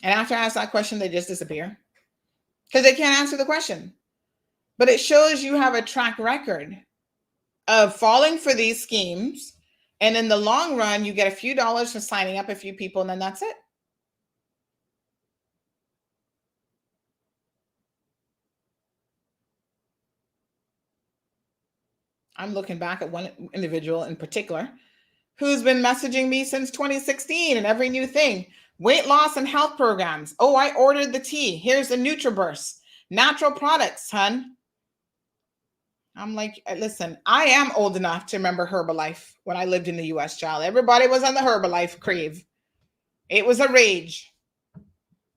And after I ask that question, they just disappear because they can't answer the question. But it shows you have a track record of falling for these schemes. And in the long run, you get a few dollars for signing up a few people, and then that's it. I'm looking back at one individual in particular who's been messaging me since 2016 and every new thing. Weight loss and health programs. I ordered the tea. Here's the NutriBurst. Natural products, hun. I'm like, listen, I am old enough to remember Herbalife when I lived in the US, child. Everybody was on the Herbalife crave. It was a rage.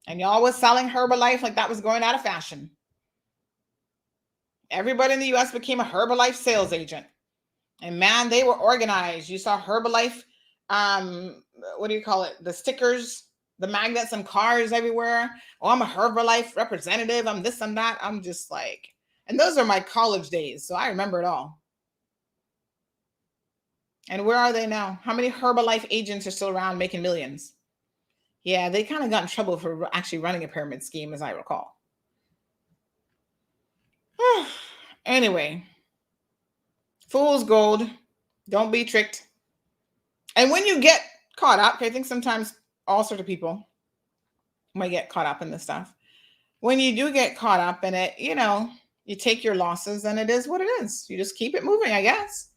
And y'all was selling Herbalife like that was going out of fashion. Everybody in the US became a Herbalife sales agent. And man, they were organized. You saw Herbalife, what do you call it? The stickers, the magnets and cars everywhere. I'm a Herbalife representative. I'm this and that. I'm just like, and those are my college days. So I remember it all. And where are they now? How many Herbalife agents are still around making millions? Yeah, they kind of got in trouble for actually running a pyramid scheme, as I recall. Anyway, fool's gold. Don't be tricked. And when you get caught up, I think sometimes all sorts of people might get caught up in this stuff. When you do get caught up in it, you take your losses and it is what it is. You just keep it moving, I guess.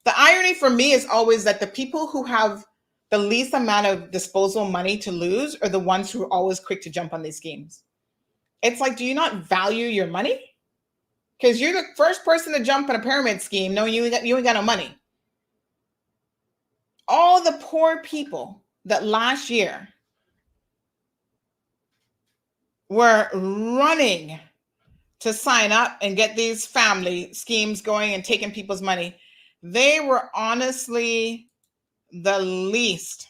The irony for me is always that the people who have the least amount of disposable money to lose are the ones who are always quick to jump on these schemes. It's like, do you not value your money? Because you're the first person to jump on a pyramid scheme knowing you ain't got no money. all the poor people that last year were running to sign up and get these family schemes going and taking people's money, they were honestly the least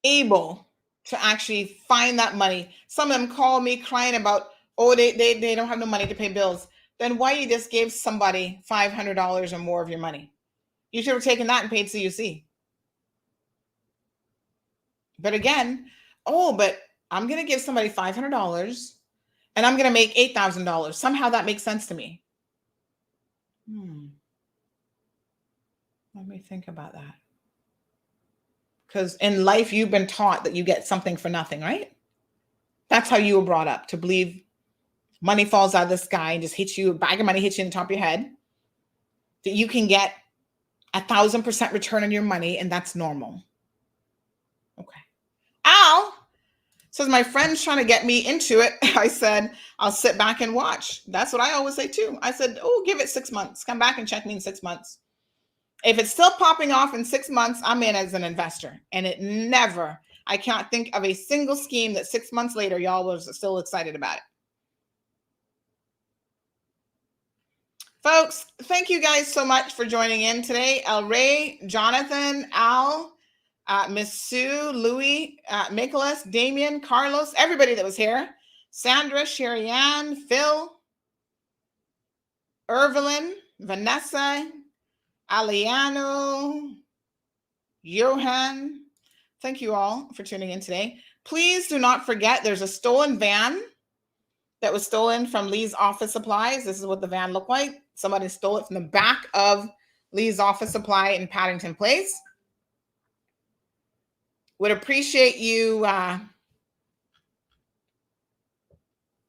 able to actually find that money. Some of them call me crying about, oh, they don't have no money to pay bills. Then why you just gave somebody $500 or more of your money? You should have taken that and paid CUC. But again, but I'm going to give somebody $500 and I'm going to make $8,000. Somehow that makes sense to me. Let me think about that. Because in life, you've been taught that you get something for nothing, right? That's how you were brought up, to believe money falls out of the sky and just hits you, a bag of money hits you in the top of your head, that you can get 1,000% return on your money, and that's normal. Okay. Al says, my friend's trying to get me into it. I said, I'll sit back and watch. That's what I always say too. I said, give it 6 months. Come back and check me in 6 months. If it's still popping off in 6 months, I'm in as an investor. And I can't think of a single scheme that 6 months later, y'all was still excited about it. Folks, thank you guys so much for joining in today. El Ray, Jonathan, Al, Miss Sue, Louie, Nicholas, Damien, Carlos, everybody that was here. Sandra, Sherry Ann, Phil, Irvelyn, Vanessa, Aliano, Johan. Thank you all for tuning in today. Please do not forget there's a stolen van that was stolen from Lee's Office Supplies. This is what the van looked like. Somebody stole it from the back of Lee's Office Supply in Paddington Place. Would appreciate you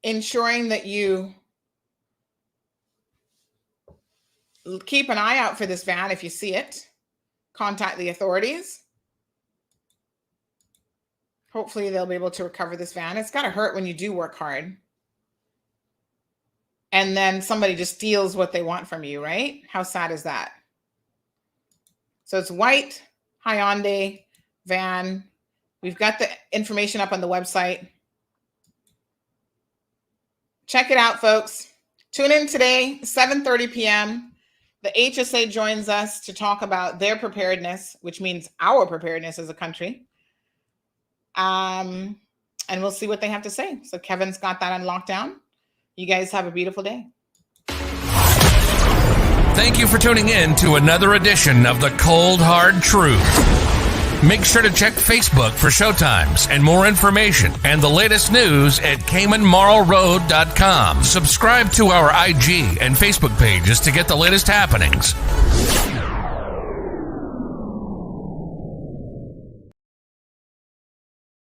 ensuring that you keep an eye out for this van. If you see it, contact the authorities. Hopefully they'll be able to recover this van. It's got to hurt when you do work hard and then somebody just steals what they want from you, right? How sad is that? So it's white Hyundai van. We've got the information up on the website. Check it out, folks. Tune in today, 7:30 p.m. The HSA joins us to talk about their preparedness, which means our preparedness as a country. And we'll see what they have to say. So Kevin's got that on lockdown. You guys have a beautiful day. Thank you for tuning in to another edition of The Cold Hard Truth. Make sure to check Facebook for showtimes and more information and the latest news at CaymanMarlRoad.com. Subscribe to our IG and Facebook pages to get the latest happenings.